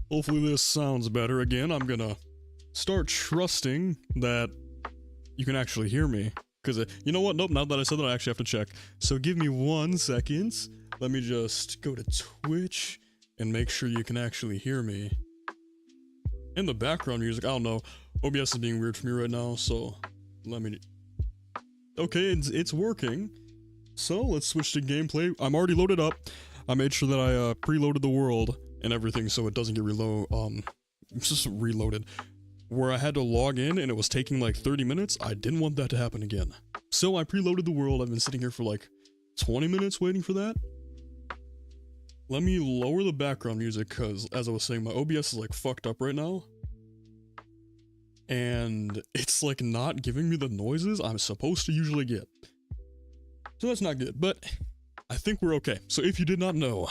Hopefully this sounds better. Again, I'm gonna start trusting that you can actually hear me. Because, you know what? Nope, now that I said that, I actually have to check. So give me 1 second. Let me just go to Twitch and make sure you can actually hear me. In the background music, I don't know. OBS is being weird for me right now, so let me... Okay, it's working. So let's switch to gameplay. I'm already loaded up. I made sure that I preloaded the world and everything so it doesn't get just reloaded. Where I had to log in and it was taking like 30 minutes, I didn't want that to happen again. So I preloaded the world. I've been sitting here for like 20 minutes waiting for that. Let me lower the background music because, as I was saying, my OBS is like fucked up right now. And it's like not giving me the noises I'm supposed to usually get. So that's not good, but I think we're okay. So if you did not know,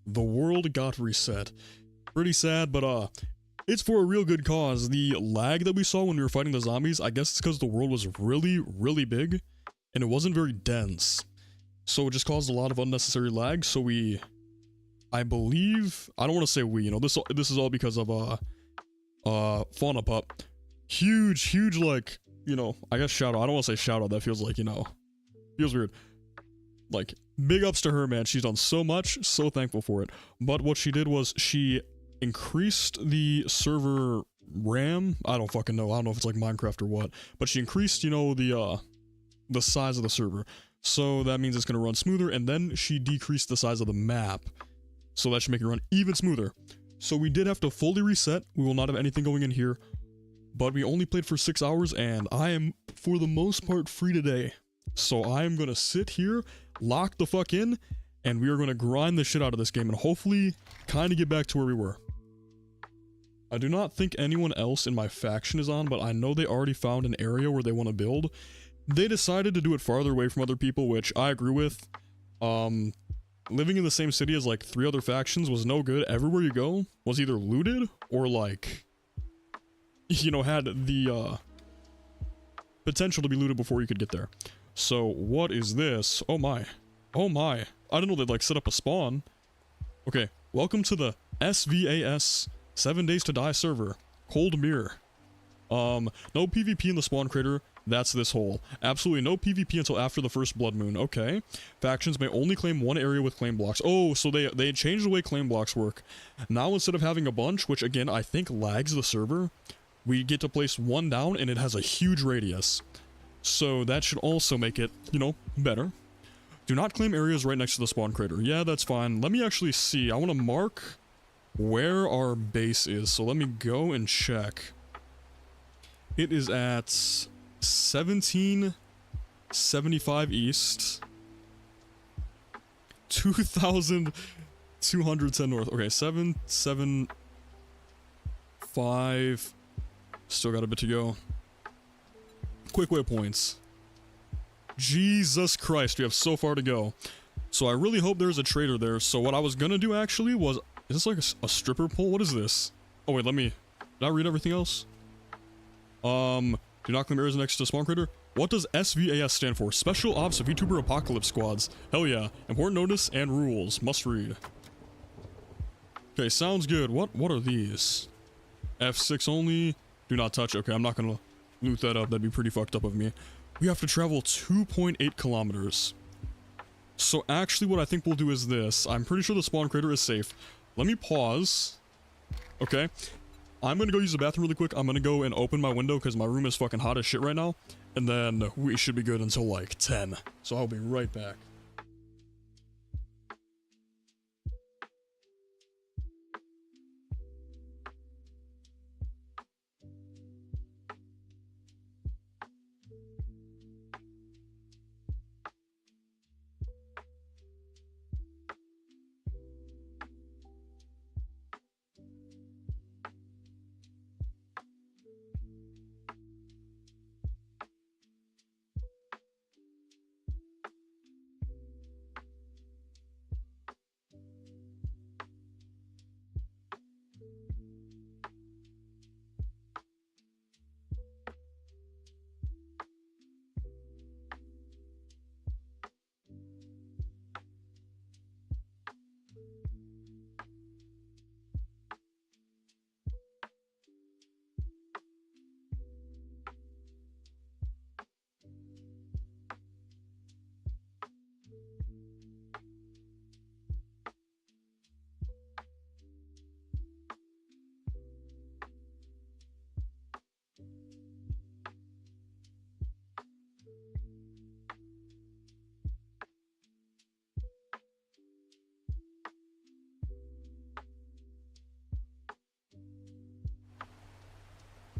the world got reset. Pretty sad, but it's for a real good cause. The lag that we saw when we were fighting the zombies, I guess it's because the world was really, really big, and it wasn't very dense. So it just caused a lot of unnecessary lag, so I believe, I don't want to say we, you know, this is all because of, Fauna Pup. Huge, like, you know, I guess shout out. I don't want to say shout out, that feels like, you know, feels weird. Like, big ups to her, man. She's done so much, so thankful for it. But what she did was she increased the server RAM. I don't fucking know. I don't know if it's like Minecraft or what. But she increased, you know, the size of the server. So that means it's going to run smoother. And then she decreased the size of the map. So that should make it run even smoother. So we did have to fully reset. We will not have anything going in here. But we only played for 6 hours. And I am, for the most part, free today. So I am going to sit here, lock the fuck in, and we are going to grind the shit out of this game and hopefully kind of get back to where we were. I do not think anyone else in my faction is on, but I know they already found an area where they want to build. They decided to do it farther away from other people, which I agree with. Living in the same city as like 3 other factions was no good. Everywhere you go was either looted or like, you know, had the potential to be looted before you could get there. So, what is this? Oh my. Oh my. I didn't know they'd like set up a spawn. Okay, welcome to the SVAS 7 Days to Die server. Cold Mirror. No PvP in the spawn crater. That's this hole. Absolutely no PvP until after the first blood moon. Okay. Factions may only claim one area with claim blocks. Oh, so they changed the way claim blocks work. Now instead of having a bunch, which again I think lags the server, we get to place one down and it has a huge radius. So that should also make it, you know, better. Do not claim areas right next to the spawn crater. Yeah, that's fine. Let me actually see. I want to mark where our base is. So let me go and check. It is at 1775 east. 2210 north. Okay, 775. Still got a bit to go. Quick waypoints. Jesus Christ, we have so far to go. So I really hope there's a trader there. So what I was gonna do actually was... Is this like a stripper pole? What is this? Oh wait, did I read everything else? Do not claim areas next to spawn crater. What does SVAS stand for? Special Ops VTuber Apocalypse Squads. Hell yeah. Important notice and rules. Must read. Okay, sounds good. What are these? F6 only. Do not touch. Okay, I'm not gonna loot that up. That'd be pretty fucked up of me. We have to travel 2.8 kilometers. So actually what I think we'll do is this. I'm pretty sure the spawn crater is safe. Let me pause. Okay. I'm gonna go use the bathroom really quick. I'm gonna go and open my window because my room is fucking hot as shit right now. And then we should be good until like 10. So I'll be right back.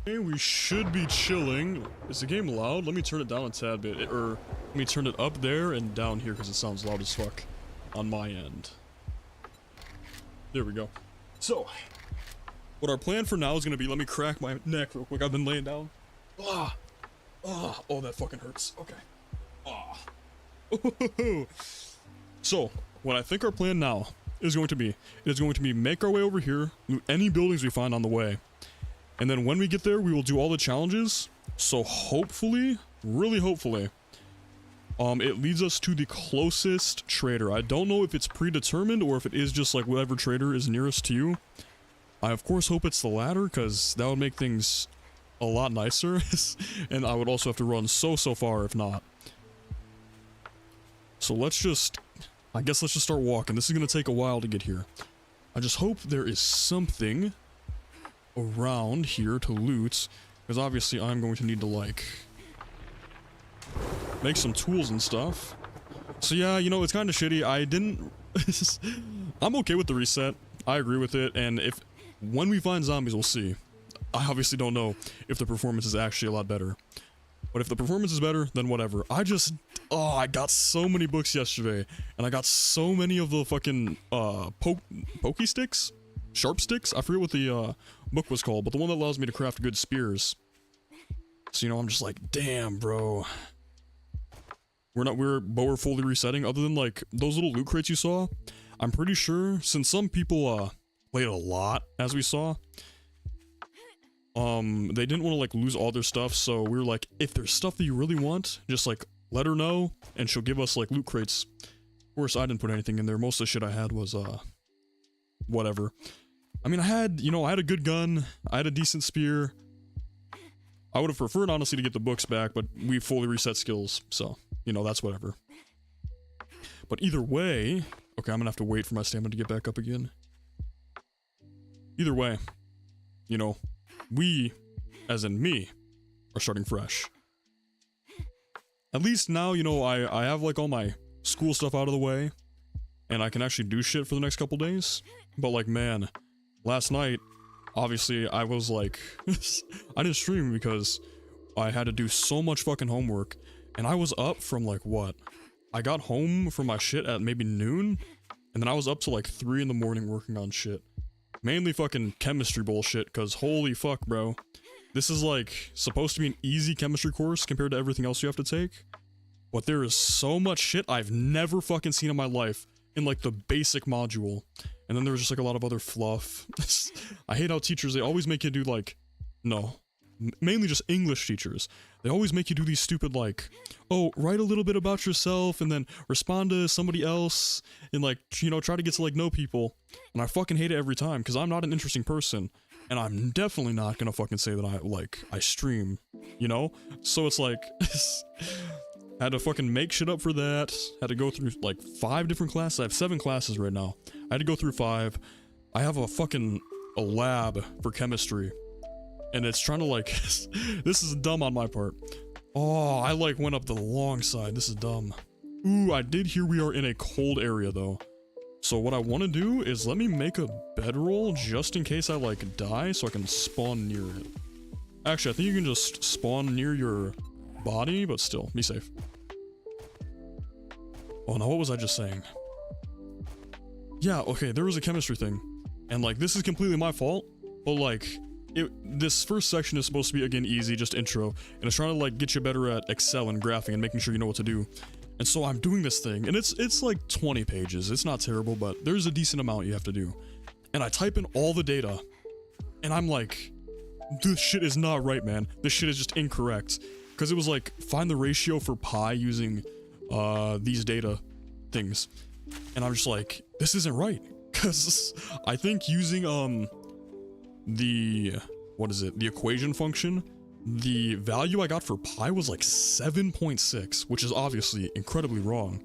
Okay, we should be chilling. Is the game loud? Let me turn it down a tad bit, or let me turn it up there and down here because it sounds loud as fuck on my end. There we go. So, what our plan for now is going to be, let me crack my neck real quick. I've been laying down. Ah, oh, that fucking hurts. Okay. So, what I think our plan now is going to be make our way over here, loot any buildings we find on the way. And then when we get there, we will do all the challenges. So hopefully, really hopefully, it leads us to the closest trader. I don't know if it's predetermined or if it is just like whatever trader is nearest to you. I of course hope it's the latter, because that would make things a lot nicer. And I would also have to run so far if not. So I guess let's just start walking. This is going to take a while to get here. I just hope there is something around here to loot, because obviously I'm going to need to like make some tools and stuff. So yeah, you know, it's kind of shitty. I'm okay with the reset. I agree with it, and when we find zombies, we'll see. I obviously don't know if the performance is actually a lot better, but if the performance is better, then whatever. I got so many books yesterday, and I got so many of the fucking pokey sticks, sharp sticks. I forget what the book was called, but the one that allows me to craft good spears. So, you know, I'm just like, damn, bro. We're fully resetting. Other than like those little loot crates you saw, I'm pretty sure since some people played a lot, as we saw, they didn't want to like lose all their stuff. So we were like, if there's stuff that you really want, just like let her know, and she'll give us like loot crates. Of course, I didn't put anything in there. Most of the shit I had was whatever. I mean, I had a good gun, I had a decent spear. I would have preferred, honestly, to get the books back, but we fully reset skills, so, you know, that's whatever. But either way... Okay, I'm gonna have to wait for my stamina to get back up again. Either way, you know, we, as in me, are starting fresh. At least now, you know, I have, like, all my school stuff out of the way, and I can actually do shit for the next couple days. But, like, man... Last night, obviously, I was like, I didn't stream because I had to do so much fucking homework, and I was up from like, what? I got home from my shit at maybe noon, and then I was up till like 3 in the morning working on shit. Mainly fucking chemistry bullshit, because holy fuck, bro. This is like, supposed to be an easy chemistry course compared to everything else you have to take, but there is so much shit I've never fucking seen in my life in like the basic module. And then there was just like a lot of other fluff. I hate how teachers, they always make you do like, mainly just English teachers. They always make you do these stupid like, oh, write a little bit about yourself and then respond to somebody else and like, you know, try to get to like know people. And I fucking hate it every time because I'm not an interesting person. And I'm definitely not gonna fucking say that I stream, you know? So it's like, had to fucking make shit up for that. Had to go through like 5 different classes. I have 7 classes right now. I had to go through 5. I have a lab for chemistry. And it's trying to like, this is dumb on my part. Oh, I like went up the long side. This is dumb. Ooh, I did hear we are in a cold area though. So what I want to do is let me make a bedroll just in case I like die so I can spawn near it. Actually, I think you can just spawn near your body, but still, be safe. Oh no, what was I just saying? Yeah, okay, there was a chemistry thing. And like, this is completely my fault, but like, this first section is supposed to be, again, easy, just intro. And it's trying to like get you better at Excel and graphing and making sure you know what to do. And so I'm doing this thing, and it's like 20 pages. It's not terrible, but there's a decent amount you have to do. And I type in all the data, and I'm like, this shit is not right, man. This shit is just incorrect. Because it was like, find the ratio for pi using these data things. And I'm just like, this isn't right. Because I think using the equation function, the value I got for pi was like 7.6, which is obviously incredibly wrong.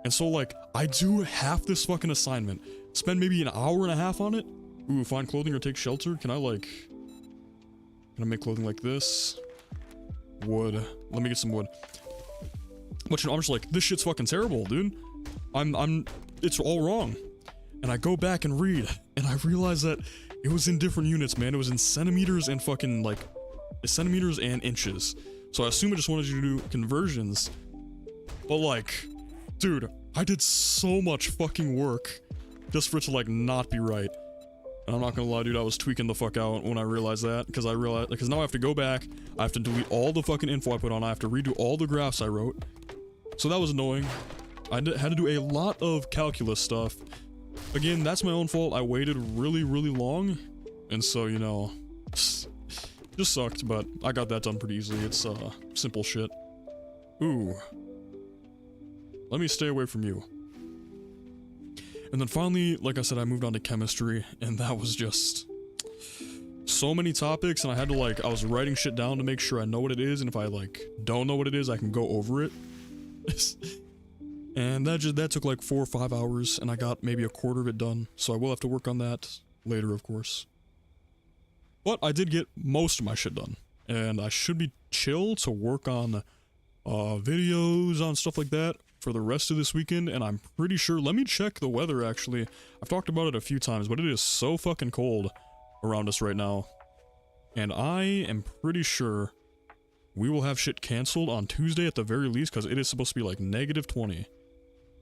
And so like, I do half this fucking assignment, spend maybe an hour and a half on it. Ooh, find clothing or take shelter. Can I make clothing like this? Wood. Let me get some wood. But you know, I'm just like, this shit's fucking terrible, dude. It's all wrong. And I go back and read, and I realize that It was in different units, man. It was in centimeters and fucking like centimeters and inches. So I assume it just wanted you to do conversions. But like, dude, I did so much fucking work just for it to like not be right. And I'm not gonna lie, dude, I was tweaking the fuck out when I realized that, because now I have to go back, I have to delete all the fucking info I put on, I have to redo all the graphs I wrote. So that was annoying. I had to do a lot of calculus stuff. Again, that's my own fault. I waited really, really long, and so, you know, just sucked, but I got that done pretty easily. It's simple shit. Ooh. Let me stay away from you. And then finally, like I said, I moved on to chemistry, and that was just so many topics, and I had to I was writing shit down to make sure I know what it is, and if I don't know what it is, I can go over it. And that took like 4 or 5 hours, and I got maybe a quarter of it done, so I will have to work on that later, of course. But I did get most of my shit done, and I should be chill to work on videos on stuff like that for the rest of this weekend, and I'm pretty sure, let me check the weather actually. I've talked about it a few times, but it is so fucking cold around us right now. And I am pretty sure we will have shit canceled on Tuesday at the very least, because it is supposed to be like -20.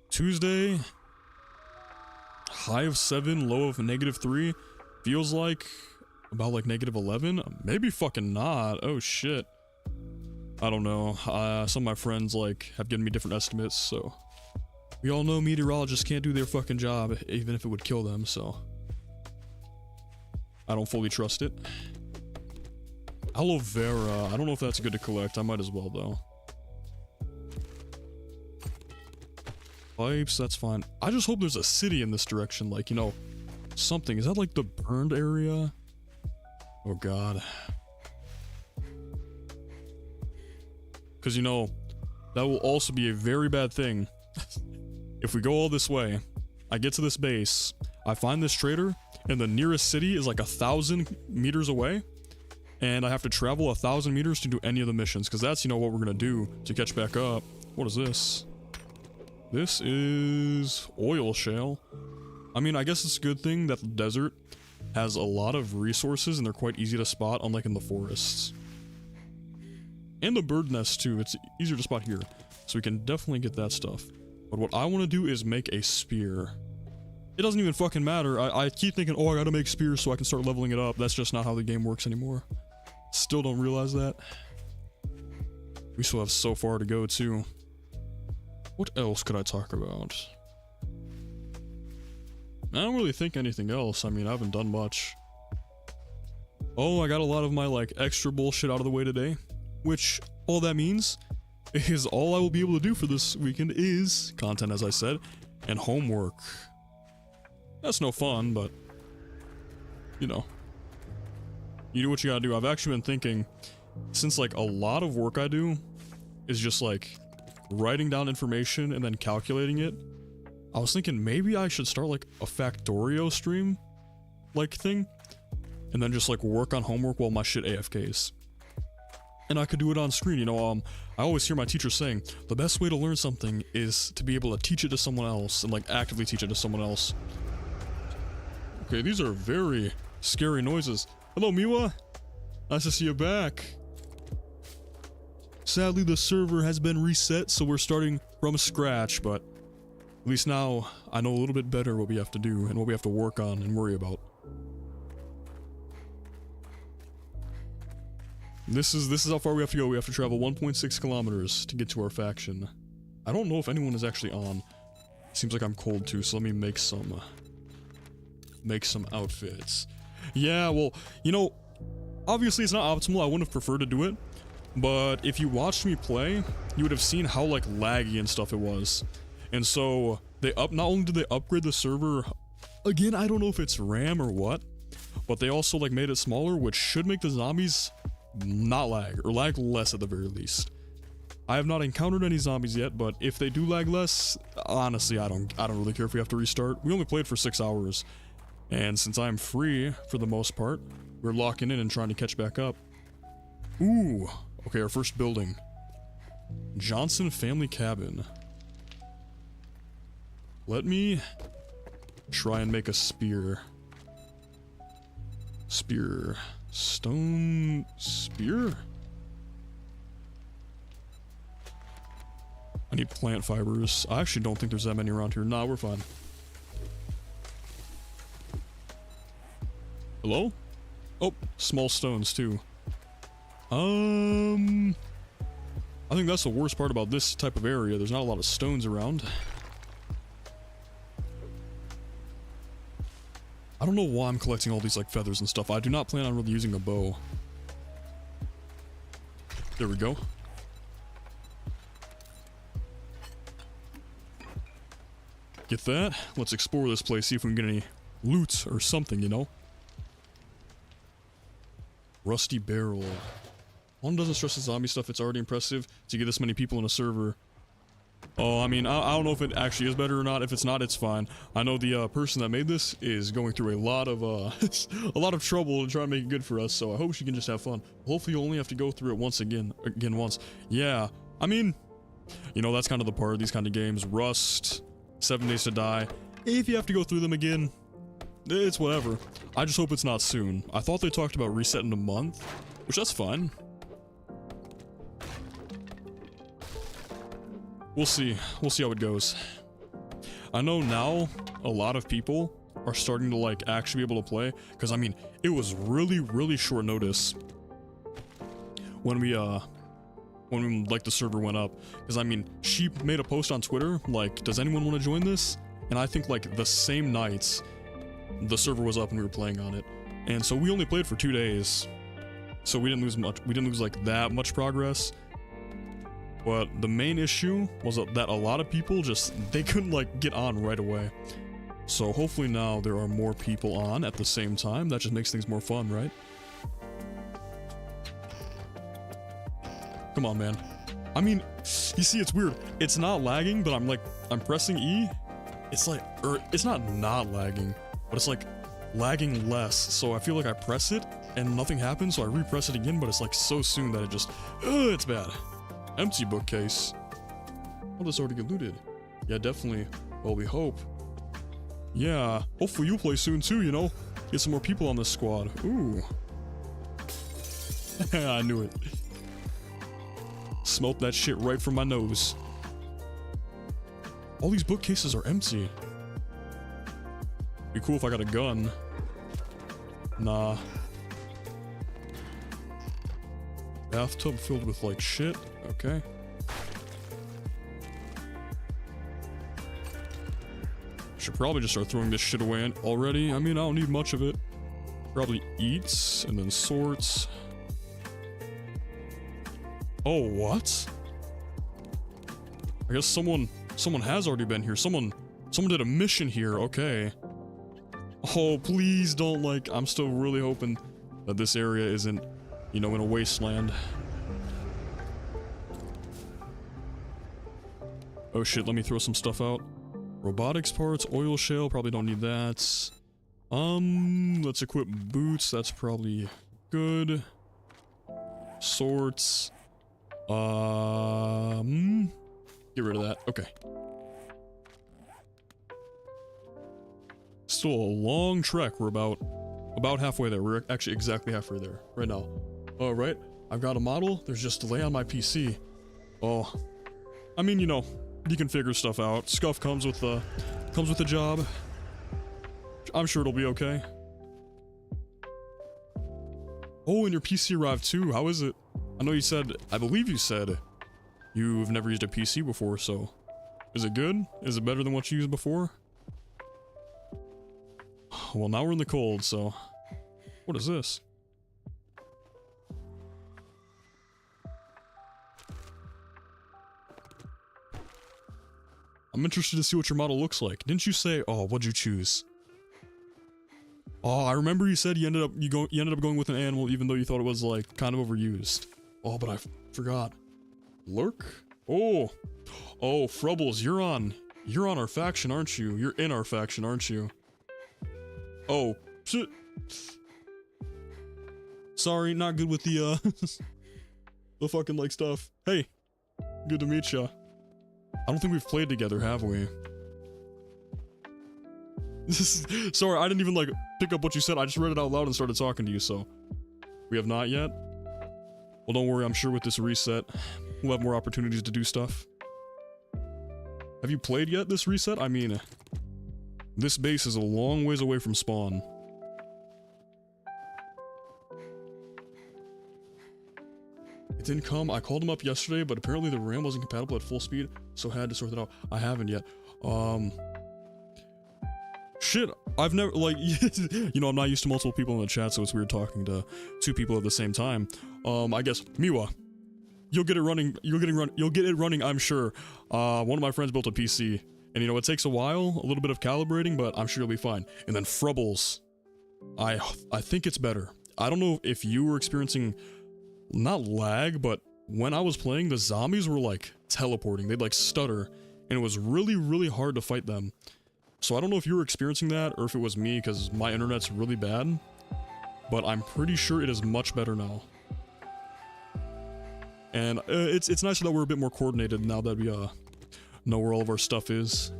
Tuesday, high of 7, low of -3, feels like about like -11, maybe fucking not, oh shit. I don't know, some of my friends have given me different estimates, so we all know meteorologists can't do their fucking job, even if it would kill them, so I don't fully trust it. Aloe vera, I don't know if that's good to collect, I might as well though. Pipes, that's fine. I just hope there's a city in this direction, like, you know, something. Is that like the burned area? Oh god. Because, you know, that will also be a very bad thing. If we go all this way, I get to this base, I find this trader, and the nearest city is like 1,000 meters away, and I have to travel 1,000 meters to do any of the missions, because that's, you know, what we're gonna do to catch back up. What is this? This is oil shale. I mean, I guess it's a good thing that the desert has a lot of resources, and they're quite easy to spot, unlike in the forests. And the bird nest too, it's easier to spot here. So we can definitely get that stuff. But what I want to do is make a spear. It doesn't even fucking matter. I keep thinking, oh, I gotta make spears so I can start leveling it up. That's just not how the game works anymore. Still don't realize that. We still have so far to go too. What else could I talk about? I don't really think anything else. I mean, I haven't done much. Oh, I got a lot of my extra bullshit out of the way today. Which, all that means is all I will be able to do for this weekend is content, as I said, and homework. That's no fun, but, you know, you do what you gotta do. I've actually been thinking, since a lot of work I do is just writing down information and then calculating it, I was thinking maybe I should start a Factorio stream thing, and then just work on homework while my shit AFKs. And I could do it on screen, you know. I always hear my teacher saying, the best way to learn something is to be able to teach it to someone else, and actively teach it to someone else. Okay, these are very scary noises. Hello, Miwa. Nice to see you back. Sadly, the server has been reset, so we're starting from scratch, but at least now I know a little bit better what we have to do and what we have to work on and worry about. This is how far we have to go. We have to travel 1.6 kilometers to get to our faction. I don't know if anyone is actually on. Seems like I'm cold too, so let me make some outfits. Yeah, well, you know, obviously it's not optimal. I wouldn't have preferred to do it, but if you watched me play, you would have seen how laggy and stuff it was. And so not only did they upgrade the server, again, I don't know if it's RAM or what, but they also made it smaller, which should make the zombies not lag, or lag less at the very least. I have not encountered any zombies yet, but if they do lag less, honestly, I don't really care if we have to restart. We only played for 6 hours, and since I'm free for the most part, we're locking in and trying to catch back up. Ooh, okay, our first building. Johnson Family Cabin. Let me try and make a spear. Spear. Stone spear? I need plant fibers. I actually don't think there's that many around here. Nah, we're fine. Hello? Oh, small stones too. I think that's the worst part about this type of area. There's not a lot of stones around. I don't know why I'm collecting all these like feathers and stuff. I do not plan on really using a bow. There we go. Get that. Let's explore this place, see if we can get any loot or something, you know? Rusty barrel. One doesn't stress the zombie stuff, it's already impressive to get this many people in a server. Oh, I mean, I don't know if it actually is better or not. If it's not, it's fine. I know the person that made this is going through a lot of a lot of trouble to try and make it good for us, so I hope she can just have fun. Hopefully you only have to go through it once again once. Yeah, I mean, you know, that's kind of the part of these kind of games. Rust, 7 Days to Die. If you have to go through them again, it's whatever. I just hope it's not soon. I thought they talked about resetting a month, which that's fine. We'll see. We'll see how it goes. I know now a lot of people are starting to like actually be able to play, because I mean, it was really short notice when we like the server went up, because I mean, she made a post on Twitter like, does anyone want to join this? And I think like the same nights the server was up and we were playing on it, and so we only played for 2 days, so we didn't lose much. We didn't lose like that much progress. But the main issue was that a lot of people they couldn't like get on right away. So hopefully now there are more people on at the same time. That just makes things more fun, right? Come on, man. I mean, you see, it's weird. It's not lagging, but I'm pressing E. It's like, it's not lagging, but it's like lagging less. So I feel like I press it and nothing happens. So I repress it again, but it's like so soon that it just, it's bad. Empty bookcase. Oh, this already get looted. Yeah, definitely. Well, we hope. Yeah, hopefully you play soon too, you know? Get some more people on this squad. Ooh. I knew it. Smelt that shit right from my nose. All these bookcases are empty. Be cool if I got a gun. Nah. Bathtub filled with like shit. Okay. Should probably just start throwing this shit away already. I mean, I don't need much of it. Probably eats and then sorts. Oh, what? I guess someone has already been here. Someone did a mission here. Okay. Oh, please don't like, I'm still really hoping that this area isn't, you know, in a wasteland. Oh shit, let me throw some stuff out. Robotics parts, oil shale, probably don't need that. Let's equip boots, that's probably good. Sorts. Get rid of that, okay. Still a long trek, we're about halfway there. We're actually exactly halfway there, right now. Alright, I've got a model, there's just delay on my PC. Oh, I mean, you know, you can figure stuff out. Scuff comes with the job. I'm sure it'll be okay. Oh, and your PC arrived too. How is it? I know you said, I believe you said you've never used a PC before, so is it good? Is it better than what you used before? Well, now we're in the cold, so what is this? I'm interested to see what your model looks like. Didn't you say, oh, what'd you choose? Oh, I remember you said you ended up going with an animal even though you thought it was like kind of overused. Oh, but I forgot. Lurk? Oh. Oh, Frubbles, you're on our faction, aren't you? You're in our faction, aren't you? Oh, shit. Sorry, not good with the the fucking like stuff. Hey, good to meet ya. I don't think we've played together, have we? Sorry, I didn't even like pick up what you said. I just read it out loud and started talking to you, so. We have not yet. Well, don't worry, I'm sure with this reset, we'll have more opportunities to do stuff. Have you played yet this reset? I mean, this base is a long ways away from spawn. It didn't come. I called him up yesterday, but apparently the RAM wasn't compatible at full speed, so I had to sort that out. I haven't yet. Shit, I've never, like, you know, I'm not used to multiple people in the chat, so it's weird talking to two people at the same time. I guess, Miwa, you'll get it running, you'll get it running, I'm sure. One of my friends built a PC, and you know, it takes a while, a little bit of calibrating, but I'm sure you'll be fine. And then Frubbles, I think it's better. I don't know if you were experiencing, not lag, but when I was playing, the zombies were like teleporting, they'd like stutter, and it was really, really hard to fight them. So I don't know if you were experiencing that or if it was me because my internet's really bad, but I'm pretty sure it is much better now. And it's nicer that we're a bit more coordinated now that we know where all of our stuff is.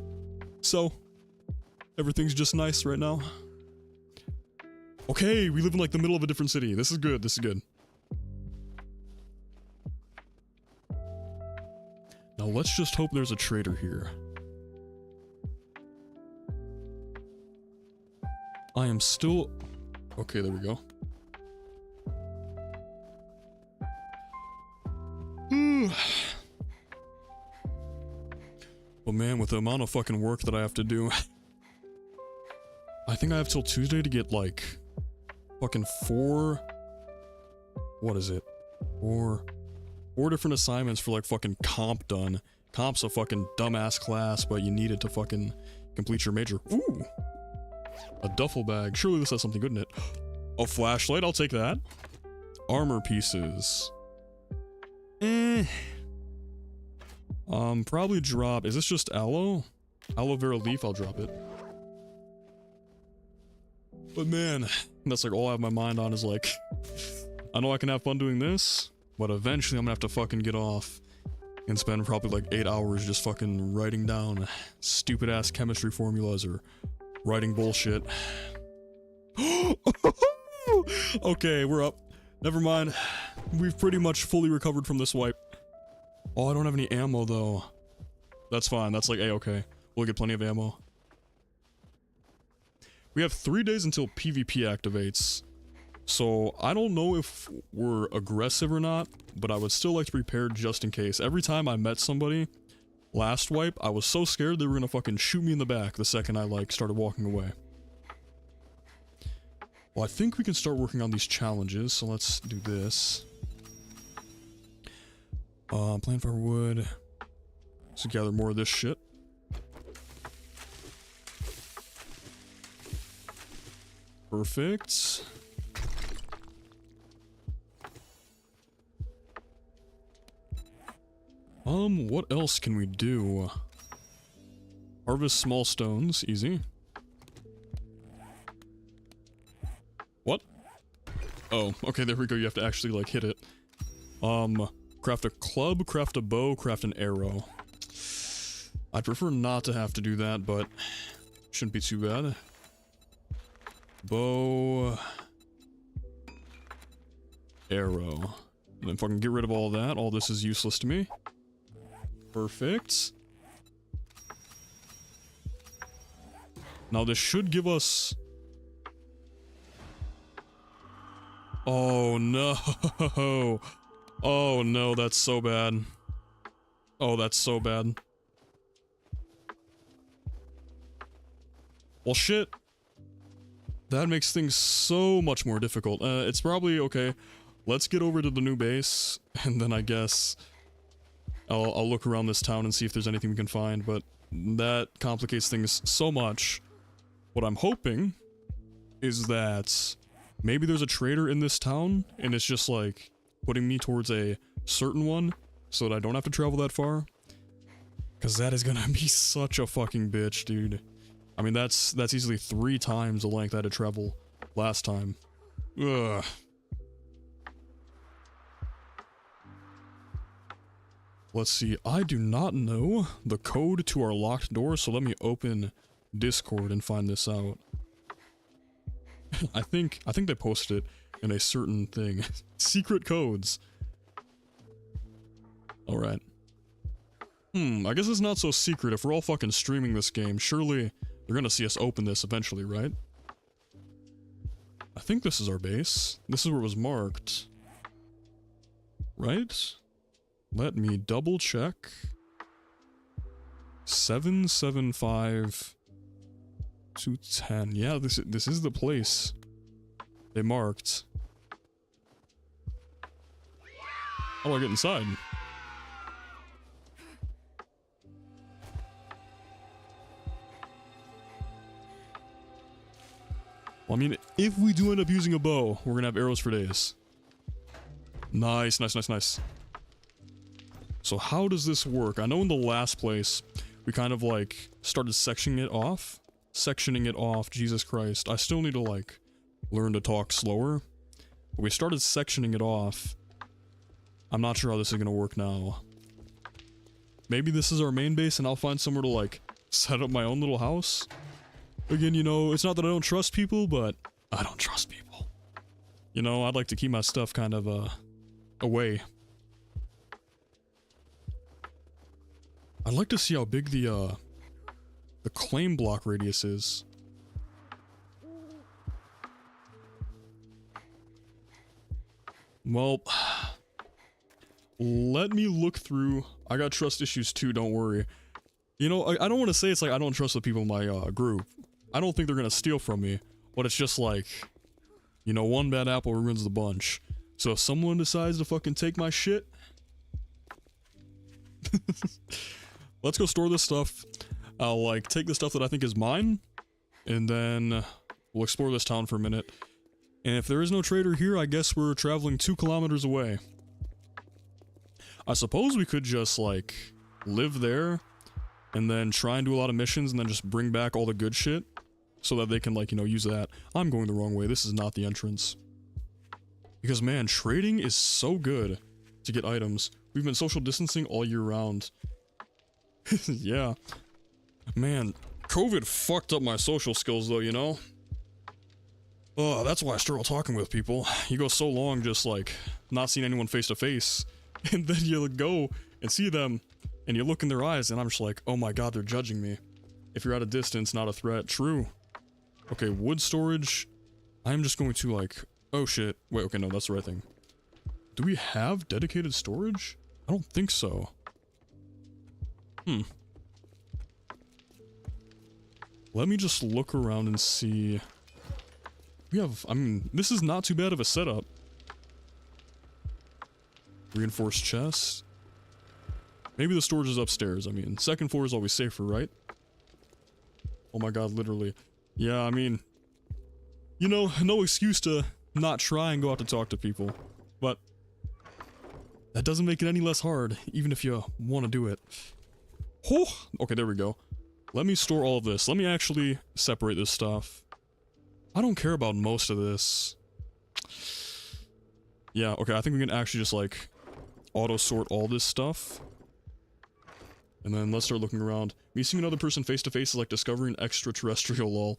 So everything's just nice right now. Okay, we live in like the middle of a different city. This is good. This is good. Now let's just hope there's a trader here. I am still... Okay, there we go. But man, with the amount of fucking work that I have to do... I think I have till Tuesday to get, like... Fucking 4... What is it? 4 different assignments for, like, fucking comp done. Comp's a fucking dumbass class, but you need it to fucking complete your major. Ooh! A duffel bag. Surely this has something good in it. A flashlight, I'll take that. Armor pieces. Probably drop. Is this just aloe? Aloe vera leaf, I'll drop it. But man, that's like all I have my mind on is like, I know I can have fun doing this, but eventually I'm gonna have to fucking get off and spend probably like 8 hours just fucking writing down stupid ass chemistry formulas or writing bullshit. Okay, we're up. Never mind. We've pretty much fully recovered from this wipe. Oh, I don't have any ammo though. That's fine. That's like A-okay. We'll get plenty of ammo. We have 3 days until PvP activates. So I don't know if we're aggressive or not, but I would still like to prepare just in case. Every time I met somebody last wipe, I was so scared they were gonna fucking shoot me in the back the second I like started walking away. Well, I think we can start working on these challenges, so let's do this. Plant firewood. So gather more of this shit. Perfect. What else can we do? Harvest small stones, easy. What? Oh, okay, there we go, you have to actually, like, hit it. Craft a club, craft a bow, craft an arrow. I'd prefer not to have to do that, but shouldn't be too bad. Bow... Arrow. And then fucking get rid of all that, all this is useless to me. Perfect. Now this should give us... Oh no! Oh no, that's so bad. Oh, that's so bad. Well shit. That makes things so much more difficult. It's probably okay. Let's get over to the new base, and then I guess... I'll look around this town and see if there's anything we can find, but that complicates things so much. What I'm hoping is that maybe there's a trader in this town, and it's just like putting me towards a certain one so that I don't have to travel that far. Because that is gonna be such a fucking bitch, dude. I mean, that's easily 3 times the length I had to travel last time. Ugh. Let's see, I do not know the code to our locked door, so let me open Discord and find this out. I think they posted it in a certain thing. Secret codes. Alright. I guess it's not so secret if we're all fucking streaming this game. Surely they're gonna see us open this eventually, right? I think this is our base. This is where it was marked. Right? Let me double check. 775 to 10. Yeah, this is the place they marked. How do I get inside? Well, I mean, if we do end up using a bow, we're gonna have arrows for days. Nice, nice, nice, nice. So how does this work? I know in the last place, we kind of like started sectioning it off. Jesus Christ. I still need to like learn to talk slower. But we started sectioning it off. I'm not sure how this is gonna work now. Maybe this is our main base and I'll find somewhere to like set up my own little house. Again, you know, it's not that I don't trust people, but I don't trust people. You know, I'd like to keep my stuff kind of away. I'd like to see how big the claim block radius is. Well, let me look through. I got trust issues too, don't worry. You know, I don't want to say it's like I don't trust the people in my group. I don't think they're gonna steal from me, but it's just like, you know, one bad apple ruins the bunch. So if someone decides to fucking take my shit, let's go store this stuff. I'll like take the stuff that I think is mine, and then we'll explore this town for a minute. And if there is no trader here, I guess we're traveling 2 kilometers away. I suppose we could just like live there and then try and do a lot of missions and then just bring back all the good shit so that they can like, you know, use that. I'm going the wrong way. This is not the entrance. Because man, trading is so good to get items. We've been social distancing all year round. Yeah. Man, COVID fucked up my social skills though, you know? Oh, that's why I struggle talking with people. You go so long just like not seeing anyone face to face, and then you go and see them and you look in their eyes and I'm just like, oh my god, they're judging me. If you're at a distance, not a threat. True. Okay, wood storage. I'm just going to like, oh shit. Wait, okay, no, that's the right thing. Do we have dedicated storage? I don't think so. Let me just look around and see. We have, I mean, this is not too bad of a setup. Reinforced chest. Maybe the storage is upstairs. I mean, second floor is always safer, right? Oh my god, literally. Yeah, I mean, you know, no excuse to not try and go out to talk to people. But that doesn't make it any less hard, even if you want to do it. Oh, okay, there we go. Let me store all of this. Let me actually separate this stuff. I don't care about most of this. Yeah, okay, I think we can actually just like auto-sort all this stuff. And then let's start looking around. Me seeing another person face to face is like discovering extraterrestrial, lol.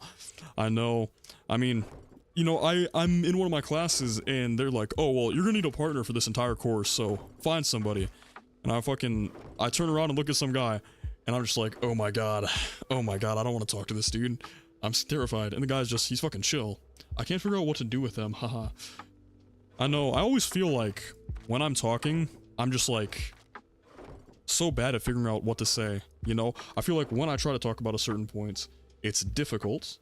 I know. I mean, you know, I'm in one of my classes and they're like, oh, well, you're gonna need a partner for this entire course, so find somebody. And I turn around and look at some guy and I'm just like, oh my god, I don't want to talk to this dude. I'm terrified. And the guy's just, he's fucking chill. I can't figure out what to do with him, haha. I know, I always feel like when I'm talking, I'm just like so bad at figuring out what to say, you know? I feel like when I try to talk about a certain point, it's difficult.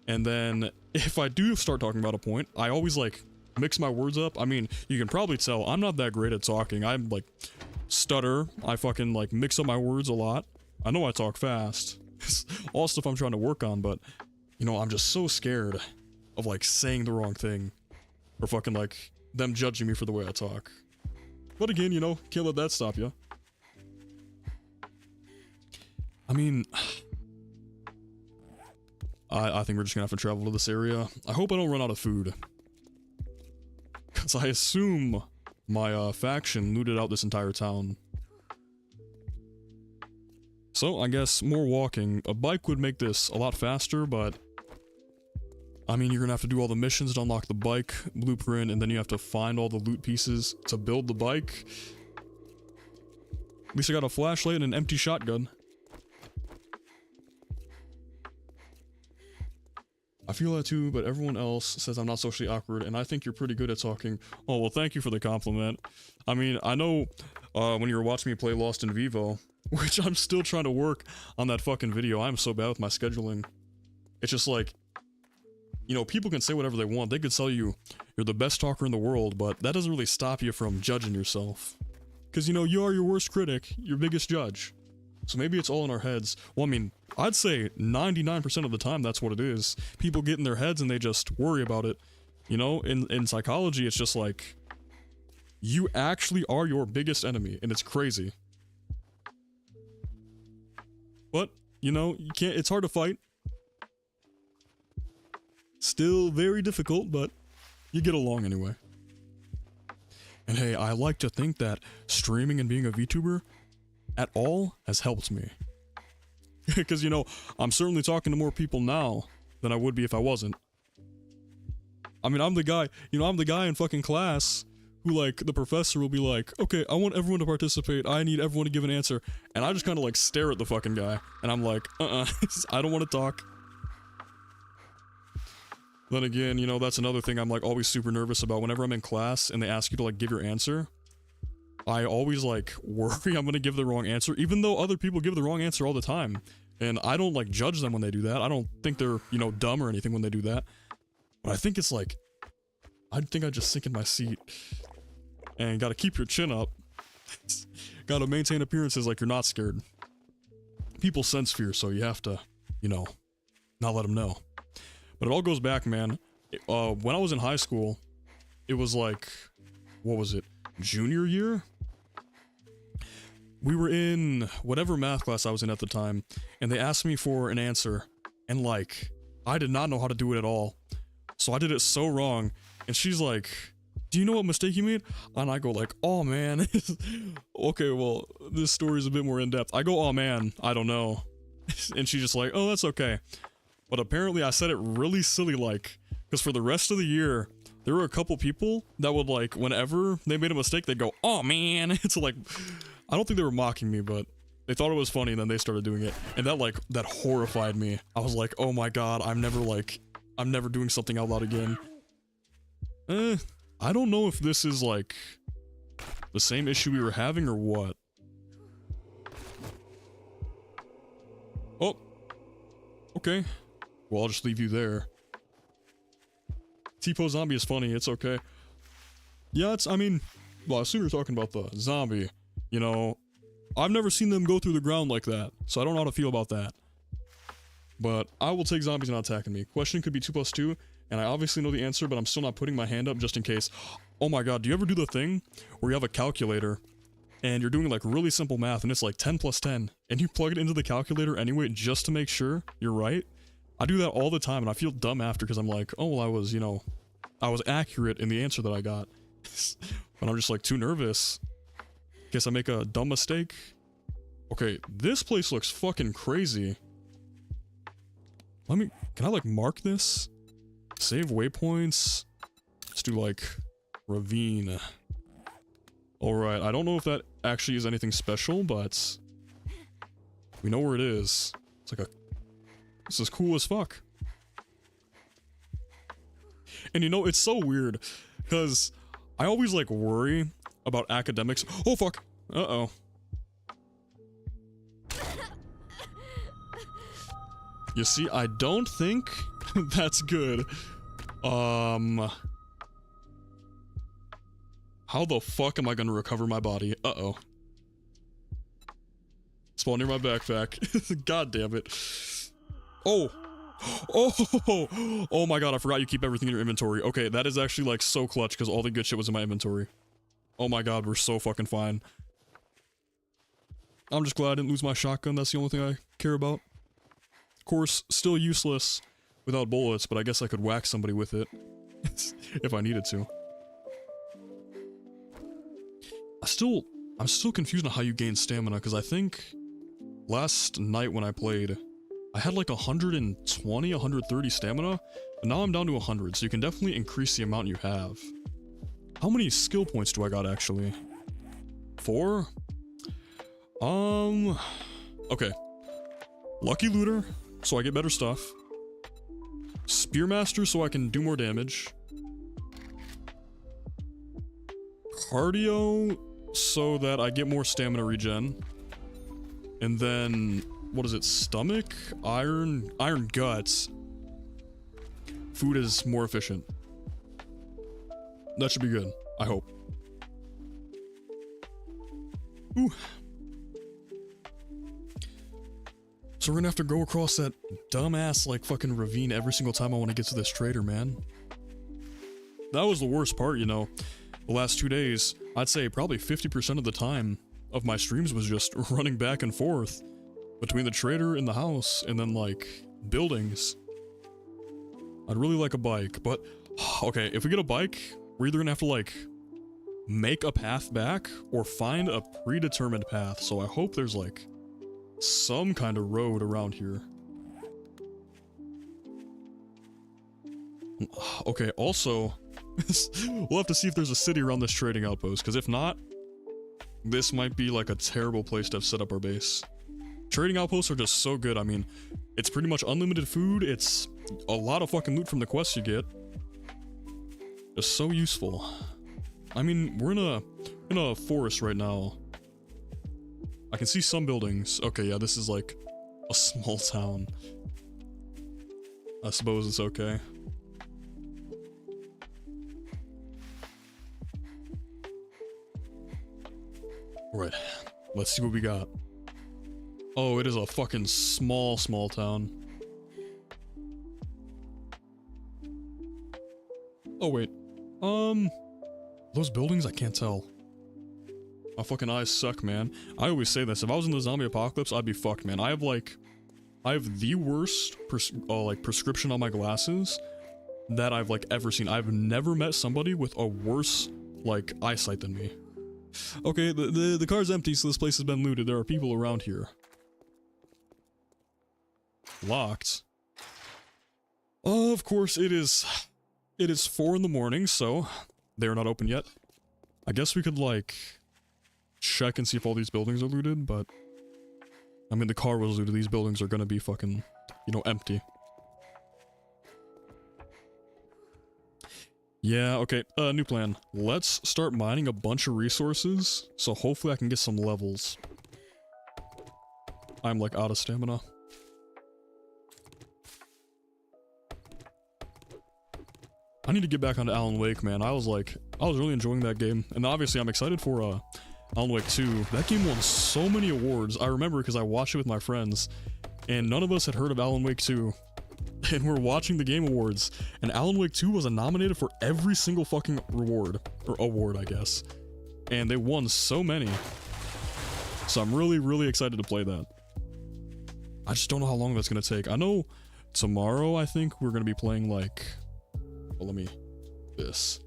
And then if I do start talking about a point, I always like mix my words up. I mean, you can probably tell I'm not that great at talking. I'm like stutter. I fucking like mix up my words a lot. I know I talk fast. All stuff I'm trying to work on, but you know, I'm just so scared of like saying the wrong thing or fucking like them judging me for the way I talk. But again, you know, can't let that stop you. I mean, I think we're just gonna have to travel to this area. I hope I don't run out of food. Because I assume my faction looted out this entire town. So, I guess more walking. A bike would make this a lot faster, but I mean, you're gonna have to do all the missions to unlock the bike blueprint, and then you have to find all the loot pieces to build the bike. At least I got a flashlight and an empty shotgun. I feel that too, but everyone else says I'm not socially awkward, and I think you're pretty good at talking. Oh, well, thank you for the compliment. I mean, I know when you were watching me play Lost in Vivo, which I'm still trying to work on that fucking video. I'm so bad with my scheduling. It's just like, you know, people can say whatever they want. They could tell you you're the best talker in the world, but that doesn't really stop you from judging yourself. Because, you know, you are your worst critic, your biggest judge. So maybe it's all in our heads. Well, I mean, I'd say 99% of the time that's what it is. People get in their heads and they just worry about it. You know, in psychology, it's just like, you actually are your biggest enemy, and it's crazy. But, you know, you can't, it's hard to fight. Still very difficult, but you get along anyway. And hey, I like to think that streaming and being a VTuber at all has helped me. Because, you know, I'm certainly talking to more people now than I would be if I wasn't. I mean, I'm the guy, you know, I'm the guy in fucking class who, like, the professor will be like, okay, I want everyone to participate, I need everyone to give an answer, and I just kind of, like, stare at the fucking guy, and I'm like, I don't want to talk. Then again, you know, that's another thing I'm, like, always super nervous about. Whenever I'm in class and they ask you to, like, give your answer, I always, like, worry I'm gonna give the wrong answer, even though other people give the wrong answer all the time. And I don't, like, judge them when they do that. I don't think they're, you know, dumb or anything when they do that. But I think it's, like, I think I just sink in my seat. And gotta keep your chin up. Gotta maintain appearances like you're not scared. People sense fear, so you have to, you know, not let them know. But it all goes back, man. When I was in high school, it was like, what was it? Junior year? We were in whatever math class I was in at the time, and they asked me for an answer, and like, I did not know how to do it at all. So I did it so wrong, and she's like, do you know what mistake you made? And I go like, oh man. Okay, well, this story is a bit more in-depth. I go, oh man, I don't know. And she's just like, oh, that's okay. But apparently I said it really silly like, because for the rest of the year, there were a couple people that would like, whenever they made a mistake, they'd go, oh man. It's like, I don't think they were mocking me, but they thought it was funny and then they started doing it. And that like, that horrified me. I was like, oh my god, I'm never doing something out loud again. I don't know if this is like, the same issue we were having or what. Oh. Okay. Well, I'll just leave you there. T-Pose zombie is funny, it's okay. Yeah, I mean, well, I assume you're talking about the zombie. You know, I've never seen them go through the ground like that, so I don't know how to feel about that. But I will take zombies not attacking me. Question could be 2 plus 2, and I obviously know the answer, but I'm still not putting my hand up just in case. Oh my god, do you ever do the thing where you have a calculator, and you're doing like really simple math, and it's like 10 plus 10, and you plug it into the calculator anyway just to make sure you're right? I do that all the time, and I feel dumb after because I'm like, oh, well, I was, you know, I was accurate in the answer that I got. But I'm just like too nervous. Guess I make a dumb mistake. Okay, this place looks fucking crazy. Can I like mark this? Save waypoints. Let's do like ravine. Alright, I don't know if that actually is anything special, but we know where it is. It's like a... This is cool as fuck. And you know, it's so weird, because I always like worry about academics. Oh fuck! Uh-oh. You see, I don't think that's good. How the fuck am I gonna recover my body? Uh-oh. Spawn near my backpack. God damn it. Oh! Oh my god, I forgot you keep everything in your inventory. Okay, that is actually like so clutch because all the good shit was in my inventory. Oh my god, we're so fucking fine. I'm just glad I didn't lose my shotgun, that's the only thing I care about. Of course, still useless without bullets, but I guess I could whack somebody with it. If I needed to. I'm still confused on how you gain stamina, because I think last night when I played, I had like 120, 130 stamina, but now I'm down to 100, so you can definitely increase the amount you have. How many skill points do I got actually? 4? Okay. Lucky Looter, so I get better stuff. Spearmaster, so I can do more damage. Cardio, so that I get more stamina regen. And then, what is it? Stomach? Iron guts. Food is more efficient. That should be good, I hope. Ooh. So we're gonna have to go across that dumbass like fucking ravine every single time I want to get to this trader, man. That was the worst part, you know. The last 2 days, I'd say probably 50% of the time of my streams was just running back and forth between the trader and the house and then like buildings. I'd really like a bike, but okay, if we get a bike, we're either gonna have to like make a path back or find a predetermined path. So I hope there's like some kind of road around here. Okay, also, we'll have to see if there's a city around this trading outpost, because if not, this might be like a terrible place to have set up our base. Trading outposts are just so good. I mean, it's pretty much unlimited food. It's a lot of fucking loot from the quests you get. Just so useful. I mean, we're in a forest right now. I can see some buildings. Okay, yeah, this is like a small town. I suppose it's okay. Right, let's see what we got. Oh, it is a fucking small town. Oh wait, those buildings, I can't tell. My fucking eyes suck, man. I always say this, if I was in the zombie apocalypse, I'd be fucked, man. I have the worst prescription on my glasses that I've like ever seen. I've never met somebody with a worse like eyesight than me. Okay, the car's empty, so this place has been looted. There are people around here. Locked. Of course, it is 4 in the morning, so they're not open yet. I guess we could like check and see if all these buildings are looted, but I mean, the car was looted. These buildings are gonna be fucking, you know, empty. Yeah, okay, new plan. Let's start mining a bunch of resources, so hopefully I can get some levels. I'm like out of stamina. I need to get back onto Alan Wake, man. I was really enjoying that game. And obviously I'm excited for Alan Wake 2. That game won so many awards. I remember because I watched it with my friends, and none of us had heard of Alan Wake 2. And we're watching the Game Awards, and Alan Wake 2 was nominated for every single fucking reward, or award, I guess. And they won so many. So I'm really, really excited to play that. I just don't know how long that's gonna take. I know tomorrow, I think, we're gonna be playing like... Well, this.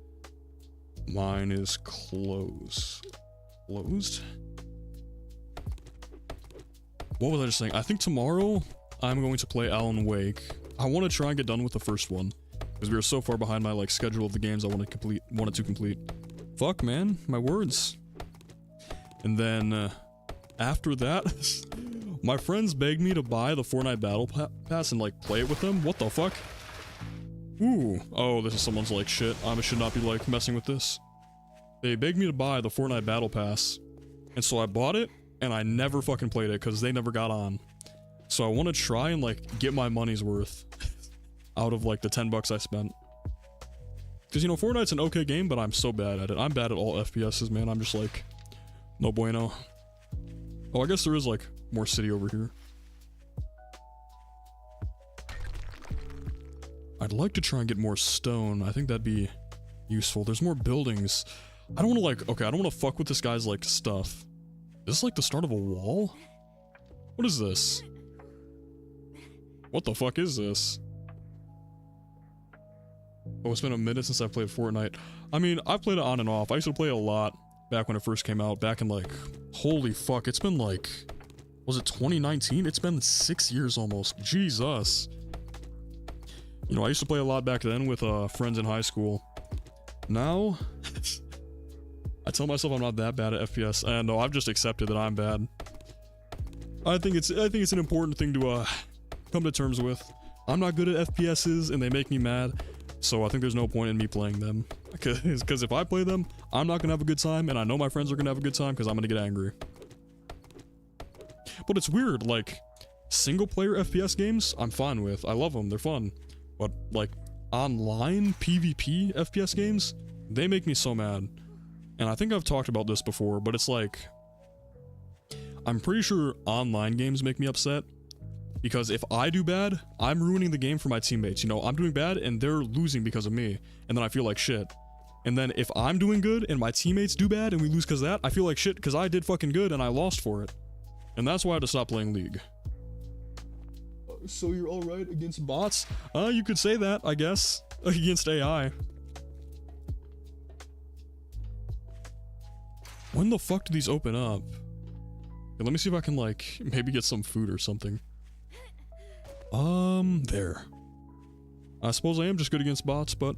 Mine is closed. Closed? What was I just saying? I think tomorrow, I'm going to play Alan Wake. I want to try and get done with the first one, because we were so far behind my like schedule of the games I wanted to complete. Fuck, man, my words. And then after that, my friends begged me to buy the Fortnite Battle Pass and like play it with them. What the fuck? Ooh, oh, this is someone's like shit. I should not be like messing with this. They begged me to buy the Fortnite Battle Pass, and so I bought it, and I never fucking played it because they never got on. So I want to try and like get my money's worth out of like the 10 bucks I spent. Because, you know, Fortnite's an okay game, but I'm so bad at it. I'm bad at all FPSs, man. I'm just like, no bueno. Oh, I guess there is like more city over here. I'd like to try and get more stone. I think that'd be useful. There's more buildings. I don't want to like, okay, I don't want to fuck with this guy's like stuff. Is this like the start of a wall? What is this? What the fuck is this? Oh, it's been a minute since I played Fortnite. I mean, I've played it on and off. I used to play a lot back when it first came out, back in like, holy fuck, it's been like Was it 2019? It's been 6 years almost. Jesus. You know, I used to play a lot back then with friends in high school. Now, I tell myself I'm not that bad at FPS, and no, I've just accepted that I'm bad. I think it's an important thing to come to terms with. I'm not good at FPSs, and they make me mad, so I think there's no point in me playing them. Because if I play them, I'm not gonna have a good time, and I know my friends are gonna have a good time because I'm gonna get angry. But it's weird, like, single-player FPS games, I'm fine with. I love them, they're fun. But, like, online PvP FPS games, they make me so mad. And I think I've talked about this before, but it's like, I'm pretty sure online games make me upset. Because if I do bad, I'm ruining the game for my teammates. You know, I'm doing bad and they're losing because of me. And then I feel like shit. And then if I'm doing good and my teammates do bad and we lose because of that, I feel like shit because I did fucking good and I lost for it. And that's why I had to stop playing League. So you're alright against bots? You could say that, I guess. Against AI. When the fuck do these open up? Okay, let me see if I can, like, maybe get some food or something. There. I suppose I am just good against bots, but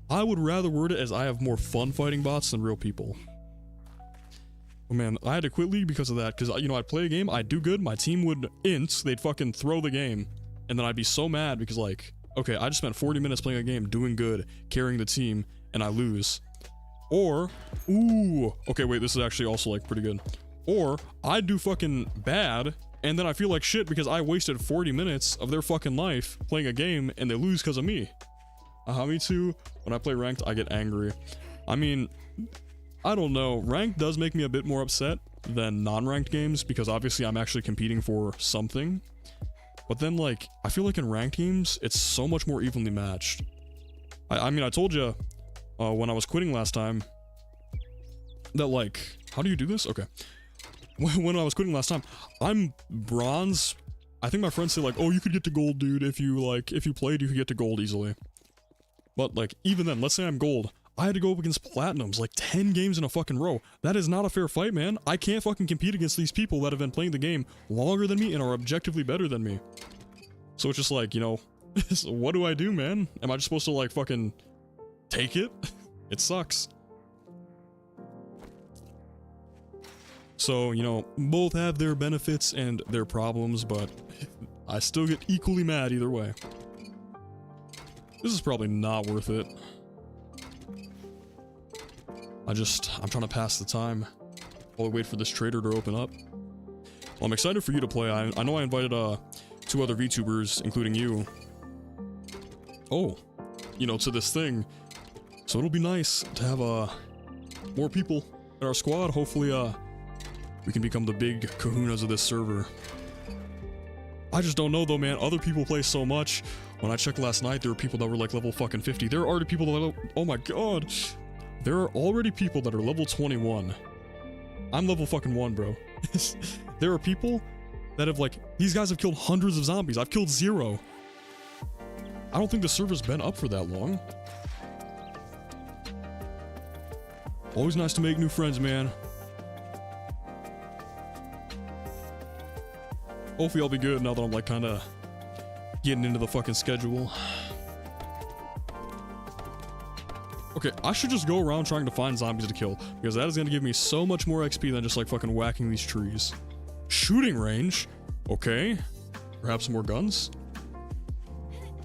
I would rather word it as I have more fun fighting bots than real people. Oh man, I had to quit League because of that, because, you know, I'd play a game, I'd do good, my team would int, they'd fucking throw the game, and then I'd be so mad because, like, okay, I just spent 40 minutes playing a game, doing good, carrying the team, and I lose. Or, ooh, okay, wait, this is actually also, like, pretty good. Or, I do fucking bad, and then I feel like shit because I wasted 40 minutes of their fucking life playing a game, and they lose because of me. Me too. When I play ranked, I get angry. I mean, I don't know. Ranked does make me a bit more upset than non-ranked games, because obviously I'm actually competing for something. But then, like, I feel like in ranked games, it's so much more evenly matched. I mean, I told you when I was quitting last time that, like, how do you do this? Okay. When I was quitting last time, I'm bronze. I think my friends say, like, oh, you could get to gold, dude. If you played, you could get to gold easily. But, like, even then, let's say I'm gold. I had to go up against platinums, like 10 games in a fucking row. That is not a fair fight, man. I can't fucking compete against these people that have been playing the game longer than me and are objectively better than me. So it's just like, you know, what do I do, man? Am I just supposed to, like, fucking take it? It sucks. So, you know, both have their benefits and their problems, but I still get equally mad either way. This is probably not worth it. I'm trying to pass the time while I wait for this trader to open up. Well, I'm excited for you to play. I know I invited 2 other VTubers, including you. Oh, you know, to this thing. So it'll be nice to have more people in our squad. Hopefully, we can become the big kahunas of this server. I just don't know though, man. Other people play so much. When I checked last night, there were people that were like level fucking 50. There are already people that are, oh my god. There are already people that are level 21. I'm level fucking 1, bro. There are people that have, like, these guys have killed hundreds of zombies. I've killed 0. I don't think the server's been up for that long. Always nice to make new friends, man. Hopefully I'll be good now that I'm, like, kind of getting into the fucking schedule. Okay, I should just go around trying to find zombies to kill, because that is going to give me so much more XP than just, like, fucking whacking these trees. Shooting range? Okay. Perhaps some more guns?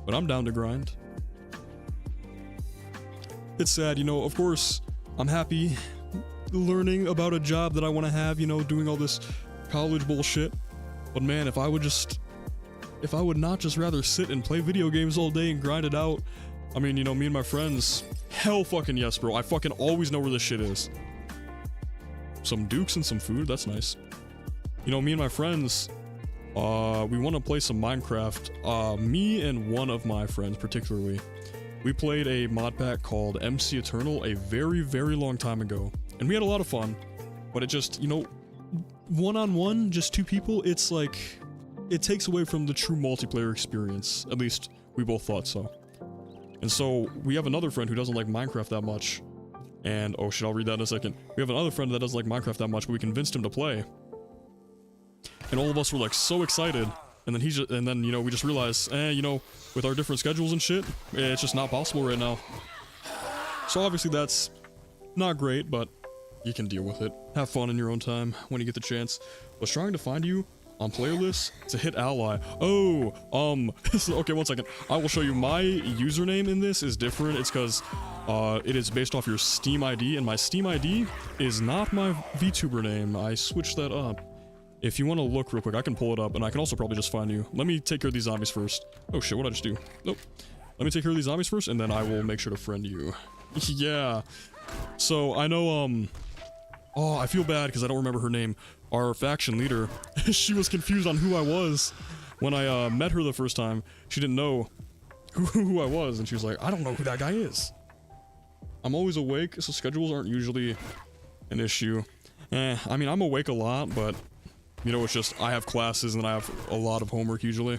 But I'm down to grind. It's sad, you know, of course, I'm happy learning about a job that I want to have, you know, doing all this college bullshit. But man, if I would not just rather sit and play video games all day and grind it out, I mean, you know, me and my friends, hell fucking yes, bro. I fucking always know where this shit is. Some dukes and some food, that's nice. You know, me and my friends, we want to play some Minecraft. Me and one of my friends particularly, we played a mod pack called MC Eternal a very, very long time ago. And we had a lot of fun, but it just, you know, one-on-one, just 2 people, it's like, it takes away from the true multiplayer experience. At least, we both thought so. And so, we have another friend who doesn't like Minecraft that much. And, oh shit, I'll read that in a second. We have another friend that doesn't like Minecraft that much, but we convinced him to play. and all of us were like so excited. And then you know, we just realized, you know, with our different schedules and shit, it's just not possible right now. So obviously that's not great, but you can deal with it. Have fun in your own time when you get the chance. Was trying to find you on playlists to hit ally. Oh, okay, one second. I will show you. My username in this is different. It's because it is based off your Steam ID, and my Steam ID is not my VTuber name. I switched that up. If you want to look real quick, I can pull it up, and I can also probably just find you. Let me take care of these zombies first. Oh shit, what did I just do? Nope. Let me take care of these zombies first, and then I will make sure to friend you. Yeah. So, I know, oh, I feel bad because I don't remember her name. Our faction leader, she was confused on who I was. When I met her the first time, she didn't know who I was, and she was like, I don't know who that guy is. I'm always awake, so schedules aren't usually an issue. I mean, I'm awake a lot, but, you know, it's just, I have classes and I have a lot of homework usually.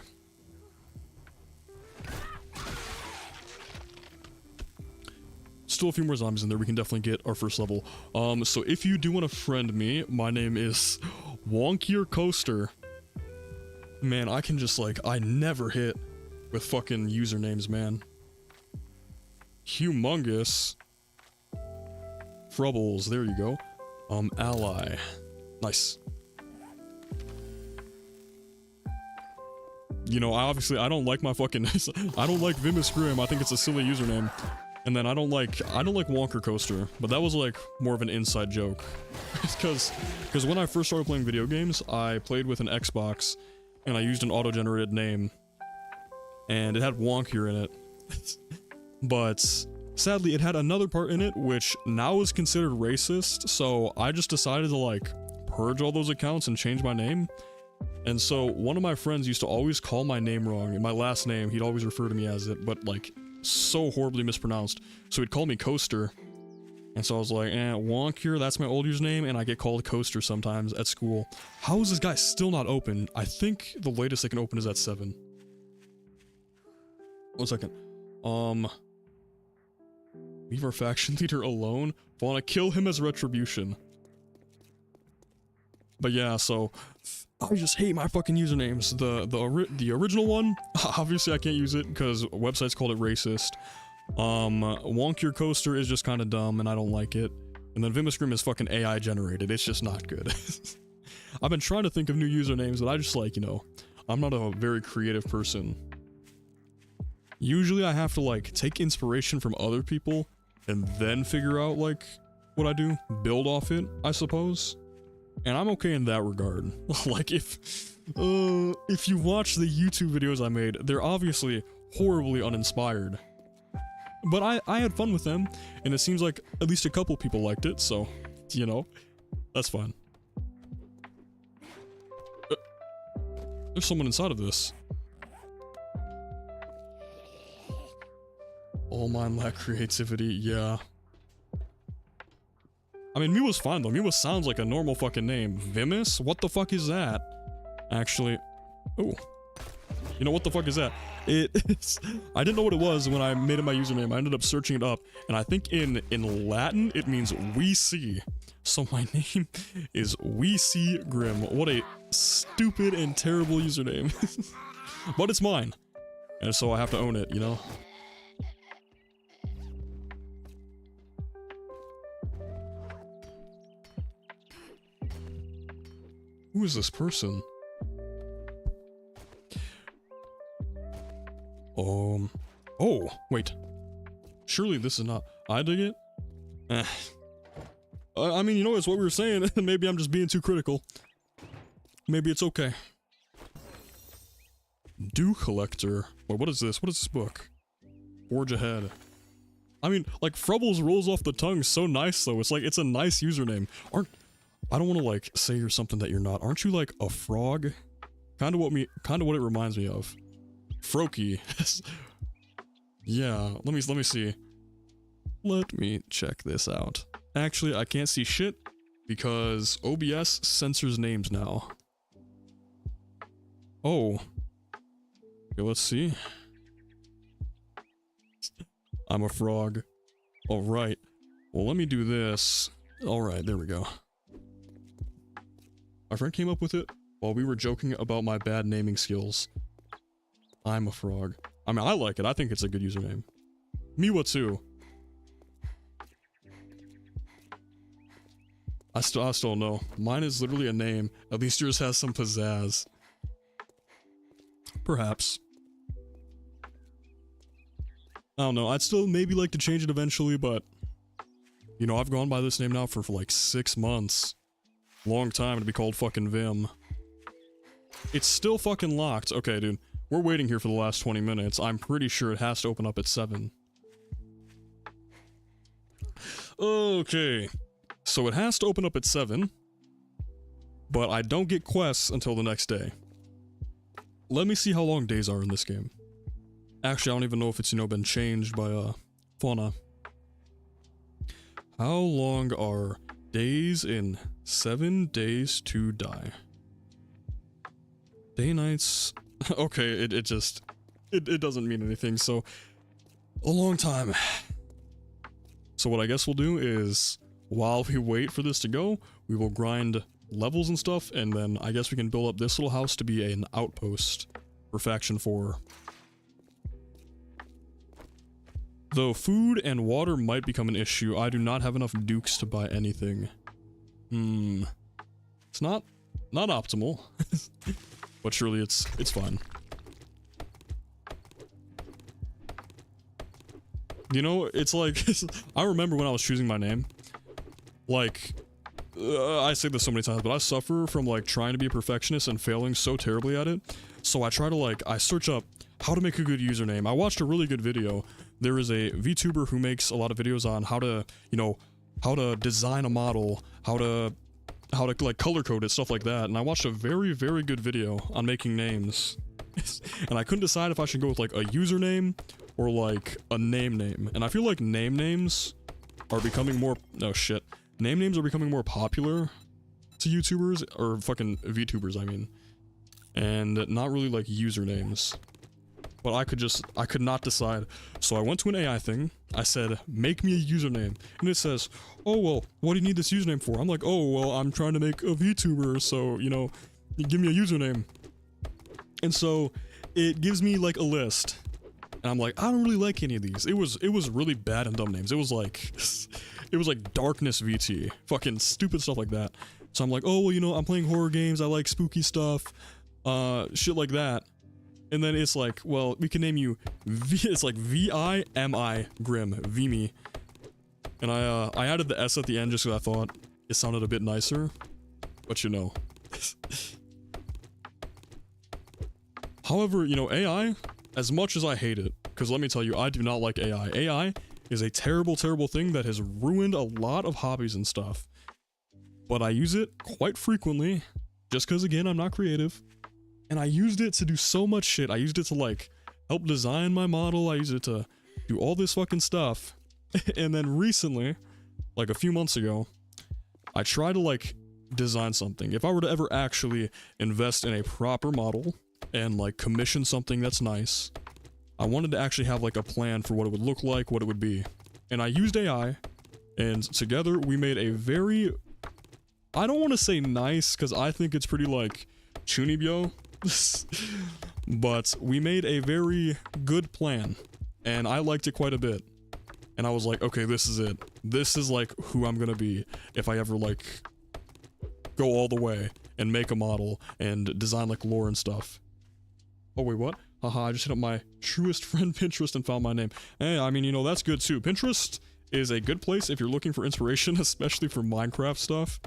Still a few more zombies in there, we can definitely get our first level. So if you do want to friend me, my name is Wonkier Coaster. Man, I can just like, I never hit with fucking usernames, man. Humongous. Frubbles, there you go. Ally. Nice. You know, I don't like my fucking, I don't like Vimus Grim, I think it's a silly username. And then I don't like Wonker Coaster, but that was like more of an inside joke. Because when I first started playing video games, I played with an Xbox, and I used an auto-generated name, and it had Wonkier in it. But sadly, it had another part in it, which now is considered racist, so I just decided to like purge all those accounts and change my name. And so one of my friends used to always call my name wrong, and my last name, he'd always refer to me as it, but like so horribly mispronounced. So he'd call me Coaster. And so I was like, Wonkier, that's my old username, and I get called Coaster sometimes at school. How is this guy still not open? I think the latest they can open is at 7. 1 second. Leave our faction leader alone. Want to kill him as retribution. But yeah, so I just hate my fucking usernames. The original one, obviously I can't use it because websites called it racist. Wonkier Coaster is just kind of dumb and I don't like it. And then Vimus Grim is fucking AI generated. It's just not good. I've been trying to think of new usernames, but I just like, you know, I'm not a very creative person. Usually I have to like take inspiration from other people and then figure out like what I do, build off it, I suppose. And I'm okay in that regard. Like if you watch the YouTube videos I made, they're obviously horribly uninspired. But I had fun with them, and it seems like at least a couple people liked it, so, you know, that's fine. There's someone inside of this. All mine lack creativity, yeah. I mean, Miwa's fine though. Miwa sounds like a normal fucking name. Vimus? What the fuck is that? Actually, oh. You know what the fuck is that? It's, I didn't know what it was when I made it my username. I ended up searching it up, and I think in Latin it means we see. So my name is We See Grim. What a stupid and terrible username. But it's mine. And so I have to own it, you know? Who is this person? Oh, wait. Surely this is not... I dig it? I mean, you know, it's what we were saying. Maybe I'm just being too critical. Maybe it's okay. Dew Collector. Wait, what is this? What is this book? Forge Ahead. I mean, like, Frubbles rolls off the tongue so nice, though. It's like, it's a nice username. I don't want to, like, say you're something that you're not. Aren't you, like, a frog? Kind of what it reminds me of. Froakie. Yeah, let me see. Let me check this out. Actually, I can't see shit because OBS censors names now. Oh. Okay, let's see. I'm a frog. Alright. Well, let me do this. Alright, there we go. Our friend came up with it. while we were joking about my bad naming skills. I'm a frog. I mean, I like it. I think it's a good username. Miwa too. I still don't know. Mine is literally a name. At least yours has some pizzazz. Perhaps. I don't know. I'd still maybe like to change it eventually, but you know, I've gone by this name now for like 6 months. Long time to be called fucking Vim. It's still fucking locked. Okay, dude. We're waiting here for the last 20 minutes. I'm pretty sure it has to open up at 7. Okay. So it has to open up at 7. But I don't get quests until the next day. Let me see how long days are in this game. Actually, I don't even know if it's, you know, been changed by, Fauna. How long are days in 7 Days to Die? Day nights... Okay, it just... It doesn't mean anything, so... A long time. So what I guess we'll do is, while we wait for this to go, we will grind levels and stuff, and then I guess we can build up this little house to be an outpost for Faction 4. Though food and water might become an issue, I do not have enough dukes to buy anything. It's not optimal. But surely it's fine. You know, it's like, I remember when I was choosing my name, like, I say this so many times, but I suffer from like trying to be a perfectionist and failing so terribly at it. So I try to like, I search up how to make a good username. I watched a really good video. There is a VTuber who makes a lot of videos on how to, you know, how to design a model, how to like color code it, stuff like that. And I watched a very, very good video on making names. And I couldn't decide if I should go with like a username or like a name. And I feel like names are becoming more, oh shit. Names are becoming more popular to YouTubers, or fucking VTubers, I mean. And not really like usernames. But I could not decide. So I went to an AI thing. I said, make me a username. And it says, oh, well, what do you need this username for? I'm like, oh, well, I'm trying to make a VTuber, so, you know, give me a username. And so it gives me like a list. And I'm like, I don't really like any of these. It was really bad and dumb names. It was like Darkness VT. Fucking stupid stuff like that. So I'm like, oh, well, you know, I'm playing horror games. I like spooky stuff. Shit like that. And then it's like, well, we can name you it's like V-I-M-I Grim, Vimy. And I added the S at the end just because I thought it sounded a bit nicer. But you know. However, you know, AI, as much as I hate it, because let me tell you, I do not like AI. AI is a terrible, terrible thing that has ruined a lot of hobbies and stuff. But I use it quite frequently, just because, again, I'm not creative. And I used it to do so much shit. I used it to, like, help design my model. I used it to do all this fucking stuff. And then recently, like a few months ago, I tried to, like, design something. If I were to ever actually invest in a proper model and, like, commission something that's nice, I wanted to actually have, like, a plan for what it would look like, what it would be. And I used AI, and together we made a very... I don't want to say nice, because I think it's pretty, like, chunibyo. But we made a very good plan, and I liked it quite a bit. And I was like, okay, this is it. This is like who I'm gonna be if I ever like go all the way and make a model and design like lore and stuff. Oh wait, what? Haha, I just hit up my truest friend Pinterest and found my name. Hey, I mean, you know, that's good too. Pinterest is a good place if you're looking for inspiration, especially for Minecraft stuff.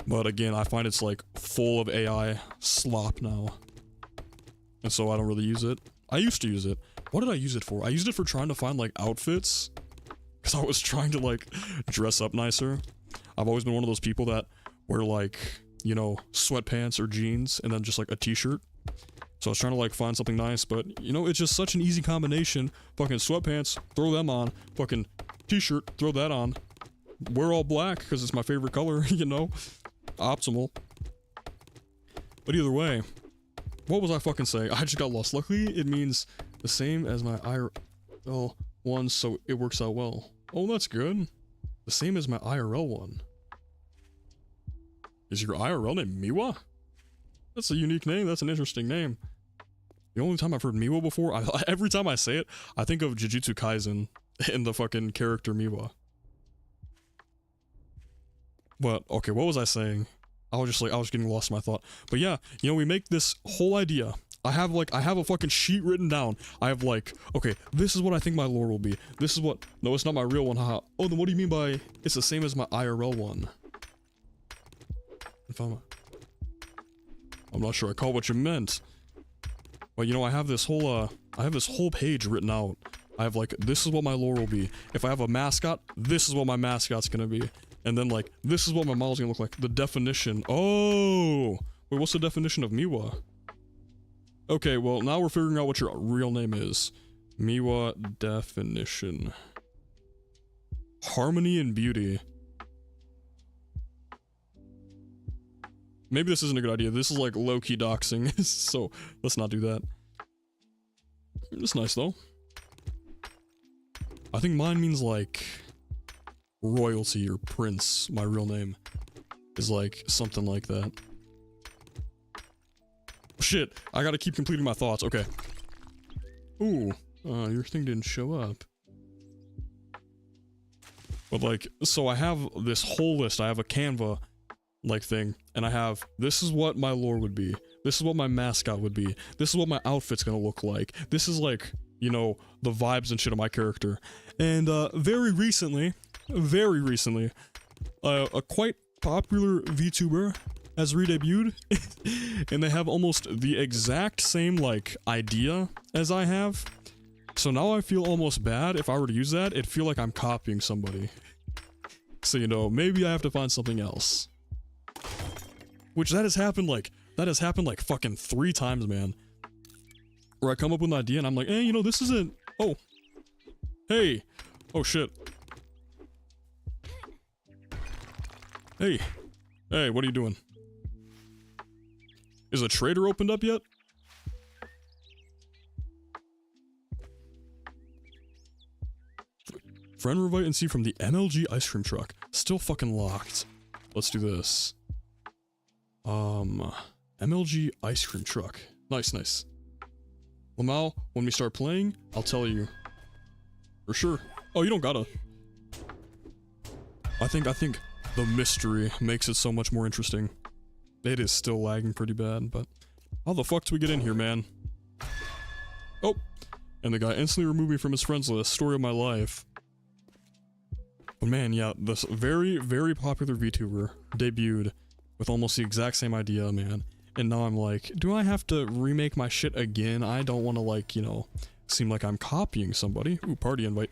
But again, I find it's like full of AI slop now. And so I don't really use it. I used to use it. What did I use it for? I used it for trying to find like outfits. Because I was trying to like dress up nicer. I've always been one of those people that wear like, you know, sweatpants or jeans and then just like a t-shirt. So I was trying to like find something nice, but you know, it's just such an easy combination. Fucking sweatpants, throw them on. Fucking t-shirt, throw that on. Wear all black because it's my favorite color, you know? Optimal. But either way, what was I fucking saying? I just got lost. Luckily, it means the same as my IRL one, so it works out well. Oh, that's good. The same as my IRL one. Is your IRL name Miwa? That's a unique name. That's an interesting name. The only time I've heard Miwa before, every time I say it, I think of Jujutsu Kaisen and the fucking character Miwa. But, okay, what was I saying? I was getting lost in my thought. But yeah, you know, we make this whole idea. I have a fucking sheet written down. I have like, okay, this is what I think my lore will be. This is what, no, it's not my real one, haha. Oh, then what do you mean by, it's the same as my IRL one? I'm not sure I caught what you meant. But you know, I have this whole page written out. I have like, this is what my lore will be. If I have a mascot, this is what my mascot's gonna be. And then like, this is what my model's gonna look like. The definition. Oh! Wait, what's the definition of Miwa? Okay, well, now we're figuring out what your real name is. Miwa definition. Harmony and beauty. Maybe this isn't a good idea. This is like low-key doxing, so let's not do that. It's nice though. I think mine means like royalty or prince. My real name is like something like that. Shit, I gotta keep completing my thoughts. Okay. Ooh, your thing didn't show up. But like, so I have this whole list. I have a Canva like thing, and I have, this is what my lore would be. This is what my mascot would be. This is what my outfit's gonna look like. This is like, you know, the vibes and shit of my character. And very recently, a quite popular VTuber has redebuted, and they have almost the exact same like idea as I have. So now I feel almost bad. If I were to use that, it'd feel like I'm copying somebody. So, you know, maybe I have to find something else. Which that has happened like fucking 3 times, man. Where I come up with an idea and I'm like, you know, this isn't, oh. Hey. Oh shit. Hey. Hey, what are you doing? Is a trader opened up yet? Friend invite and see from the MLG ice cream truck. Still fucking locked. Let's do this. MLG ice cream truck. Nice, nice. Lamau, when we start playing, I'll tell you. For sure. Oh, you don't gotta. I think the mystery makes it so much more interesting. It is still lagging pretty bad, but how the fuck do we get in here, man? Oh, and the guy instantly removed me from his friends list. Story of my life. But man, yeah, this very, very popular VTuber debuted with almost the exact same idea, man. And now I'm like, do I have to remake my shit again? I don't want to, like, you know, seem like I'm copying somebody. Ooh, party invite.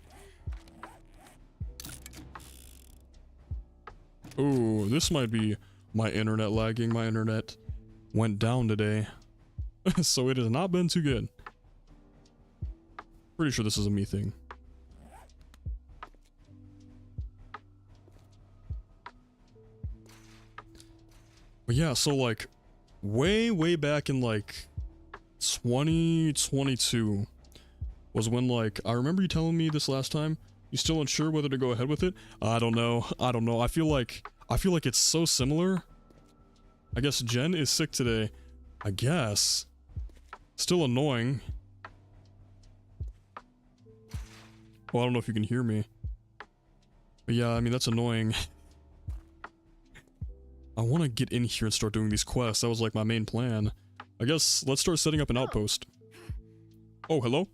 Ooh, this might be my internet lagging. My internet went down today. So it has not been too good. Pretty sure this is a me thing. But yeah, so like, way back in like 2022 was when like, I remember you telling me this last time, you still unsure whether to go ahead with it? I don't know. I feel like it's so similar. I guess Jen is sick today. I guess. Still annoying. Well, I don't know if you can hear me. But yeah, I mean, that's annoying. I want to get in here and start doing these quests. That was like my main plan. I guess let's start setting up an outpost. Oh, hello?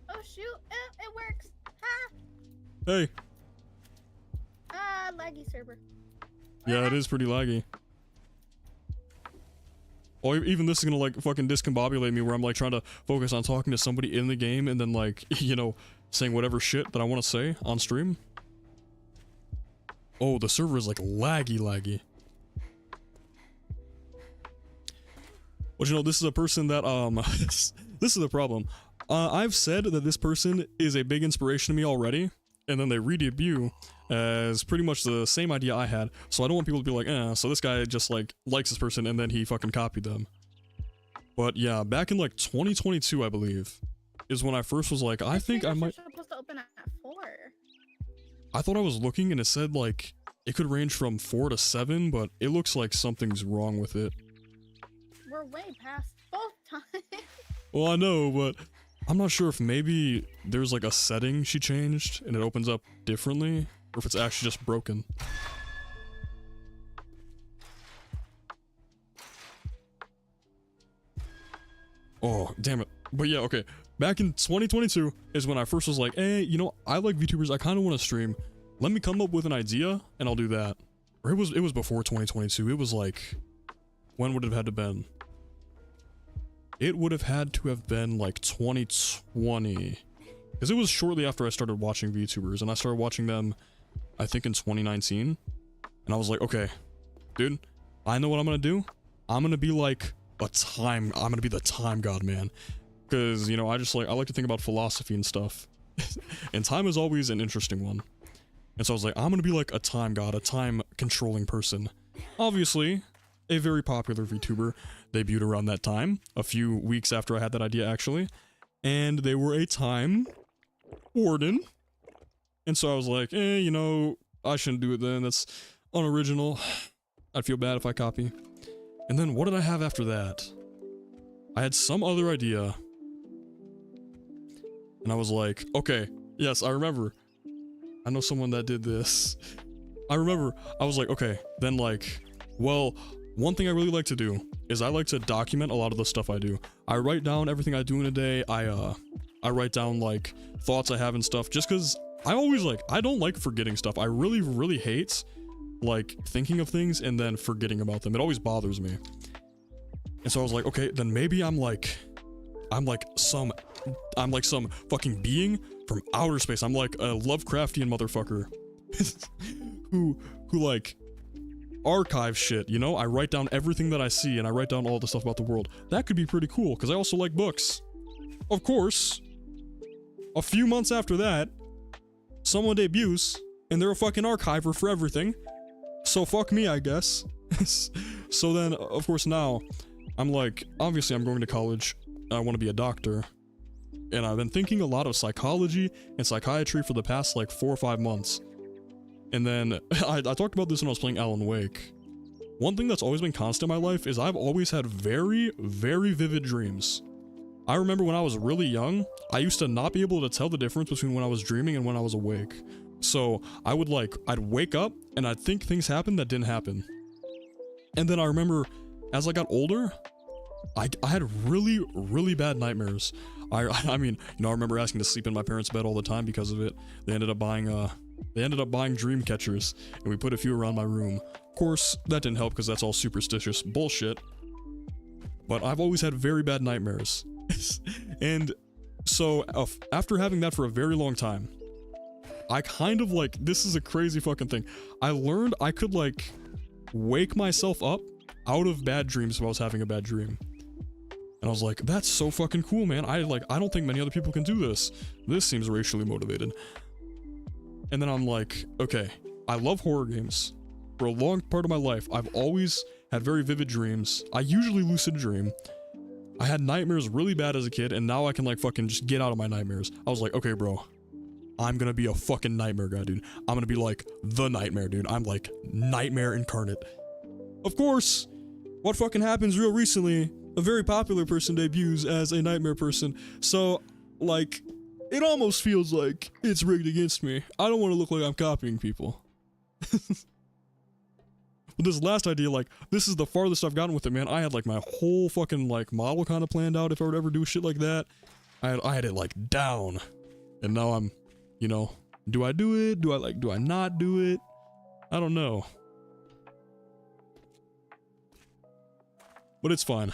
Oh shoot, it works. Ha! Hey. Laggy server. Yeah, it is pretty laggy. Oh, even this is gonna like fucking discombobulate me where I'm like trying to focus on talking to somebody in the game and then like, you know, saying whatever shit that I want to say on stream. Oh, the server is like laggy. But you know, this is a person that, this is the problem. I've said that this person is a big inspiration to me already, and then they re-debut as pretty much the same idea I had, so I don't want people to be like, so this guy just like likes this person and then he fucking copied them. But yeah, back in like 2022, I believe, is when I first was like, I think I might... Supposed to open at 4. I thought I was looking and it said like it could range from 4 to 7, but it looks like something's wrong with it. We're way past both times. Well, I know, but I'm not sure if maybe there's like a setting she changed and it opens up differently, or if it's actually just broken. Oh, damn it. But yeah, okay. Back in 2022 is when I first was like, hey, you know, I like VTubers, I kind of want to stream. Let me come up with an idea and I'll do that. Or it was before 2022. It was like, when would it have had to been? It would have had to have been like 2020. Because it was shortly after I started watching VTubers, and I started watching them, I think in 2019. And I was like, okay, dude, I know what I'm gonna do. I'm gonna be like I'm gonna be the time god, man. Because, you know, I like to think about philosophy and stuff. And time is always an interesting one. And so I was like, I'm gonna be like a time god, a time controlling person. Obviously, a very popular VTuber debuted around that time, a few weeks after I had that idea actually. And they were a time warden. And so I was like, you know, I shouldn't do it then, that's unoriginal. I'd feel bad if I copy. And then what did I have after that? I had some other idea. And I was like, okay, yes, I remember. I know someone that did this. I remember, I was like, okay, then like, well, one thing I really like to do is I like to document a lot of the stuff I do. I write down everything I do in a day. I write down like thoughts I have and stuff, just because I don't like forgetting stuff. I really, really hate like thinking of things and then forgetting about them. It always bothers me. And so I was like, okay, then maybe I'm like some fucking being from outer space. I'm like a Lovecraftian motherfucker who like archive shit, you know? I write down everything that I see and I write down all the stuff about the world. That could be pretty cool because I also like books. Of course, a few months after that, someone debuts and they're a fucking archiver for everything. So fuck me, I guess. So then, of course, now I'm like, obviously I'm going to college. I want to be a doctor. And I've been thinking a lot of psychology and psychiatry for the past like 4 or 5 months. And then I talked about this when I was playing Alan Wake. One thing that's always been constant in my life is I've always had very, very vivid dreams. I remember when I was really young, I used to not be able to tell the difference between when I was dreaming and when I was awake. So I'd wake up and I'd think things happened that didn't happen. And then I remember as I got older, I had really, really bad nightmares. I mean, you know, I remember asking to sleep in my parents' bed all the time because of it. They ended up buying dream catchers, and we put a few around my room. Of course, that didn't help because that's all superstitious bullshit. But I've always had very bad nightmares. And so after having that for a very long time, I kind of like, this is a crazy fucking thing. I learned I could like wake myself up out of bad dreams if I was having a bad dream. And I was like, that's so fucking cool, man. I don't think many other people can do this. This seems racially motivated. And then I'm like, okay, I love horror games. For a long part of my life, I've always had very vivid dreams. I usually lucid dream. I had nightmares really bad as a kid, and now I can like fucking just get out of my nightmares. I was like, okay, bro, I'm gonna be a fucking nightmare guy, dude. I'm gonna be like the nightmare, dude. I'm like nightmare incarnate. Of course, what fucking happens real recently, a very popular person debuts as a nightmare person. So, like, it almost feels like it's rigged against me. I don't want to look like I'm copying people. But this last idea, like, this is the farthest I've gotten with it, man. I had, like, my whole fucking, like, model kind of planned out if I would ever do shit like that. I had it, like, down. And now I'm, you know, do I do it? Do I not do it? I don't know. But it's fine.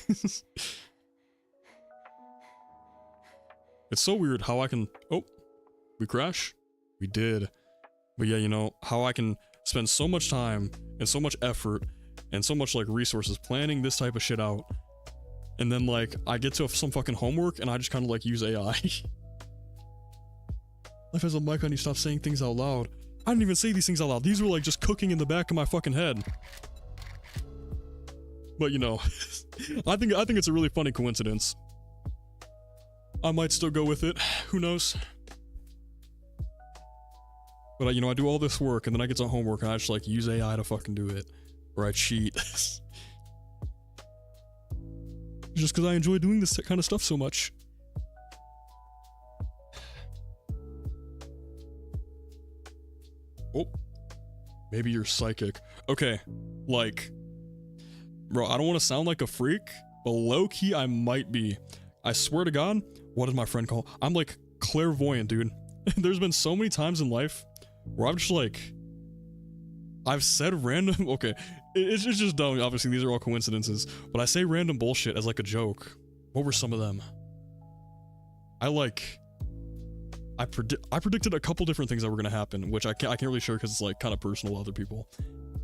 It's so weird how I can... Oh, we crash? We did. But yeah, you know, how I can spend so much time and so much effort and so much, like, resources planning this type of shit out. And then, like, I get to some fucking homework and I just kind of, like, use AI. Life has a mic on, you stop saying things out loud. I didn't even say these things out loud. These were, like, just cooking in the back of my fucking head. But, you know, I think it's a really funny coincidence. I might still go with it. Who knows? But you know, I do all this work and then I get to homework and I just like use AI to fucking do it. Or I cheat. Just because I enjoy doing this kind of stuff so much. Oh. Maybe you're psychic. Okay. Like. Bro, I don't want to sound like a freak, but low-key I might be. I swear to God, what does my friend call? I'm like clairvoyant, dude. There's been so many times in life where I'm just like, I've said random, okay, it's just dumb, obviously these are all coincidences, but I say random bullshit as like a joke. What were some of them? I predicted a couple different things that were gonna happen, which I can't really share because it's like kind of personal to other people.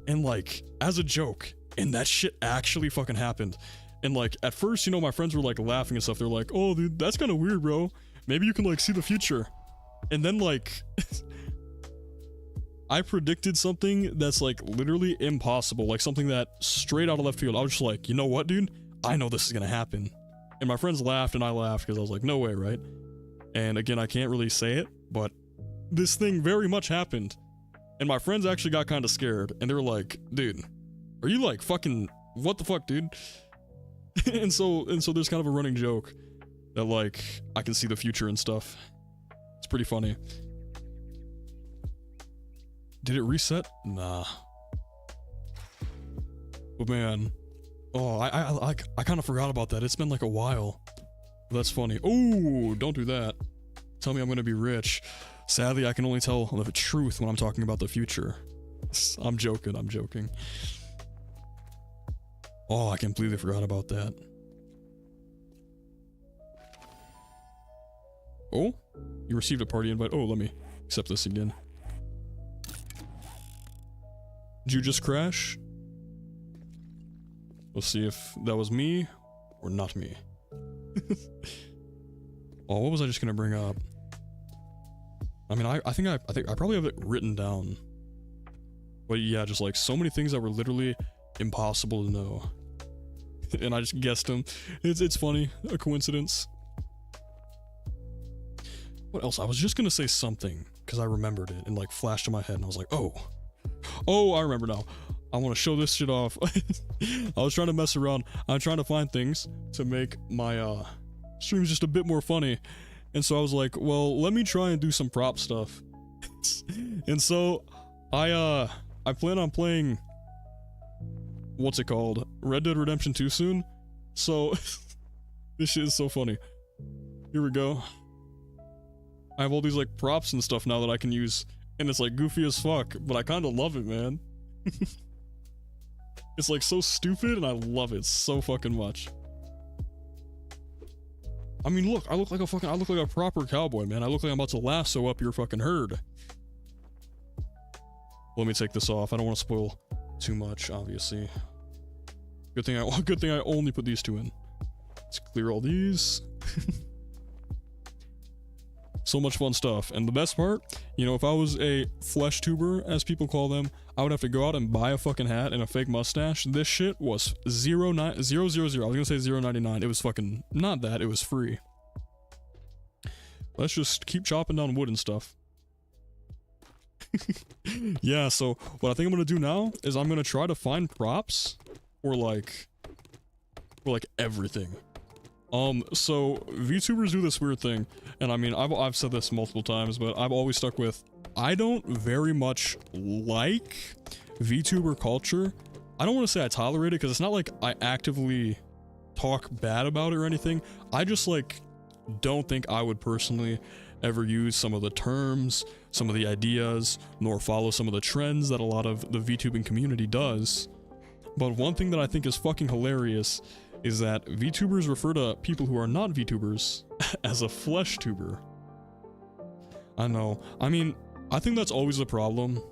And like, as a joke, and that shit actually fucking happened. And like, at first, you know, my friends were like laughing and stuff, they're like, oh dude, that's kind of weird, bro. Maybe you can like see the future. And then like, I predicted something that's like literally impossible, like something that straight out of left field. I was just like, you know what, dude? I know this is gonna happen. And my friends laughed and I laughed because I was like, no way, right? And again, I can't really say it, but this thing very much happened. And my friends actually got kind of scared and they were like, dude, are you like fucking, what the fuck, dude? and so there's kind of a running joke that like, I can see the future and stuff. It's pretty funny. Did it reset? Nah. But man, oh, I kind of forgot about that. It's been like a while. That's funny. Oh, don't do that. Tell me I'm gonna be rich. Sadly, I can only tell the truth when I'm talking about the future. I'm joking, I'm joking. Oh, I completely forgot about that. Oh, you received a party invite. Oh, let me accept this again. Did you just crash? We'll see if that was me or not me. Oh, what was I just gonna bring up? I mean, I think I probably have it written down. But yeah, just like so many things that were literally impossible to know. And I just guessed them. It's funny, a coincidence. What else? I was just gonna say something because I remembered it and like flashed in my head and I was like, oh, I remember now. I want to show this shit off. I was trying to mess around. I'm trying to find things to make my streams just a bit more funny. And so I was like, well, let me try and do some prop stuff. And so I plan on playing, what's it called? Red Dead Redemption 2 soon. So this shit is so funny. Here we go. I have all these like props and stuff now that I can use, and it's like goofy as fuck, but I kind of love it, man. It's like so stupid and I love it so fucking much. I mean, look, I look like a proper cowboy, man. I look like I'm about to lasso up your fucking herd. Let me take this off. I don't want to spoil too much, obviously. Good thing I only put these two in. Let's clear all these. So much fun stuff. And the best part, you know, if I was a flesh tuber, as people call them, I would have to go out and buy a fucking hat and a fake mustache. This shit was 0.000. I was gonna say 0.99. It was fucking not that. It was free. Let's just keep chopping down wood and stuff. Yeah, so what I think I'm gonna do now is I'm gonna try to find props for like everything. So VTubers do this weird thing, and I mean, I've said this multiple times, but I've always stuck with, I don't very much like VTuber culture. I don't want to say I tolerate it, because it's not like I actively talk bad about it or anything. I just like don't think I would personally ever use some of the terms, some of the ideas, nor follow some of the trends that a lot of the VTubing community does. But one thing that I think is fucking hilarious is that VTubers refer to people who are not VTubers as a flesh tuber. I know. I mean, I think that's always a problem.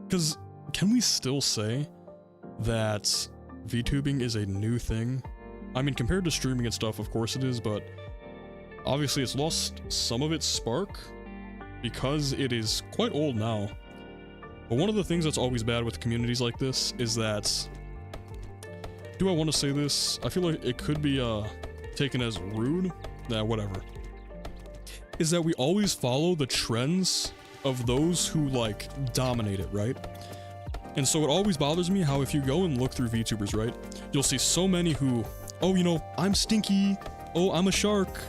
Because can we still say that VTubing is a new thing? I mean, compared to streaming and stuff, of course it is, but obviously it's lost some of its spark because it is quite old now. But one of the things that's always bad with communities like this is that, do I want to say this? I feel like it could be taken as rude. Nah, whatever. Is that we always follow the trends of those who like dominate it, right? And so it always bothers me how if you go and look through VTubers, right, you'll see so many who, oh, you know, I'm stinky, oh, I'm a shark,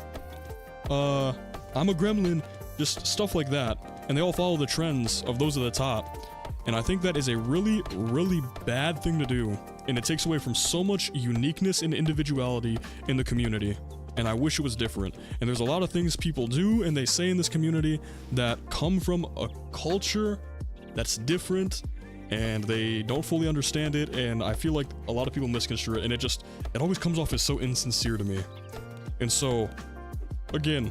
I'm a gremlin, just stuff like that, and they all follow the trends of those at the top. And I think that is a really, really bad thing to do, and it takes away from so much uniqueness and individuality in the community, and I wish it was different. And there's a lot of things people do and they say in this community that come from a culture that's different, and they don't fully understand it, and I feel like a lot of people misconstrue it, and it always comes off as so insincere to me. And so, again,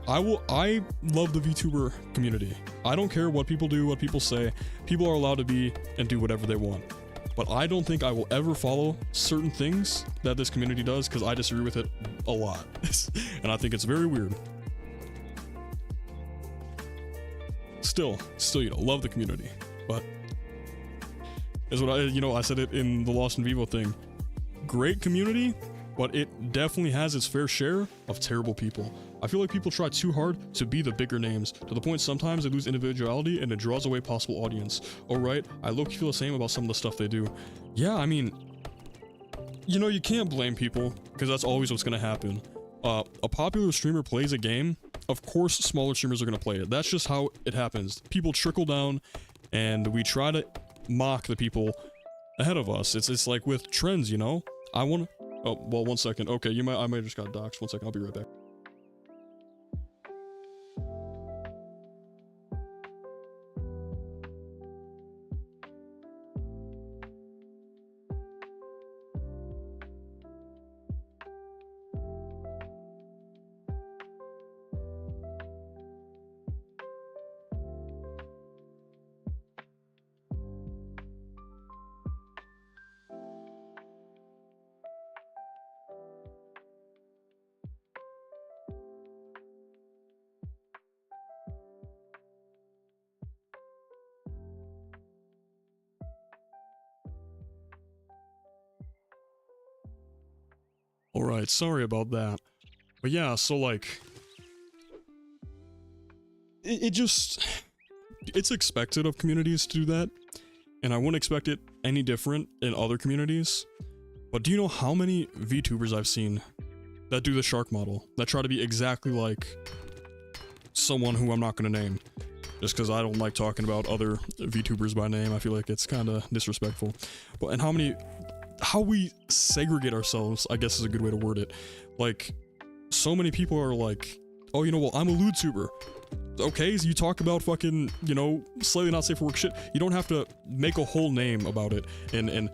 I love the VTuber community. I don't care what people do, what people say. People are allowed to be and do whatever they want. But I don't think I will ever follow certain things that this community does because I disagree with it a lot. And I think it's very weird. Still, you know, love the community. But is what I said it in the Lost in Vivo thing. Great community, but it definitely has its fair share of terrible people. I feel like people try too hard to be the bigger names, to the point sometimes they lose individuality and it draws away possible audience. Alright, I low-key feel the same about some of the stuff they do. Yeah, I mean, you know, you can't blame people, because that's always what's gonna happen. A popular streamer plays a game, of course smaller streamers are gonna play it. That's just how it happens. People trickle down, and we try to mock the people ahead of us. It's like with trends, you know? Oh, well, 1 second. Okay, I might have just got doxxed. 1 second, I'll be right back. Alright, sorry about that. But yeah, so like... It's expected of communities to do that, and I wouldn't expect it any different in other communities. But do you know how many VTubers I've seen that do the shark model, that try to be exactly like someone who I'm not gonna name, just because I don't like talking about other VTubers by name. I feel like it's kind of disrespectful. But and how we segregate ourselves, I guess is a good way to word it. Like, so many people are like, oh, you know, well, I'm a LewDtuber. Okay, so you talk about fucking, you know, slightly not safe for work shit. You don't have to make a whole name about it and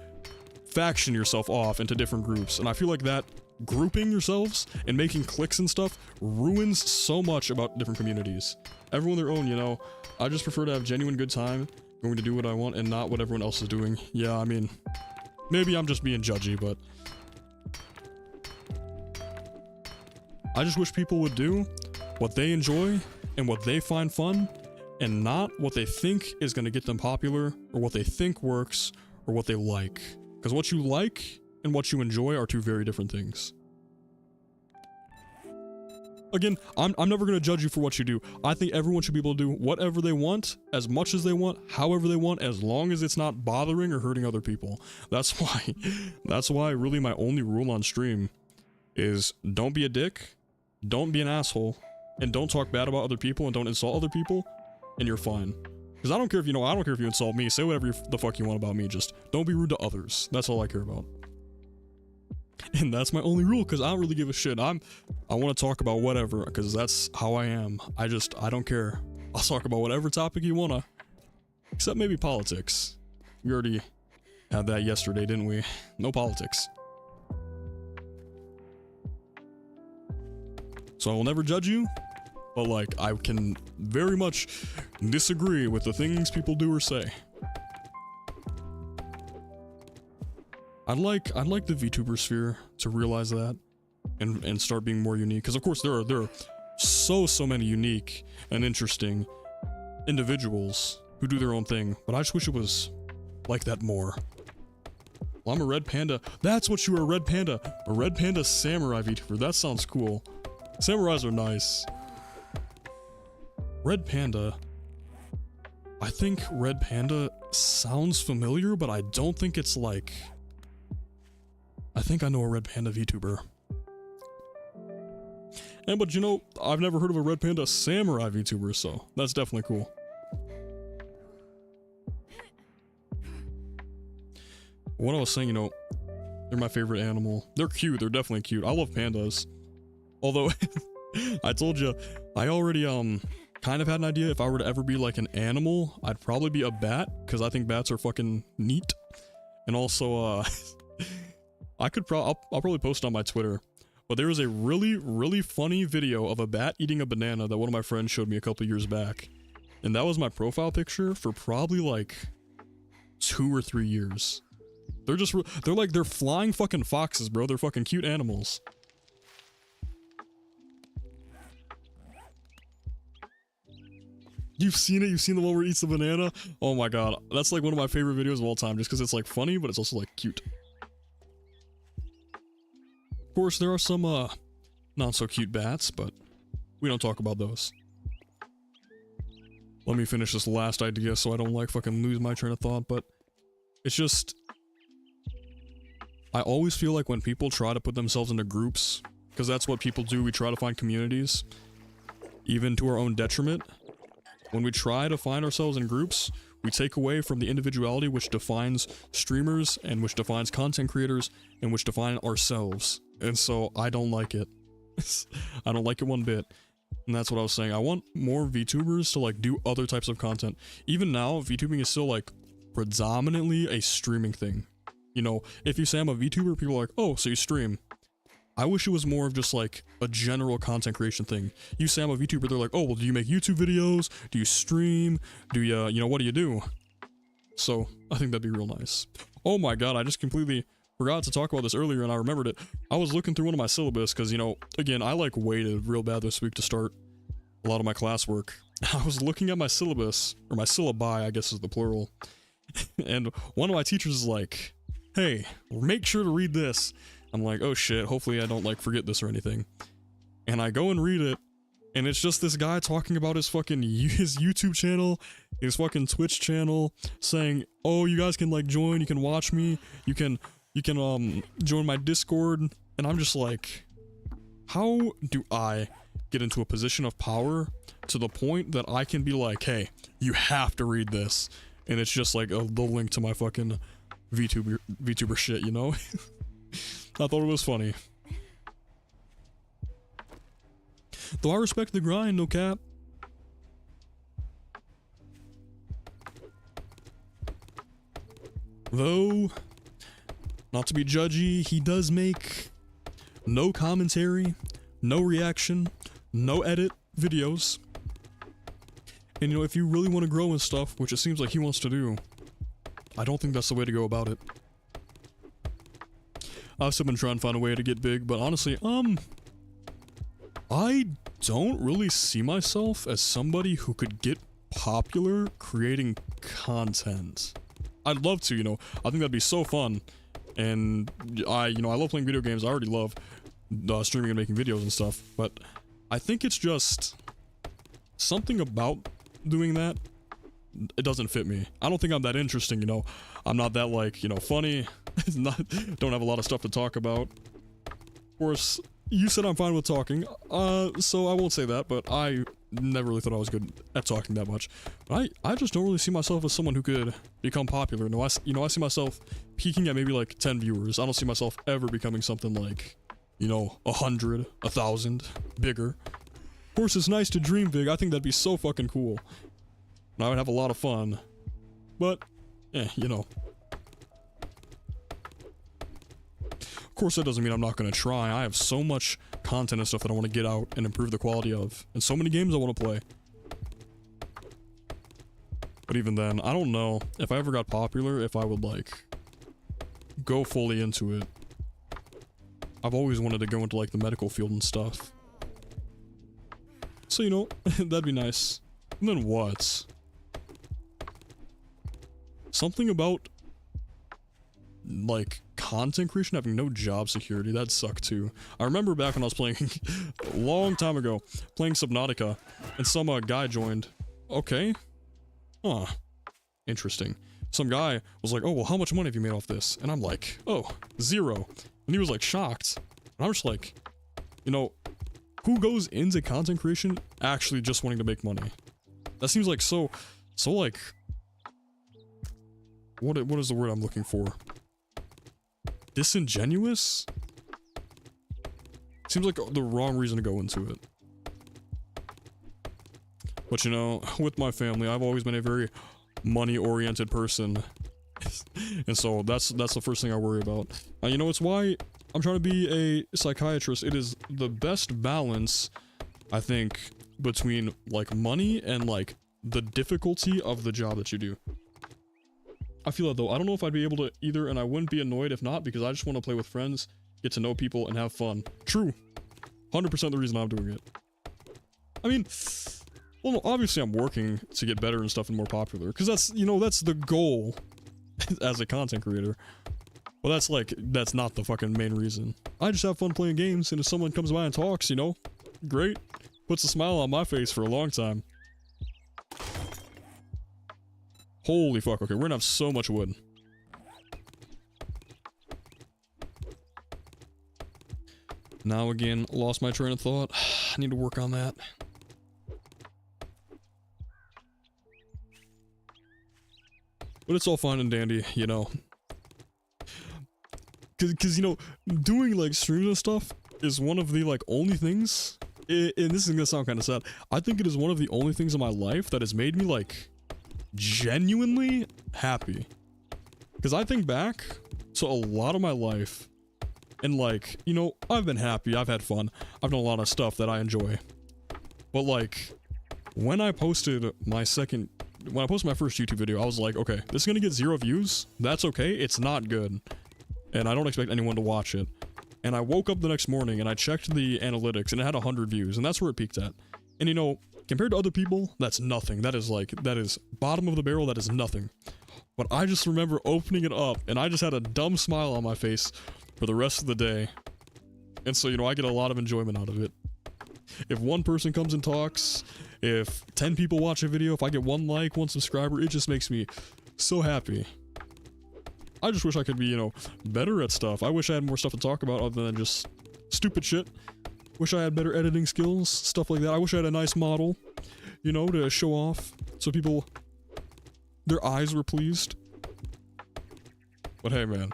faction yourself off into different groups. And I feel like that grouping yourselves and making cliques and stuff ruins so much about different communities. Everyone their own, you know. I just prefer to have genuine good time, going to do what I want and not what everyone else is doing. Yeah, I mean, maybe I'm just being judgy, but I just wish people would do what they enjoy and what they find fun, and not what they think is going to get them popular, or what they think works, or what they like. Because what you like and what you enjoy are two very different things. Again, I'm never going to judge you for what you do. I think everyone should be able to do whatever they want, as much as they want, however they want, as long as it's not bothering or hurting other people. That's why really my only rule on stream is don't be a dick, don't be an asshole, and don't talk bad about other people and don't insult other people, and you're fine. Because I don't care if you insult me, say whatever the fuck you want about me, just don't be rude to others. That's all I care about. And that's my only rule, because I don't really give a shit. I want to talk about whatever, because that's how I am. I don't care. I'll talk about whatever topic you wanna. Except maybe politics. We already had that yesterday, didn't we? No politics. So I will never judge you, but like, I can very much disagree with the things people do or say. I'd like the VTuber sphere to realize that and start being more unique, because of course there are so many unique and interesting individuals who do their own thing, but I just wish it was like that more. Well, I'm a red panda. That's what you are, a red panda. A red panda samurai VTuber. That sounds cool. Samurais are nice. Red panda. I think Red Panda sounds familiar, but I don't think it's like... I think I know a Red Panda VTuber. And but you know, I've never heard of a Red Panda Samurai VTuber, so that's definitely cool. What I was saying, you know, they're my favorite animal. They're cute, they're definitely cute. I love pandas. Although, I told you, I already, kind of had an idea if I were to ever be like an animal, I'd probably be a bat, because I think bats are fucking neat. And also, I'll probably post on my Twitter, but there was a really funny video of a bat eating a banana that one of my friends showed me a couple years back. And that was my profile picture for probably like 2 or 3 years. They're flying fucking foxes, bro. They're fucking cute animals. You've seen it? You've seen the one where it eats the banana? Oh my god. That's like one of my favorite videos of all time, just because it's like funny, but it's also like cute. Of course, there are some, not so cute bats, but we don't talk about those. Let me finish this last idea so I don't like fucking lose my train of thought, but it's just... I always feel like when people try to put themselves into groups, because that's what people do, we try to find communities, even to our own detriment. When we try to find ourselves in groups, we take away from the individuality which defines streamers, and which defines content creators, and which define ourselves. And so, I don't like it. I don't like it one bit. And that's what I was saying. I want more VTubers to like do other types of content. Even now, VTubing is still like predominantly a streaming thing. You know, if you say I'm a VTuber, people are like, oh, so you stream. I wish it was more of just like a general content creation thing. You say I'm a VTuber, they're like, oh, well, do you make YouTube videos? Do you stream? Do you know, what do you do? So, I think that'd be real nice. Oh my god, I just completely forgot to talk about this earlier and I remembered it. I was looking through one of my syllabus, because, you know, again, I like waited real bad this week to start a lot of my classwork. I was looking at my syllabus, or my syllabi, I guess is the plural, and one of my teachers is like, hey, make sure to read this. I'm like, oh shit, hopefully I don't like forget this or anything. And I go and read it, and it's just this guy talking about his YouTube channel, his fucking Twitch channel, saying, oh, you guys can like join, you can watch me, you can join my Discord. And I'm just like, how do I get into a position of power to the point that I can be like, hey, you have to read this, and it's just like the link to my fucking VTuber shit, you know? I thought it was funny. Though I respect the grind, no cap. Though, not to be judgy, he does make no commentary, no reaction, no edit videos. And you know, if you really want to grow and stuff, which it seems like he wants to do, I don't think that's the way to go about it. I've still been trying to find a way to get big, but honestly, I don't really see myself as somebody who could get popular creating content. I'd love to, you know, I think that'd be so fun, and I love playing video games. I already love streaming and making videos and stuff, but I think it's just something about doing that, it doesn't fit me. I don't think I'm that interesting, you know. I'm not that, like, you know, funny. Don't have a lot of stuff to talk about. Of course, you said I'm fine with talking, so I won't say that, but I never really thought I was good at talking that much. But I just don't really see myself as someone who could become popular. No, I see myself peaking at maybe like 10 viewers. I don't see myself ever becoming something like, you know, 100, 1,000, bigger. Of course, it's nice to dream big. I think that'd be so fucking cool. And I would have a lot of fun. But, you know. Of course, that doesn't mean I'm not going to try. I have so much content and stuff that I want to get out and improve the quality of. And so many games I want to play. But even then, I don't know if I ever got popular, if I would, like, go fully into it. I've always wanted to go into, like, the medical field and stuff. So, you know, that'd be nice. And then what? Something about, like, content creation having no job security, that'd suck too. I remember back when I was playing, a long time ago, playing Subnautica, and some guy joined. Okay. huh, interesting. Some guy was like, oh, well, how much money have you made off this? And I'm like, oh, 0. And he was like shocked. And I'm just like, you know, who goes into content creation actually just wanting to make money? That seems like so like, what is the word I'm looking for? Disingenuous? Seems like the wrong reason to go into it. But you know, with my family, I've always been a very money-oriented person. And so that's the first thing I worry about. You know, it's why I'm trying to be a psychiatrist. It is the best balance, I think, between like money and like the difficulty of the job that you do. I feel that though. I don't know if I'd be able to either, and I wouldn't be annoyed if not, because I just want to play with friends, get to know people, and have fun. True. 100% the reason I'm doing it. I mean, well, no, obviously I'm working to get better and stuff and more popular, because that's, you know, that's the goal as a content creator. Well, that's not the fucking main reason. I just have fun playing games, and if someone comes by and talks, you know, great. Puts a smile on my face for a long time. Holy fuck, okay, we're gonna have so much wood. Now again, lost my train of thought. I need to work on that. But it's all fine and dandy, you know. Cause you know, doing like streams and stuff is one of the like only things, and this is gonna sound kind of sad, I think it is one of the only things in my life that has made me like genuinely happy. Because I think back to a lot of my life, and like, you know, I've been happy, I've had fun, I've done a lot of stuff that I enjoy. But like, when I posted my first YouTube video, I was like, okay, this is gonna get 0 views. That's okay, it's not good. And I don't expect anyone to watch it. And I woke up the next morning and I checked the analytics and it had 100 views, and that's where it peaked at. And you know, compared to other people, that's nothing. That is bottom of the barrel, that is nothing. But I just remember opening it up and I just had a dumb smile on my face for the rest of the day. And so, you know, I get a lot of enjoyment out of it. If one person comes and talks, if 10 people watch a video, if I get 1 like, 1 subscriber, it just makes me so happy. I just wish I could be, you know, better at stuff. I wish I had more stuff to talk about other than just stupid shit. Wish I had better editing skills, stuff like that. I wish I had a nice model, you know, to show off so people, their eyes were pleased. But hey, man.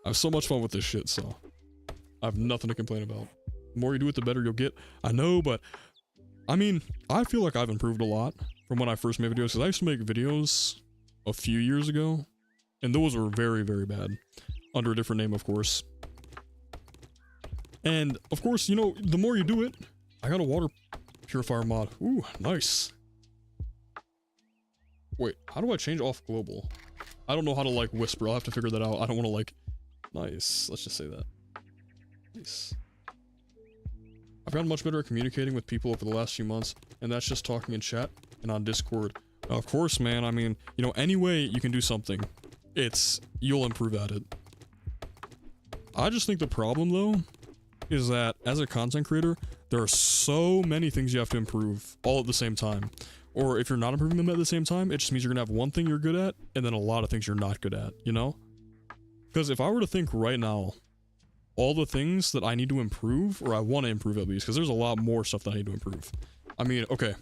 I have so much fun with this shit, so I have nothing to complain about. The more you do it, the better you'll get. I know, but I mean, I feel like I've improved a lot from when I first made videos, because I used to make videos a few years ago, and those were very, very bad. Under a different name, of course. And, of course, you know, the more you do it, I got a water purifier mod. Ooh, nice. Wait, how do I change off global? I don't know how to, like, whisper. I'll have to figure that out. I don't want to, like... Nice. Let's just say that. Nice. I've gotten much better at communicating with people over the last few months, and that's just talking in chat and on Discord. Of course, man, I mean, you know, any way you can do something, you'll improve at it. I just think the problem, though, is that as a content creator, there are so many things you have to improve all at the same time. Or if you're not improving them at the same time, it just means you're gonna have one thing you're good at, and then a lot of things you're not good at, you know? Because if I were to think right now, all the things that I need to improve, or I want to improve at least, because there's a lot more stuff that I need to improve. I mean, okay.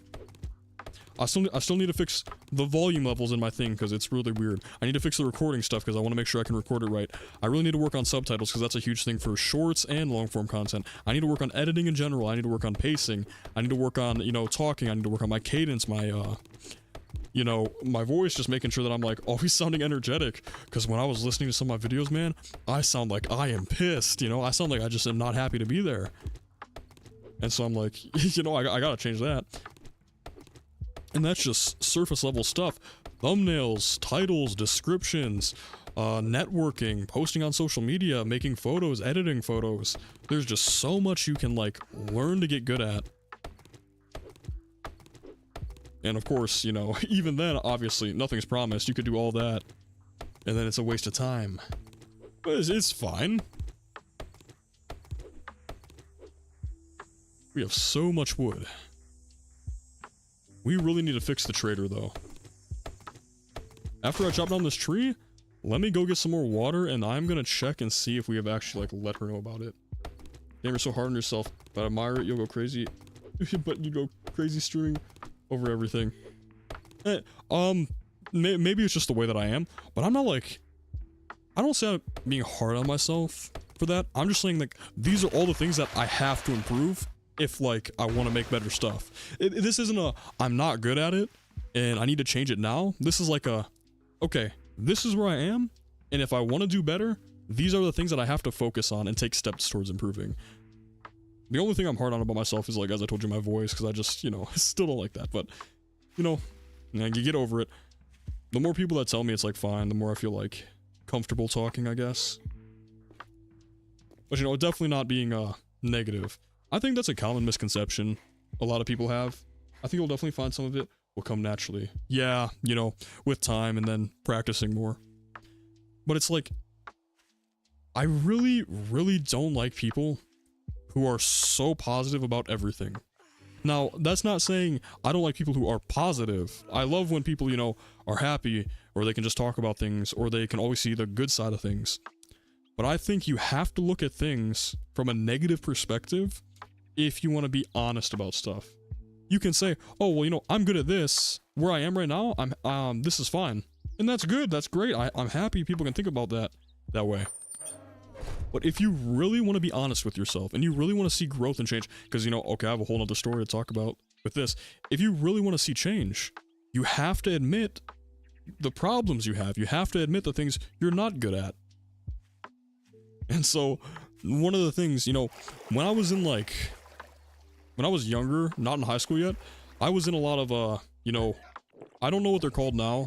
I still need to fix the volume levels in my thing, because it's really weird. I need to fix the recording stuff, because I want to make sure I can record it right. I really need to work on subtitles, because that's a huge thing for shorts and long-form content. I need to work on editing in general. I need to work on pacing. I need to work on, you know, talking. I need to work on my cadence, my, you know, my voice, just making sure that I'm, like, always sounding energetic. Because when I was listening to some of my videos, man, I sound like I am pissed, you know? I sound like I just am not happy to be there. And so I'm like, you know, I gotta change that. And that's just surface level stuff. Thumbnails, titles, descriptions, networking, posting on social media, making photos, editing photos. There's just so much you can, like, learn to get good at. And of course, you know, even then, obviously, nothing's promised. You could do all that, and then it's a waste of time. But it's fine. We have so much wood. We really need to fix the trader though. After I chop down this tree, let me go get some more water and I'm gonna check and see if we have actually like let her know about it. Damn, you're so hard on yourself, but I admire it, you'll go crazy. But you go crazy streaming over everything. Maybe it's just the way that I am, but I'm not like, I don't say I'm being hard on myself for that. I'm just saying like, these are all the things that I have to improve if like I want to make better stuff. This isn't a, I'm not good at it and I need to change it now. This is like a, okay, this is where I am, and if I want to do better, these are the things that I have to focus on and take steps towards improving. The only thing I'm hard on about myself is like, as I told you, my voice, because I just, you know, still don't like that, but, you know, you get over it. The more people that tell me it's like fine, the more I feel like comfortable talking, I guess. But you know, definitely not being negative. I think that's a common misconception a lot of people have. I think you'll definitely find some of it will come naturally. Yeah, you know, with time and then practicing more. But it's like, I really, really don't like people who are so positive about everything. Now, that's not saying I don't like people who are positive. I love when people, you know, are happy, or they can just talk about things, or they can always see the good side of things. But I think you have to look at things from a negative perspective if you want to be honest about stuff. You can say, oh, well, you know, I'm good at this. Where I am right now, this is fine. And that's good, that's great. I'm happy people can think about that way. But if you really want to be honest with yourself and you really want to see growth and change, because, you know, okay, I have a whole other story to talk about with this. If you really want to see change, you have to admit the problems you have. You have to admit the things you're not good at. And so, one of the things, you know, when I was younger, not in high school yet, I was in a lot of, you know, I don't know what they're called now.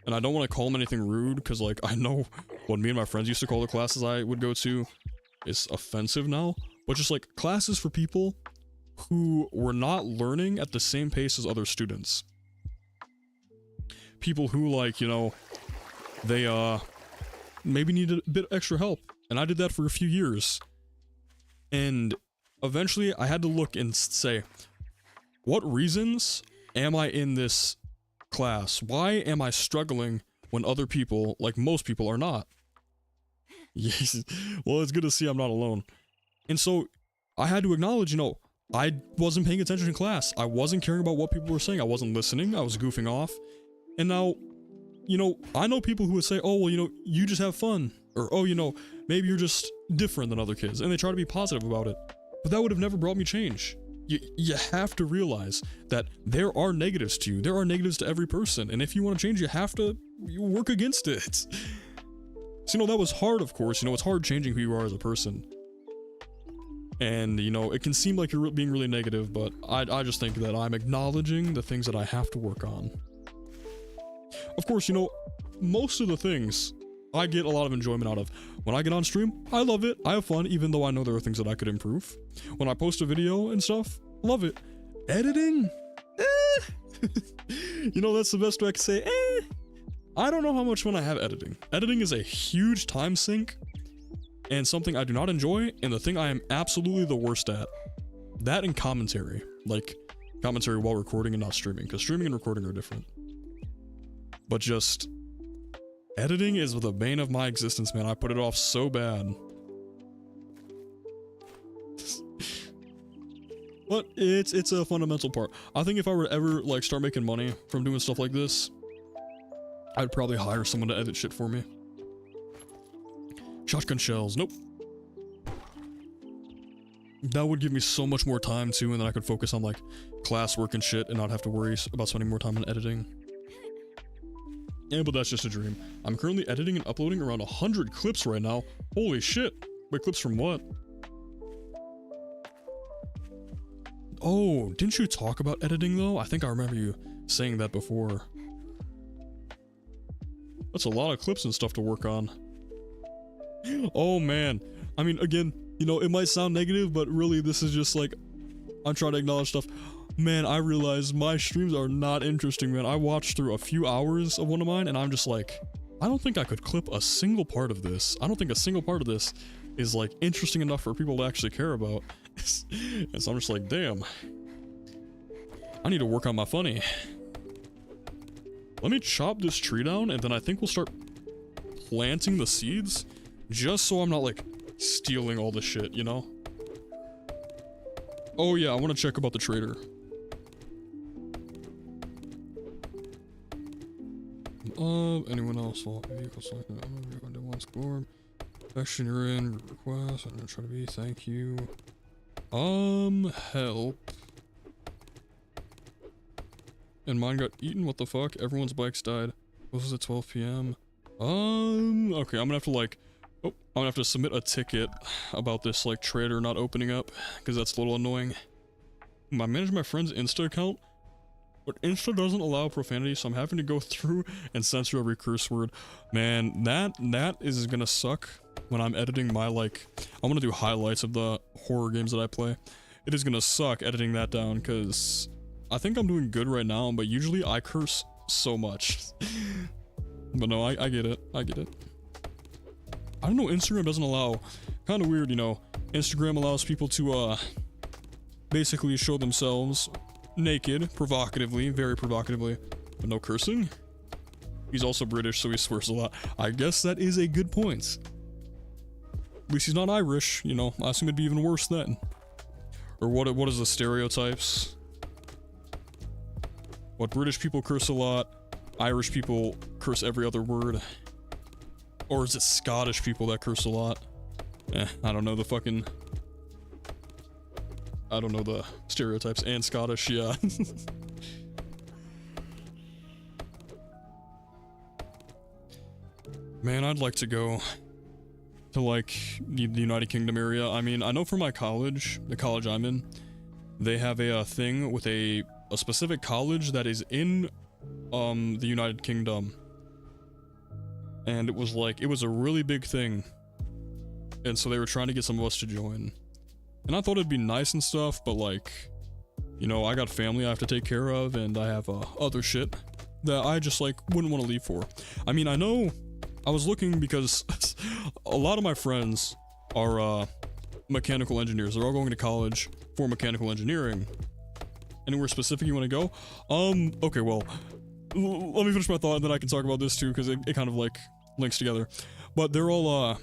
And I don't want to call them anything rude, because, like, I know what me and my friends used to call the classes I would go to is offensive now. But just, like, classes for people who were not learning at the same pace as other students. People who, like, you know, they, maybe needed a bit extra help. And I did that for a few years. And eventually, I had to look and say, what reasons am I in this class? Why am I struggling when other people, like most people, are not? Yes. Well, it's good to see I'm not alone. And so I had to acknowledge, you know, I wasn't paying attention in class. I wasn't caring about what people were saying. I wasn't listening. I was goofing off. And now, you know, I know people who would say, oh, well, you know, you just have fun. Or, oh, you know, maybe you're just different than other kids. And they try to be positive about it. But that would have never brought me change. You have to realize that there are negatives to you. There are negatives to every person. And if you want to change, you have to work against it. So, you know, that was hard, of course. You know, it's hard changing who you are as a person. And, you know, it can seem like you're being really negative, but I just think that I'm acknowledging the things that I have to work on. Of course, you know, most of the things I get a lot of enjoyment out of. When I get on stream, I love it. I have fun, even though I know there are things that I could improve. When I post a video and stuff, love it. Editing? You know, that's the best way I can say, I don't know how much fun I have editing. Editing is a huge time sink and something I do not enjoy, and the thing I am absolutely the worst at. That and commentary. Like, commentary while recording and not streaming, because streaming and recording are different. But just, editing is the bane of my existence, man. I put it off so bad. But it's a fundamental part. I think if I were to ever, like, start making money from doing stuff like this, I'd probably hire someone to edit shit for me. Shotgun shells, nope. That would give me so much more time too, and then I could focus on, like, classwork and shit and not have to worry about spending more time on editing. Yeah, but that's just a dream. I'm currently editing and uploading around 100 clips right now. Holy shit. Wait, clips from what? Oh, didn't you talk about editing though? I think I remember you saying that before. That's a lot of clips and stuff to work on. Oh man. I mean, again, you know, it might sound negative, but really this is just like, I'm trying to acknowledge stuff. Man, I realize my streams are not interesting, man. I watched through a few hours of one of mine and I'm just like, I don't think I could clip a single part of this. I don't think a single part of this is, like, interesting enough for people to actually care about. And so I'm just like, damn. I need to work on my funny. Let me chop this tree down, and then I think we'll start planting the seeds, just so I'm not, like, stealing all the shit, you know? Oh yeah, I want to check about the trader. Anyone else? Well, vehicles like that. I'm gonna one score. Section you're in. Request. I'm gonna try to be. Thank you. Help. And mine got eaten. What the fuck? Everyone's bikes died. This was at 12 p.m. Okay, I'm gonna have to like. Oh, I'm gonna have to submit a ticket about this like trader not opening up because that's a little annoying. I manage my friend's Insta account. But Insta doesn't allow profanity, so I'm having to go through and censor every curse word. Man, that is gonna suck when I'm editing my, like, I want to do highlights of the horror games that I play. It is gonna suck editing that down, because I think I'm doing good right now, but usually I curse so much. But no, I get it. I get it. I don't know, Instagram doesn't allow, kind of weird, you know. Instagram allows people to, basically show themselves naked, provocatively, very provocatively, but no cursing. He's also British, so he swears a lot. I guess that is a good point. At least he's not Irish, you know. I assume it'd be even worse then. Or what is the stereotypes? What, British people curse a lot, Irish people curse every other word. Or is it Scottish people that curse a lot? I don't know the fucking... I don't know the stereotypes, and Scottish, yeah. Man, I'd like to go to, like, the United Kingdom area. I mean, I know for my college, the college I'm in, they have a thing with a specific college that is in, the United Kingdom. And it was like, it was a really big thing. And so they were trying to get some of us to join. And I thought it'd be nice and stuff, but like, you know, I got family I have to take care of, and I have other shit that I just like wouldn't want to leave for. I mean, I know I was looking because a lot of my friends are mechanical engineers. They're all going to college for mechanical engineering. Anywhere specific you want to go? Okay, well, let me finish my thought and then I can talk about this too, because it kind of like links together. But they're all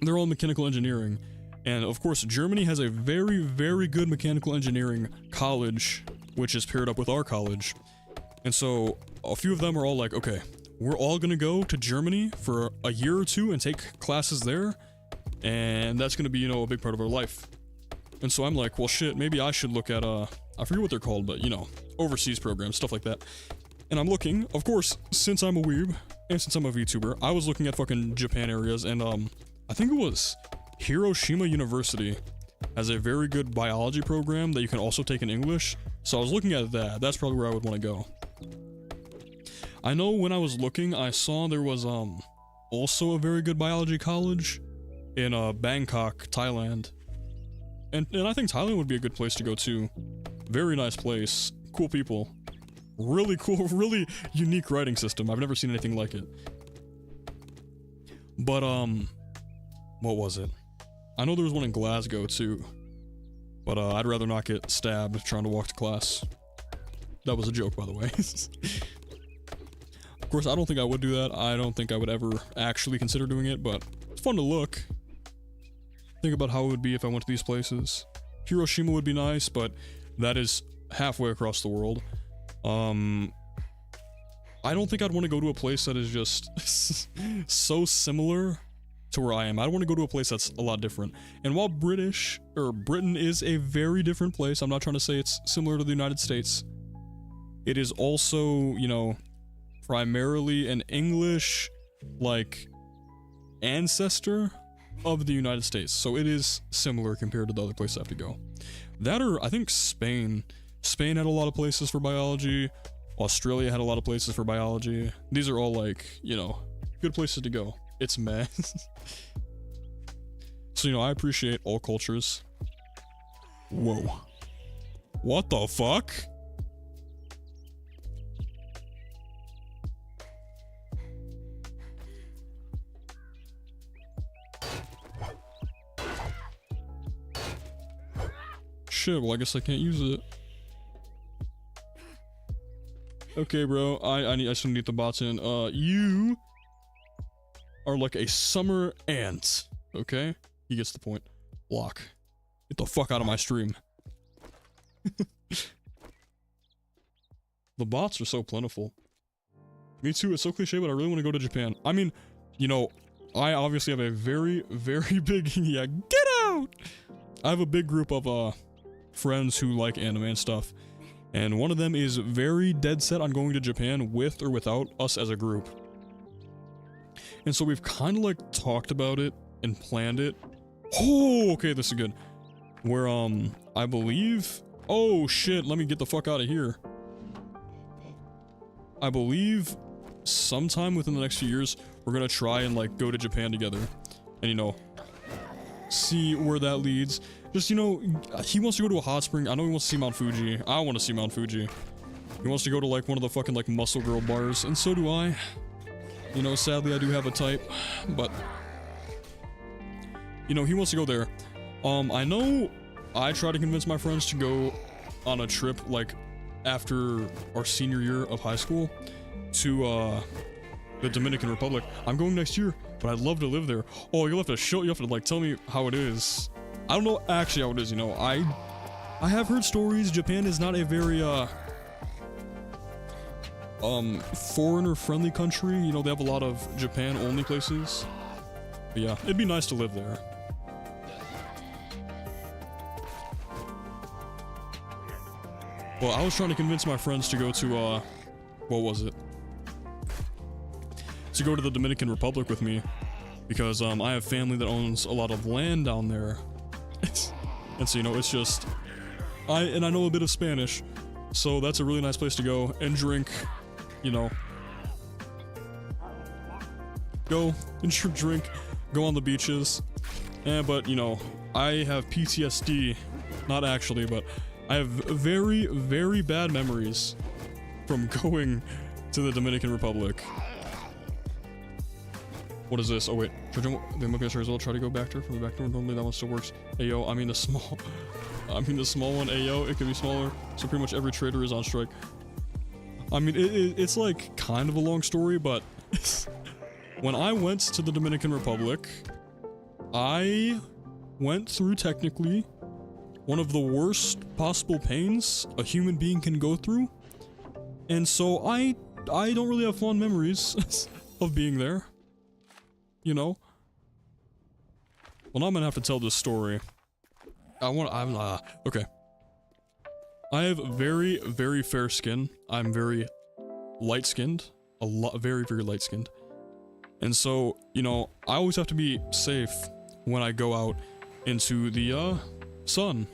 mechanical engineering. And of course, Germany has a very, very good mechanical engineering college, which is paired up with our college. And so a few of them are all like, okay, we're all gonna go to Germany for a year or two and take classes there. And that's gonna be, you know, a big part of our life. And so I'm like, well, shit, maybe I should look at, I forget what they're called, but, you know, overseas programs, stuff like that. And I'm looking, of course, since I'm a weeb, and since I'm a VTuber, I was looking at fucking Japan areas, and, I think it was Hiroshima University has a very good biology program that you can also take in English. So I was looking at that. That's probably where I would want to go. I know when I was looking, I saw there was also a very good biology college in Bangkok, Thailand. And I think Thailand would be a good place to go too. Very nice place. Cool people. Really cool, really unique writing system. I've never seen anything like it. But what was it? I know there was one in Glasgow too, but I'd rather not get stabbed trying to walk to class. That was a joke, by the way. Of course, I don't think I would do that. I don't think I would ever actually consider doing it, but it's fun to look. Think about how it would be if I went to these places. Hiroshima would be nice, but that is halfway across the world. I don't think I'd want to go to a place that is just so similar to where I am. I don't want to go to a place that's a lot different. And while Britain is a very different place, I'm not trying to say it's similar to the United States. It is also, you know, primarily an English, like, ancestor of the United States. So it is similar compared to the other places I have to go. That or, I think Spain. Spain had a lot of places for biology. Australia had a lot of places for biology. These are all, like, you know, good places to go. It's meh. So, you know, I appreciate all cultures. Whoa. What the fuck? Shit, well, I guess I can't use it. Okay, bro. I still need the bots in. You are like a summer ant. Okay? He gets the point. Block. Get the fuck out of my stream. The bots are so plentiful. Me too, it's so cliche, but I really want to go to Japan. I mean, you know, I obviously have a very, very big, yeah, get out! I have a big group of, friends who like anime and stuff. And one of them is very dead set on going to Japan with or without us as a group. And so we've kind of like talked about it and planned it. Oh, okay, this is good. Where, I believe, oh shit, let me get the fuck out of here. I believe sometime within the next few years, we're gonna try and like go to Japan together. And you know, see where that leads. Just, you know, he wants to go to a hot spring. I know he wants to see Mount Fuji. I want to see Mount Fuji. He wants to go to like one of the fucking like muscle girl bars, and so do I. You know, sadly I do have a type, but you know, he wants to go there. I know I try to convince my friends to go on a trip like after our senior year of high school to the Dominican Republic. I'm going next year, but I'd love to live there. Oh, you'll have to like tell me how it is. I don't know actually how it is, you know. I have heard stories. Japan is not a very foreigner friendly country. You know, they have a lot of Japan only places. But yeah, it'd be nice to live there. Well, I was trying to convince my friends to go to, what was it? To go to the Dominican Republic with me. Because, I have family that owns a lot of land down there. And so, you know, it's just... I know a bit of Spanish. So that's a really nice place to go and drink, you know. Go and drink, go on the beaches. But, you know, I have PTSD. Not actually, but... I have very, very bad memories from going to the Dominican Republic. What is this? Oh wait, they might be as well. Try to go back there from the back door. Normally that one still works. Ayo, I mean the small one. Ayo, it can be smaller. So pretty much every trader is on strike. I mean, it's like kind of a long story, but when I went to the Dominican Republic, I went through technically one of the worst possible pains a human being can go through. And so I don't really have fond memories of being there. You know? Well, now I'm gonna have to tell this story. Okay. I have very, very fair skin. I'm very light-skinned. Very, very light-skinned. And so, you know, I always have to be safe when I go out into the, sun.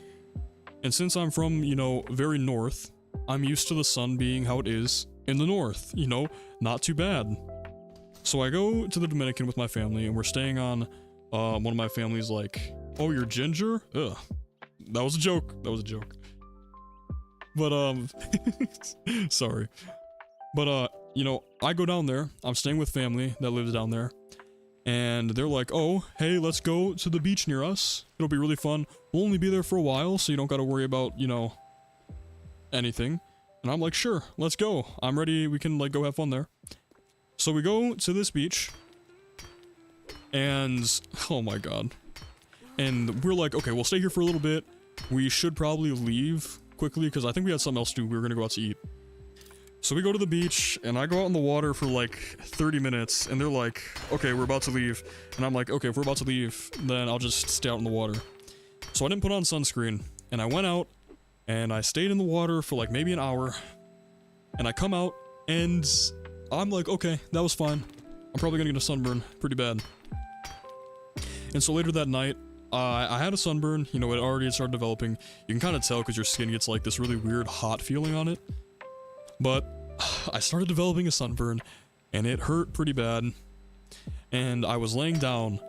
And since I'm from, you know, very north, I'm used to the sun being how it is in the north, you know, not too bad. So I go to the Dominican with my family, and we're staying on, one of my family's like, oh, you're ginger? Ugh. That was a joke. That was a joke. But, sorry. But, you know, I go down there, I'm staying with family that lives down there. And they're like, oh, hey, let's go to the beach near us. It'll be really fun. We'll only be there for a while, so you don't gotta worry about, you know, anything. And I'm like, sure, let's go. I'm ready. We can, like, go have fun there. So we go to this beach. And, oh my god. And we're like, okay, we'll stay here for a little bit. We should probably leave quickly, because I think we had something else to do. We were gonna go out to eat. So we go to the beach, and I go out in the water for like 30 minutes, and they're like, okay, we're about to leave. And I'm like, okay, if we're about to leave, then I'll just stay out in the water. So I didn't put on sunscreen, and I went out, and I stayed in the water for like maybe an hour. And I come out, and I'm like, okay, that was fine. I'm probably gonna get a sunburn pretty bad. And so later that night, I had a sunburn, you know, it already started developing. You can kind of tell because your skin gets like this really weird hot feeling on it. But I started developing a sunburn, and it hurt pretty bad. And I was laying down.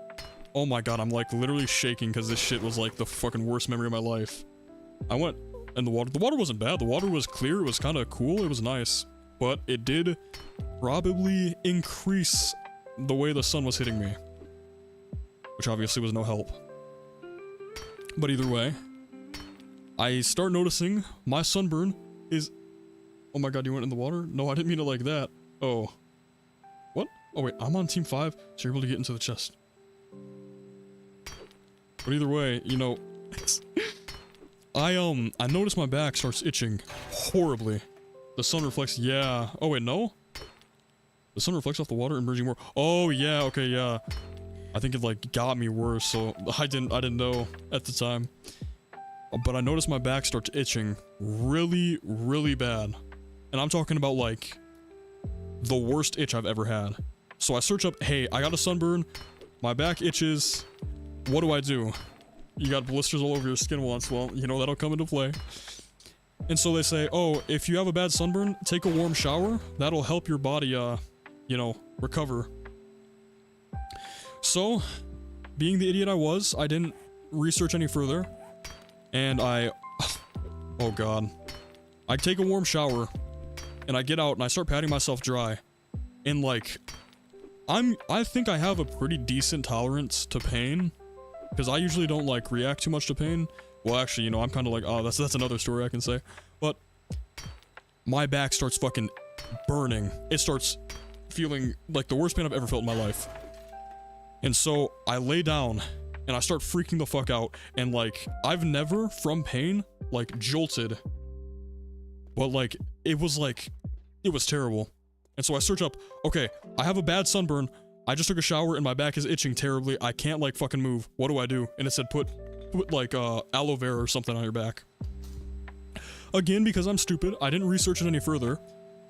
Oh my god, I'm like literally shaking because this shit was like the fucking worst memory of my life. I went in the water. The water wasn't bad. The water was clear. It was kind of cool. It was nice. But it did probably increase the way the sun was hitting me. Which obviously was no help. But either way, I start noticing my sunburn is... Oh my god, you went in the water? No, I didn't mean it like that. Oh. What? Oh wait, I'm on team 5, so you're able to get into the chest. But either way, you know, I noticed my back starts itching horribly. The sun reflects, yeah. Oh wait, no? The sun reflects off the water and merging more. Oh yeah, okay, yeah. I think it like got me worse, so I didn't know at the time. But I noticed my back starts itching really, really bad. And I'm talking about like the worst itch I've ever had. So I search up, hey, I got a sunburn, my back itches, what do I do? You got blisters all over your skin once, well, you know, that'll come into play. And so they say, oh, if you have a bad sunburn, take a warm shower, that'll help your body, you know, recover. So, being the idiot I was, I didn't research any further, and oh god, I take a warm shower, and I get out and I start patting myself dry, and like, I think I have a pretty decent tolerance to pain, because I usually don't like react too much to pain. Well, actually, you know, I'm kind of like, oh, that's another story I can say, but my back starts fucking burning. It starts feeling like the worst pain I've ever felt in my life. And so I lay down and I start freaking the fuck out, and like I've never from pain like jolted, but like it was terrible. And so I search up, okay, I have a bad sunburn, I just took a shower and my back is itching terribly, I can't like fucking move, what do I do? And it said put like aloe vera or something on your back. Again, because I'm stupid, I didn't research it any further.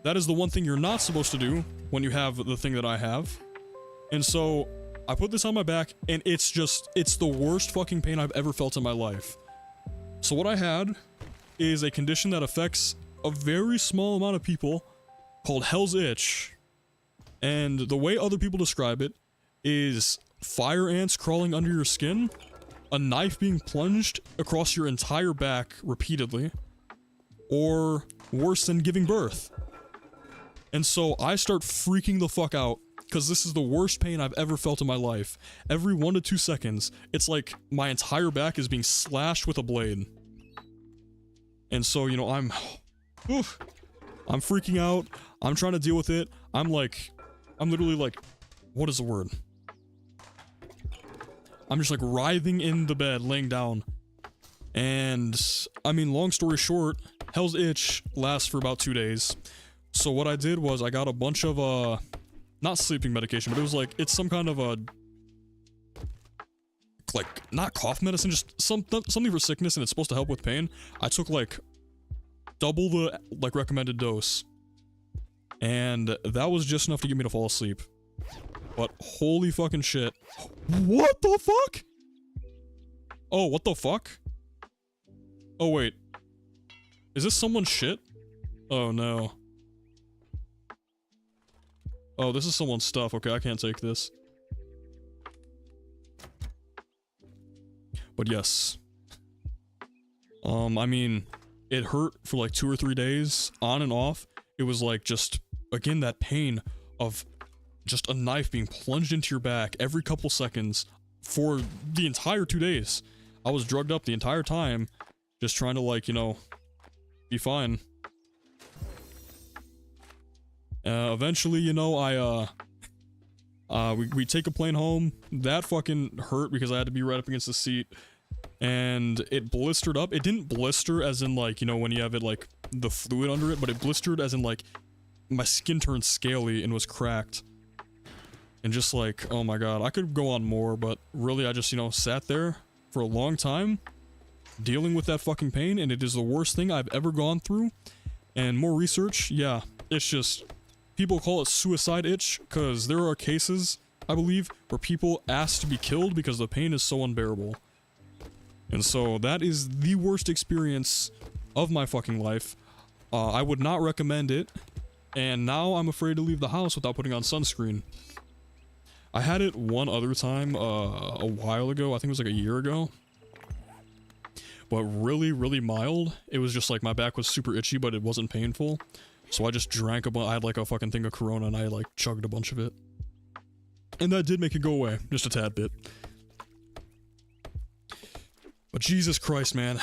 That is the one thing you're not supposed to do when you have the thing that I have. And so I put this on my back, and it's the worst fucking pain I've ever felt in my life. So what I had is a condition that affects a very small amount of people called Hell's Itch. And the way other people describe it is fire ants crawling under your skin, a knife being plunged across your entire back repeatedly, or worse than giving birth. And so I start freaking the fuck out, because this is the worst pain I've ever felt in my life. Every 1 to 2 seconds, it's like my entire back is being slashed with a blade. And so, you know, I'm freaking out, I'm trying to deal with it, I'm literally like, what is the word? I'm just like writhing in the bed, laying down. And, I mean, long story short, Hell's Itch lasts for about 2 days. So what I did was I got a bunch of, not sleeping medication, but it was like, it's some kind of a, like, not cough medicine, just something for sickness, and it's supposed to help with pain. I took like double the like recommended dose, and that was just enough to get me to fall asleep. But holy fucking shit. What the fuck? Oh, what the fuck? Oh wait, is this someone's shit? Oh no. Oh, this is someone's stuff. Okay, I can't take this. But yes. I mean, it hurt for like 2 or 3 days, on and off. It was like just, again, that pain of just a knife being plunged into your back every couple seconds for the entire 2 days. I was drugged up the entire time, just trying to like, you know, be fine. Eventually, you know, we take a plane home. That fucking hurt because I had to be right up against the seat, and it blistered up. It didn't blister as in like, you know, when you have it like the fluid under it, but it blistered as in like my skin turned scaly and was cracked. And just like, oh my god, I could go on more, but really I just, you know, sat there for a long time dealing with that fucking pain, and it is the worst thing I've ever gone through. And more research, yeah, it's just, people call it suicide itch, because there are cases, I believe, where people ask to be killed because the pain is so unbearable. And so that is the worst experience of my fucking life. I would not recommend it, and now I'm afraid to leave the house without putting on sunscreen. I had it one other time, a while ago, I think it was like a year ago. But really, really mild. It was just like my back was super itchy, but it wasn't painful. So I just drank I had like a fucking thing of Corona, and I like chugged a bunch of it. And that did make it go away, just a tad bit. But Jesus Christ, man.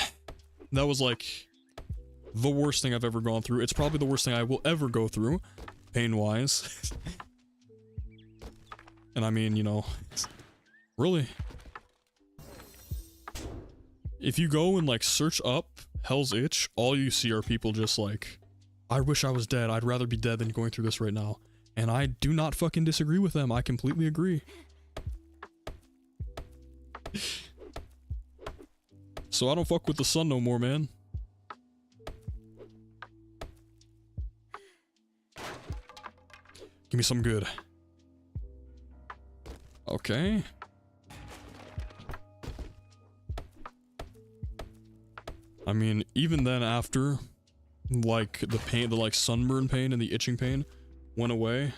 That was like the worst thing I've ever gone through. It's probably the worst thing I will ever go through, pain-wise. And I mean, you know, really. If you go and like search up Hell's Itch, all you see are people just like, I wish I was dead. I'd rather be dead than going through this right now. And I do not fucking disagree with them. I completely agree. So I don't fuck with the sun no more, man. Give me some good. Okay. I mean, even then after, like, the pain, the, like, sunburn pain and the itching pain went away.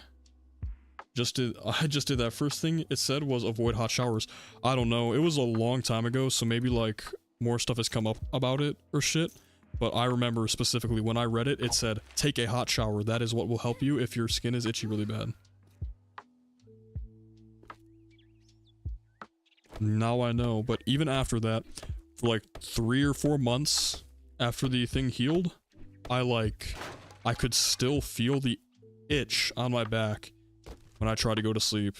I just did that first thing it said was avoid hot showers. I don't know, it was a long time ago, so maybe, like, more stuff has come up about it or shit. But I remember specifically when I read it, it said, take a hot shower. That is what will help you if your skin is itchy really bad. Now I know, but even after that, for like 3 or 4 months after the thing healed, I could still feel the itch on my back when I tried to go to sleep,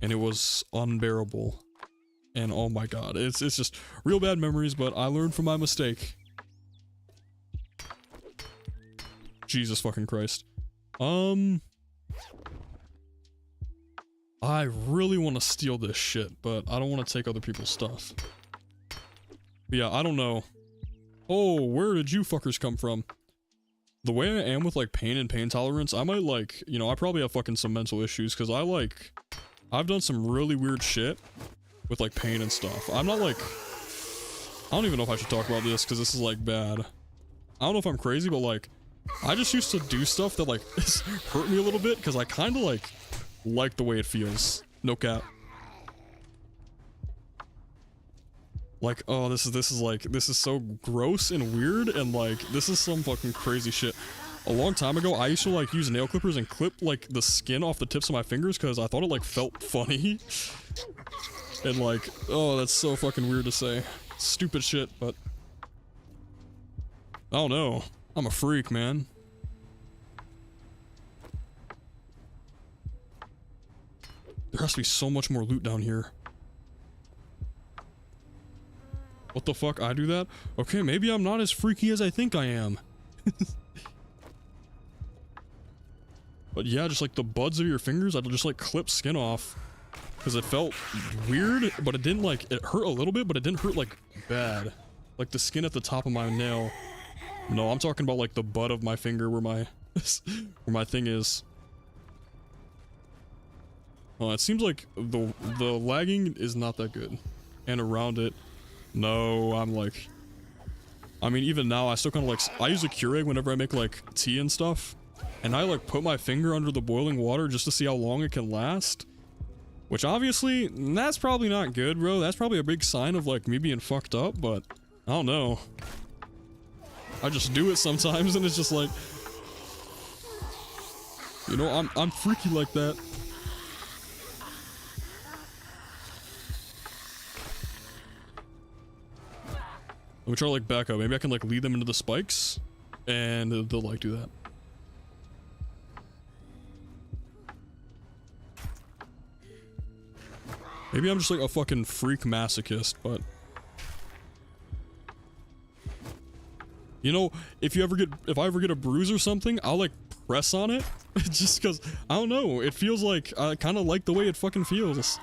and it was unbearable. And oh my god, it's just real bad memories, but I learned from my mistake. Jesus fucking Christ. I really want to steal this shit, but I don't want to take other people's stuff. But yeah, I don't know. Oh, where did you fuckers come from? The way I am with, like, pain and pain tolerance, I might, like, you know, I probably have fucking some mental issues, because I've done some really weird shit with, like, pain and stuff. I'm not, like, I don't even know if I should talk about this, because this is, like, bad. I don't know if I'm crazy, but, like, I just used to do stuff that, like, hurt me a little bit, because I kind of, like the way it feels. No cap. Like, oh, this is so gross and weird, and, like, this is some fucking crazy shit. A long time ago, I used to, like, use nail clippers and clip, like, the skin off the tips of my fingers, because I thought it, like, felt funny. And, like, oh, that's so fucking weird to say. Stupid shit, but I don't know. I'm a freak, man. There has to be so much more loot down here. What the fuck? I do that? Okay, maybe I'm not as freaky as I think I am. But yeah, just like the buds of your fingers, I'd just like clip skin off. Because it felt weird, but it didn't like, it hurt a little bit, but it didn't hurt like bad. Like the skin at the top of my nail. No, I'm talking about like the butt of my finger where my, where my thing is. It seems like the lagging is not that good. And around it, no, I'm like, I mean, even now, I still kind of like, I use a Keurig whenever I make like tea and stuff. And I like put my finger under the boiling water just to see how long it can last. Which obviously, that's probably not good, bro. That's probably a big sign of like me being fucked up, but I don't know. I just do it sometimes and it's just like, you know, I'm freaky like that. Let me try to like back up. Maybe I can like lead them into the spikes and they'll like do that. Maybe I'm just like a fucking freak masochist, but you know, if I ever get a bruise or something, I'll like press on it just because I don't know, it feels like I kind of like the way it fucking feels.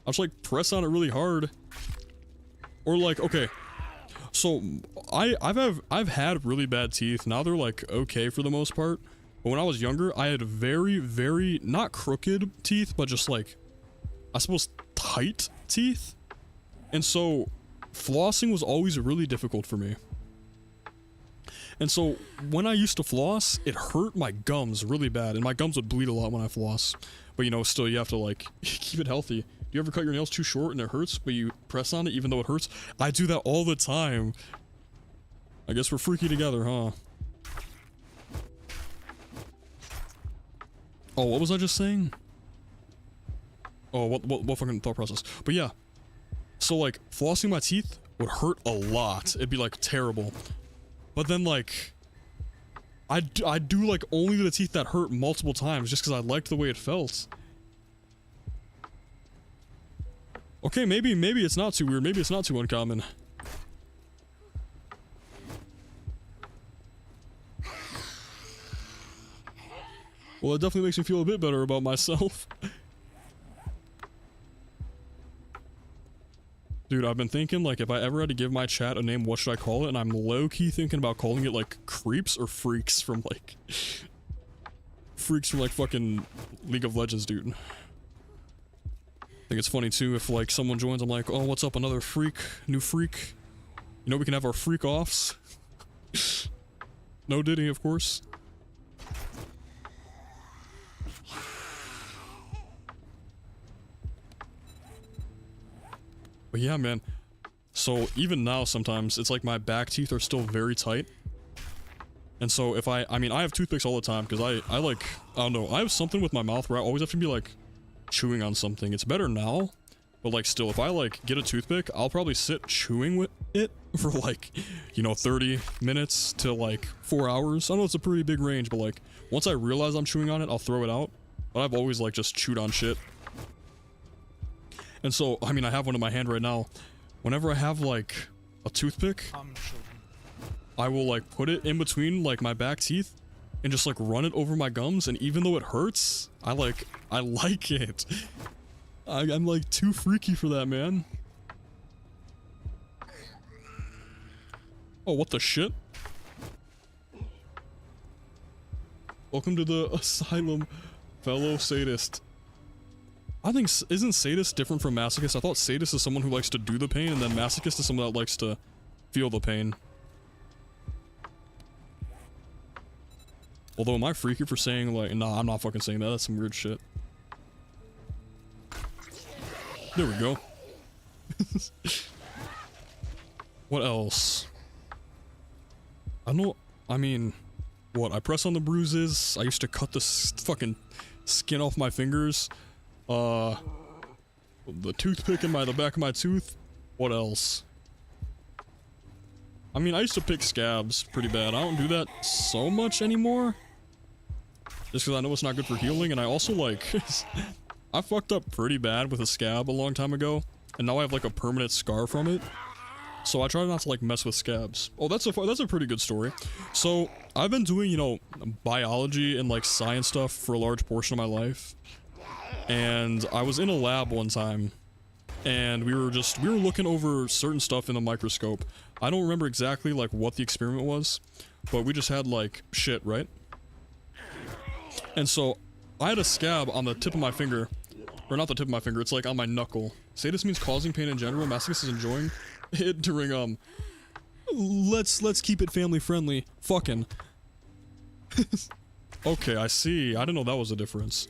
I'll just like press on it really hard. Or like, okay, so I've had really bad teeth. Now they're like okay for the most part. But when I was younger, I had very, very not crooked teeth, but just like, I suppose tight teeth. And so flossing was always really difficult for me. And so when I used to floss, it hurt my gums really bad, and my gums would bleed a lot when I floss. But you know, still you have to like keep it healthy. Do you ever cut your nails too short and it hurts, but you press on it even though it hurts? I do that all the time. I guess we're freaky together, huh? Oh, what was I just saying? Oh, what fucking thought process? But yeah, so like flossing my teeth would hurt a lot. It'd be like terrible. But then like, I do like only the teeth that hurt multiple times just because I liked the way it felt. Okay, maybe it's not too weird. Maybe it's not too uncommon. Well, it definitely makes me feel a bit better about myself. Dude, I've been thinking, like, if I ever had to give my chat a name, what should I call it? And I'm low-key thinking about calling it, like, Creeps or Freaks from, like... Freaks from, like, fucking League of Legends, dude. I think it's funny, too, if, like, someone joins, I'm like, oh, what's up, another freak? New freak? You know we can have our freak-offs? No Diddy, of course. But yeah, man. So even now, sometimes it's like my back teeth are still very tight. And so if I mean, I have toothpicks all the time because I like, I don't know, I have something with my mouth where I always have to be like chewing on something. It's better now, but like still, if I like get a toothpick, I'll probably sit chewing with it for like, you know, 30 minutes to like 4 hours. I know it's a pretty big range, but like once I realize I'm chewing on it, I'll throw it out. But I've always like just chewed on shit. And so, I mean, I have one in my hand right now. Whenever I have, like, a toothpick, I will, like, put it in between, like, my back teeth and just, like, run it over my gums. And even though it hurts, I like it. I'm, like, too freaky for that, man. Oh, what the shit? Welcome to the asylum, fellow sadist. I think, isn't sadist different from masochist? I thought sadist is someone who likes to do the pain, and then masochist is someone that likes to feel the pain. Although, am I freaky for saying, like, nah, I'm not fucking saying that. That's some weird shit. There we go. What else? I know, I mean, what? I press on the bruises. I used to cut the fucking skin off my fingers. The toothpick in the back of my tooth. What else? I mean, I used to pick scabs pretty bad. I don't do that so much anymore. Just because I know it's not good for healing, and I also, like... I fucked up pretty bad with a scab a long time ago, and now I have, like, a permanent scar from it. So I try not to, like, mess with scabs. Oh, that's a pretty good story. So, I've been doing, you know, biology and, like, science stuff for a large portion of my life. And I was in a lab one time, and we were looking over certain stuff in the microscope. I don't remember exactly, like, what the experiment was, but we just had, like, shit, right? And so, I had a scab on the tip of my finger, or not the tip of my finger, it's, like, on my knuckle. Sadist means causing pain in general, masochist is enjoying it during, let's keep it family friendly, fucking. Okay, I see, I didn't know that was a difference.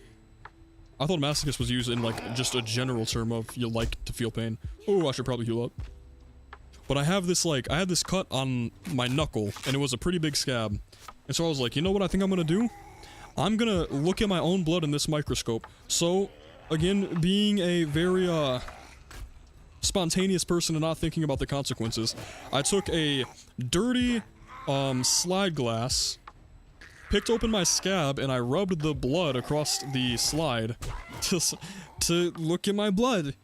I thought masochist was used in, like, just a general term of you like to feel pain. Oh, I should probably heal up. But I have this, like, I had this cut on my knuckle, and it was a pretty big scab. And so I was like, you know what I think I'm gonna do? I'm gonna look at my own blood in this microscope. So, again, being a very, spontaneous person and not thinking about the consequences, I took a dirty, slide glass, picked open my scab, and I rubbed the blood across the slide to look at my blood.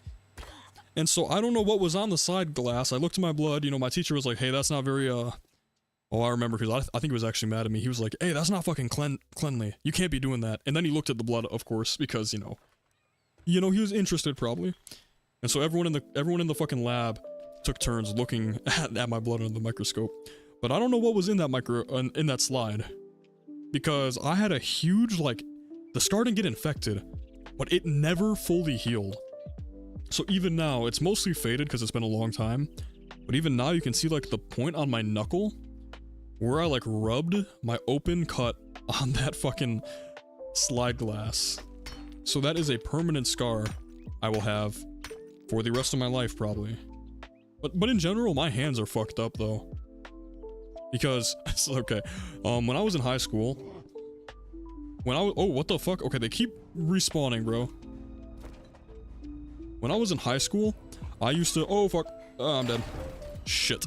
And so I don't know what was on the side glass. I looked at my blood, you know, my teacher was like, hey, that's not very, oh, I remember, because I think he was actually mad at me. He was like, hey, that's not fucking cleanly. You can't be doing that. And then he looked at the blood, of course, because, you know, he was interested, probably. And so everyone in the fucking lab took turns looking at my blood under the microscope. But I don't know what was in that in that slide. Because I had a huge, like, the scar didn't get infected, but it never fully healed. So even now, it's mostly faded because it's been a long time, but even now you can see, like, the point on my knuckle where I, like, rubbed my open cut on that fucking slide glass. So that is a permanent scar I will have for the rest of my life, probably. But in general, my hands are fucked up, though. Because, okay, when I was in high school, oh, what the fuck? Okay, they keep respawning, bro. When I was in high school, I used to, oh, fuck, I'm dead. Shit.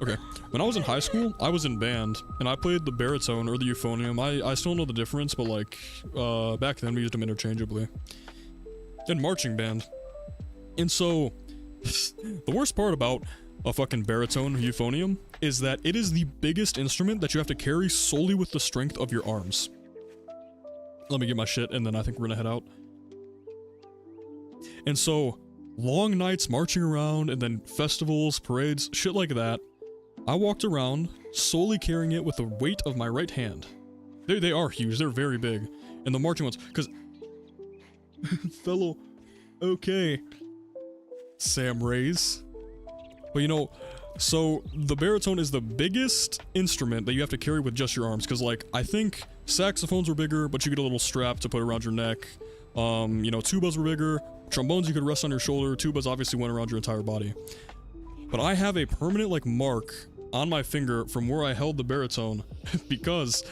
Okay, when I was in high school, I was in band, and I played the baritone or the euphonium. I still don't know the difference, but like, back then we used them interchangeably. In marching band. And so, the worst part about a fucking baritone or euphonium is that it is the biggest instrument that you have to carry solely with the strength of your arms. Let me get my shit, and then I think we're gonna head out. And so, long nights marching around, and then festivals, parades, shit like that, I walked around solely carrying it with the weight of my right hand. They are huge, they're very big. And the marching ones, because... fellow... okay... Sam Rays. But you know, so the baritone is the biggest instrument that you have to carry with just your arms, because like, I think saxophones were bigger, but you get a little strap to put around your neck. You know, tubas were bigger, trombones you could rest on your shoulder, tubas obviously went around your entire body. But I have a permanent like mark on my finger from where I held the baritone because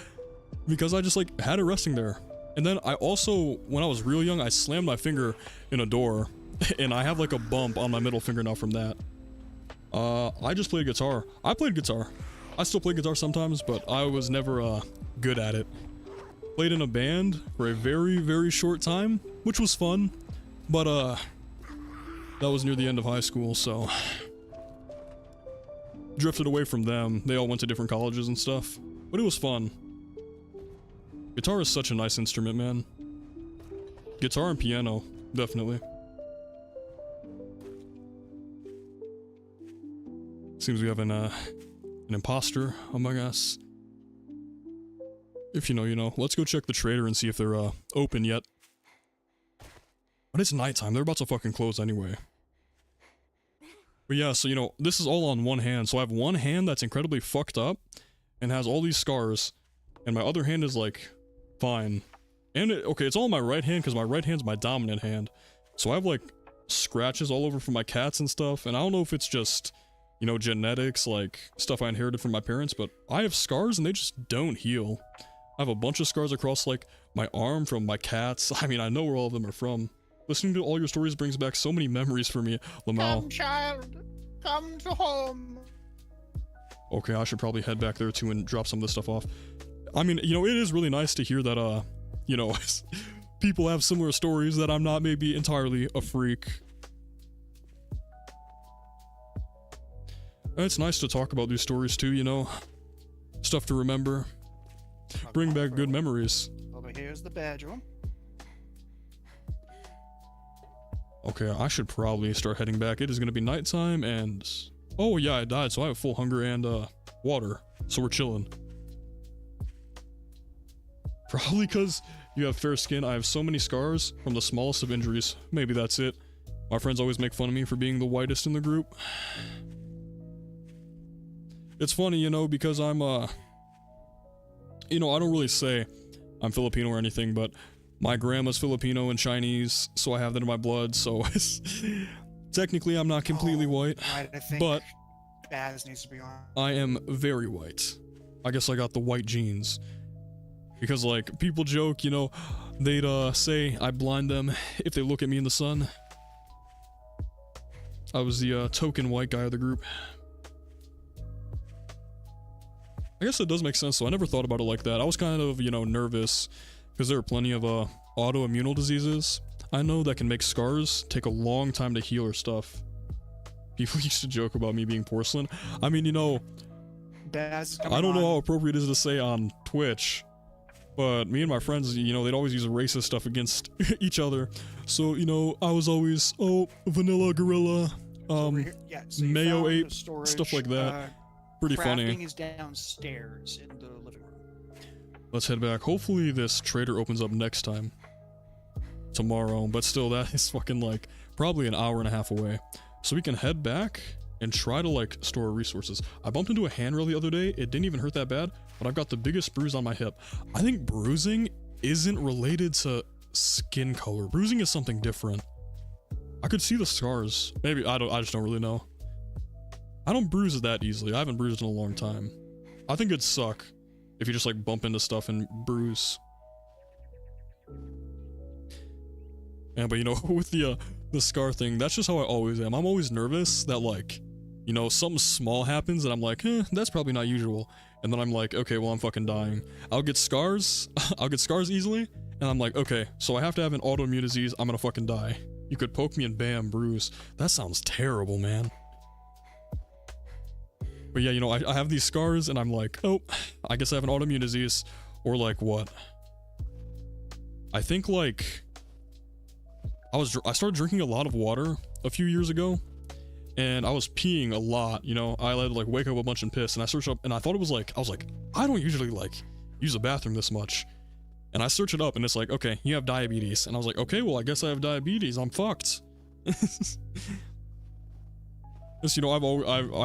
I just like had it resting there. And then I also, when I was real young, I slammed my finger in a door and I have like a bump on my middle finger now from that. I just played guitar. I played guitar. I still play guitar sometimes, but I was never good at it. Played in a band for a very, very short time, which was fun, but that was near the end of high school, so drifted away from them. They all went to different colleges and stuff, but it was fun. Guitar is such a nice instrument, man. Guitar and piano, definitely. Seems we have an imposter among us. If you know, you know. Let's go check the trader and see if they're open yet. But it's nighttime. They're about to fucking close anyway. But yeah, so you know, this is all on one hand. So I have one hand that's incredibly fucked up and has all these scars, and my other hand is like fine. And okay, it's all my right hand because my right hand's my dominant hand. So I have like scratches all over from my cats and stuff, and I don't know if it's just, you know, genetics, like stuff I inherited from my parents, but I have scars and they just don't heal. I have a bunch of scars across like my arm from my cats. I mean, I know where all of them are from. Listening to all your stories brings back so many memories for me, Lamal. Come, child. Come to home. Okay, I should probably head back there too and drop some of this stuff off. I mean, you know, it is really nice to hear that, you know, people have similar stories, that I'm not maybe entirely a freak. And it's nice to talk about these stories too, you know. Stuff to remember. Bring back good memories. Over here's the bedroom. Okay, I should probably start heading back. It is going to be nighttime and... oh yeah, I died, so I have full hunger and water. So we're chilling. Probably because you have fair skin. I have so many scars from the smallest of injuries. Maybe that's it. My friends always make fun of me for being the whitest in the group. It's funny, you know, because I'm, you know, I don't really say I'm Filipino or anything, but my grandma's Filipino and Chinese, so I have that in my blood, so technically I'm not completely white, Right, I think but Baz needs to be on. I am very white. I guess I got the white genes. Because, like, people joke, you know, they'd, say I blind them if they look at me in the sun. I was the, token white guy of the group. I guess it does make sense, so I never thought about it like that. I was kind of, you know, nervous, because there are plenty of, autoimmune diseases I know that can make scars take a long time to heal or stuff. People used to joke about me being porcelain. I mean, you know, Baz, I don't know how appropriate it is to say on Twitch, but me and my friends, you know, they'd always use racist stuff against each other. So, you know, I was always, oh, vanilla gorilla, yeah, so you mayo found ape, the storage, stuff like that. Pretty crafting funny. is downstairs in the living room. Let's head back. Hopefully this trader opens up next time. Tomorrow, but still, that is fucking like probably an hour and a half away. So we can head back and try to like store resources. I bumped into a handrail the other day. It didn't even hurt that bad, but I've got the biggest bruise on my hip. I think bruising isn't related to skin color. Bruising is something different. I could see the scars. Maybe, I just don't really know. I don't bruise that easily. I haven't bruised in a long time. I think it'd suck if you just like bump into stuff and bruise. Yeah, but you know, with the scar thing, that's just how I always am. I'm always nervous that like You know, something small happens and I'm like, that's probably not usual. And then I'm like, okay, well, I'm fucking dying. I'll get scars. I'll get scars easily. And I'm like, okay, so I have to have an autoimmune disease. I'm gonna fucking die. You could poke me and bam, bruise. That sounds terrible, man. But yeah, you know, I have these scars and I'm like, oh, I guess I have an autoimmune disease. Or like what? I think like I started drinking a lot of water a few years ago, and I was peeing a lot, you know. I had to like wake up a bunch and piss, and I searched up and I thought it was like, I was like, I don't usually like use the bathroom this much. And I search it up and it's like, okay, you have diabetes. And I was like, okay, well, I guess I have diabetes. I'm fucked. You know, I've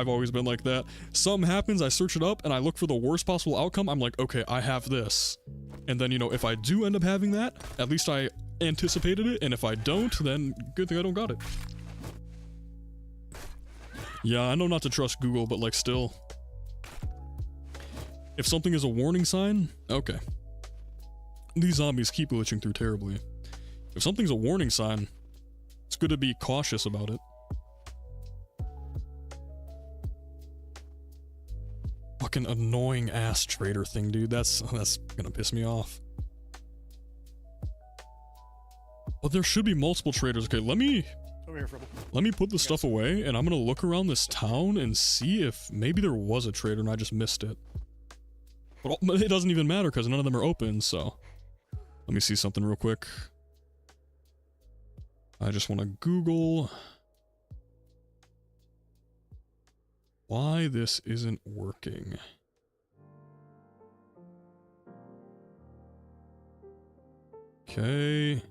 always been like that. Something happens, I search it up, and I look for the worst possible outcome. I'm like, okay, I have this. And then, you know, if I do end up having that, at least I anticipated it, and if I don't, then good thing I don't got it. Yeah, I know not to trust Google, but like still. If something is a warning sign, okay. These zombies keep glitching through terribly. If something's a warning sign, it's good to be cautious about it. Fucking annoying ass trader thing, dude. That's gonna piss me off. But there should be multiple traders. Okay, let me put the stuff away, and I'm gonna look around this town and see if maybe there was a trader and I just missed it. But it doesn't even matter because none of them are open, so. Let me see something real quick. I just want to Google why this isn't working. Okay.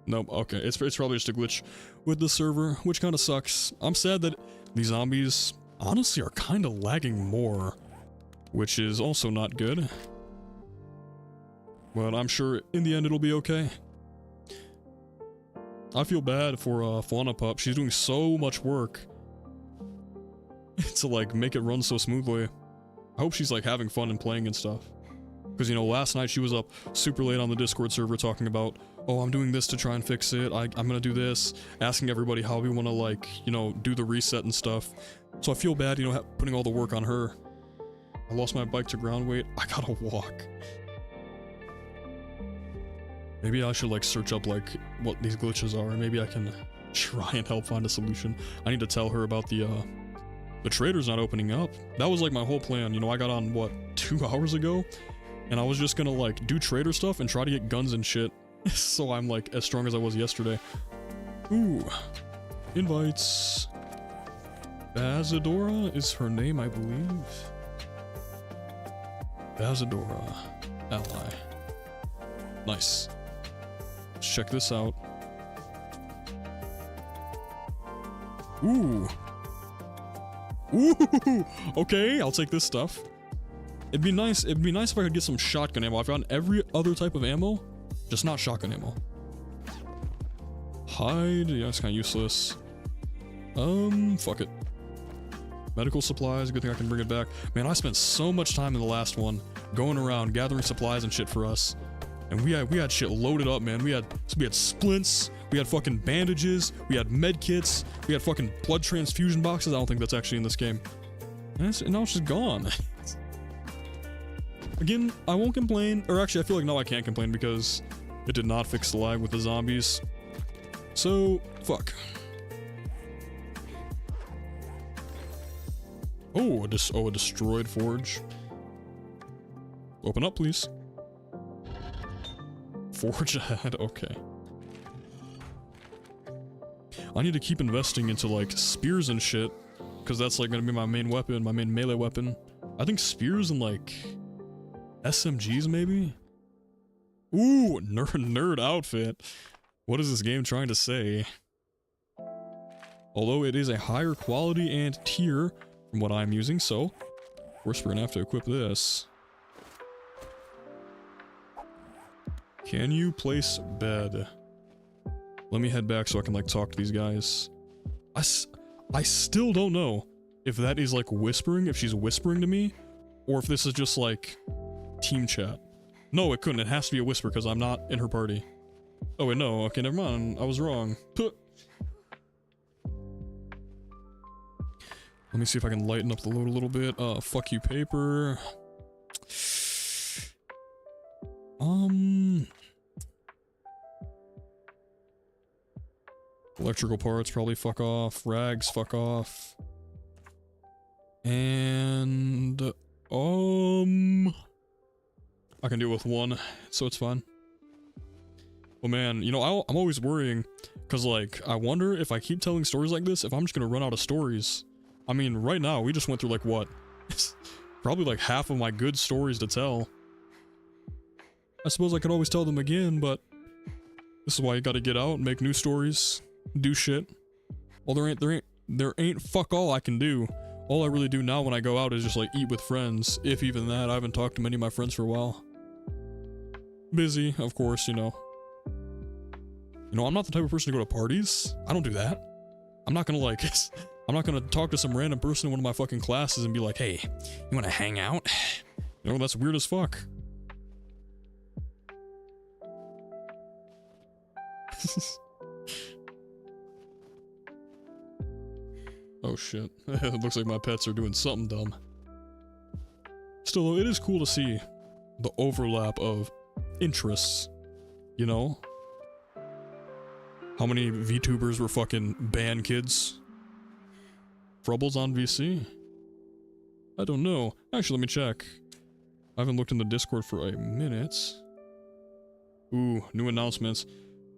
Nope, okay. It's probably just a glitch with the server, which kind of sucks. I'm sad that these zombies honestly are kind of lagging more, which is also not good. But I'm sure in the end it'll be okay. I feel bad for Fauna Pup. She's doing so much work to like make it run so smoothly. I hope she's like having fun and playing and stuff. Because, you know, last night she was up super late on the Discord server talking about, oh, I'm doing this to try and fix it. I'm gonna do this, asking everybody how we want to like, you know, do the reset and stuff. So I feel bad, you know, putting all the work on her. I lost my bike to ground weight. I gotta walk. Maybe I should like search up like what these glitches are, and maybe I can try and help find a solution. I need to tell her about the trader's not opening up. That was like my whole plan. You know, I got on what, 2 hours ago, and I was just gonna like do trader stuff and try to get guns and shit. So I'm like as strong as I was yesterday. Ooh, invites. Bazadora is her name, I believe. Bazadora, ally. Nice. Let's check this out. Ooh. Ooh. Okay, I'll take this stuff. It'd be nice if I could get some shotgun ammo. I've gotten every other type of ammo, just not shotgun ammo. Hide, yeah, it's kind of useless. Fuck it. Medical supplies, good thing I can bring it back. Man, I spent so much time in the last one going around gathering supplies and shit for us. And we had shit loaded up, man. We had splints, we had fucking bandages, we had med kits, we had fucking blood transfusion boxes. I don't think that's actually in this game. And now it's just gone. Again, I won't complain, or actually I feel like now I can't complain because it did not fix the lag with the zombies. So, fuck. Oh, a destroyed forge. Open up, please. Forge ahead, okay. I need to keep investing into like spears and shit, because that's like gonna be my main weapon, my main melee weapon. I think spears and like SMGs maybe? Ooh, nerd outfit. What is this game trying to say? Although it is a higher quality and tier from what I'm using, so of course we're gonna have to equip this. Can you place bed? Let me head back so I can like talk to these guys. I still don't know if that is like whispering, if she's whispering to me, or if this is just like team chat. No, it couldn't. It has to be a whisper because I'm not in her party. Oh wait, no. Okay, never mind. I was wrong. Puh. Let me see if I can lighten up the load a little bit. Fuck you, paper. Electrical parts, probably fuck off. Rags, fuck off. And... I can deal with one, so it's fine. But man, you know, I'm always worrying, because, like, I wonder if I keep telling stories like this, if I'm just gonna run out of stories. I mean, right now, we just went through, like, what? Probably, like, half of my good stories to tell. I suppose I could always tell them again, but... This is why you gotta get out and make new stories. Do shit. Well, there ain't fuck all I can do. All I really do now when I go out is just, like, eat with friends. If even that, I haven't talked to many of my friends for a while. Busy, of course, you know. You know, I'm not the type of person to go to parties. I don't do that. I'm not gonna, like, I'm not gonna talk to some random person in one of my fucking classes and be like, hey, you wanna hang out? You know, that's weird as fuck. Oh shit. It looks like my pets are doing something dumb. Still, it is cool to see the overlap of interests, you know? How many VTubers were fucking band kids? Frubbles on VC? I don't know. Actually, let me check. I haven't looked in the Discord for a minute. Ooh, new announcements.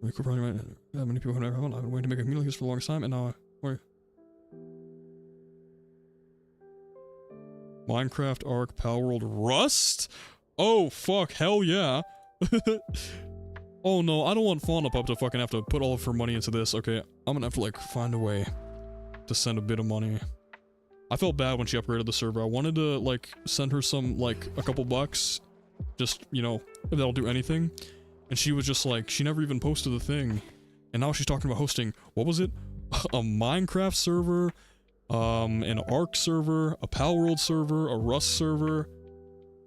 We could probably many people have never I've been waiting to make a meal like this for the longest time, and now Minecraft, Ark, Palworld, Rust? Oh, fuck, hell yeah. Oh no, I don't want Fauna Pup to fucking have to put all of her money into this. Okay, I'm gonna have to, like, find a way to send a bit of money. I felt bad when she upgraded the server. I wanted to, like, send her some, like, a couple bucks. Just, you know, if that'll do anything. And she was just like, she never even posted the thing. And now she's talking about hosting, what was it? A Minecraft server, an Ark server, a Palworld server, a Rust server.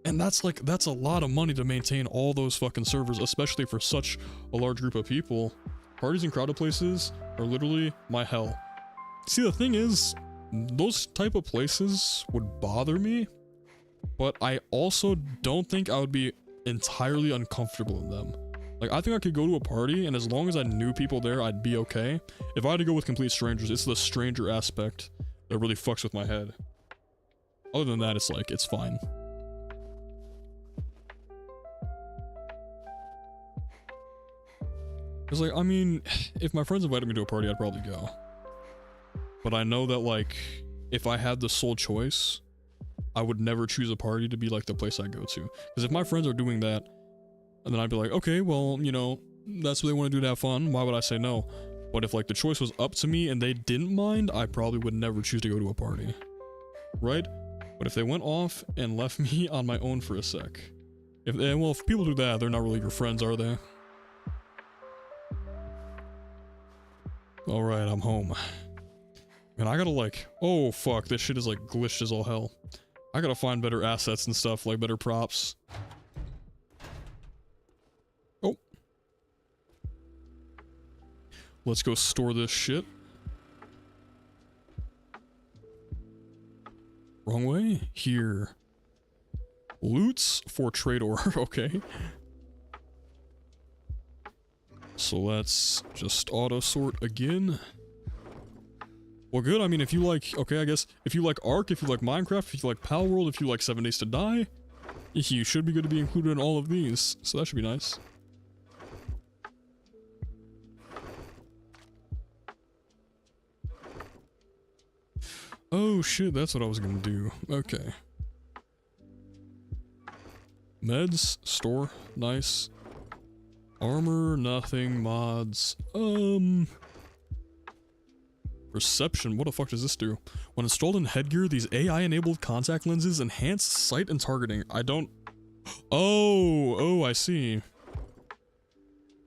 And that's like, that's a lot of money to maintain all those fucking servers, especially for such a large group of people. Parties in crowded places are literally my hell. See, the thing is, those type of places would bother me, but I also don't think I would be entirely uncomfortable in them. Like, I think I could go to a party, and as long as I knew people there, I'd be okay. If I had to go with complete strangers, it's the stranger aspect that really fucks with my head. Other than that, it's like, it's fine. It's like, I mean, if my friends invited me to a party, I'd probably go. But I know that, like, if I had the sole choice, I would never choose a party to be, like, the place I go to. Because if my friends are doing that, and then I'd be like, okay, well, you know, that's what they want to do to have fun. Why would I say no? But if, like, the choice was up to me and they didn't mind, I probably would never choose to go to a party. Right? But if they went off and left me on my own for a sec. Well, if people do that, they're not really your friends, are they? Alright, I'm home. And I gotta, like, oh fuck, this shit is, like, glitched as all hell. I gotta find better assets and stuff, like better props. Oh. Let's go store this shit. Wrong way? Here. Loots for Trader, okay. So let's just auto sort again. Well, good. I mean, if you like, okay, I guess if you like Ark, if you like Minecraft, if you like Palworld, if you like 7 Days to Die, you should be good to be included in all of these. So that should be nice. Oh shit, that's what I was gonna do. Okay. Meds, store, nice. Armor, nothing, mods, Perception, what the fuck does this do? When installed in headgear, these AI-enabled contact lenses enhance sight and targeting. I don't... Oh, I see.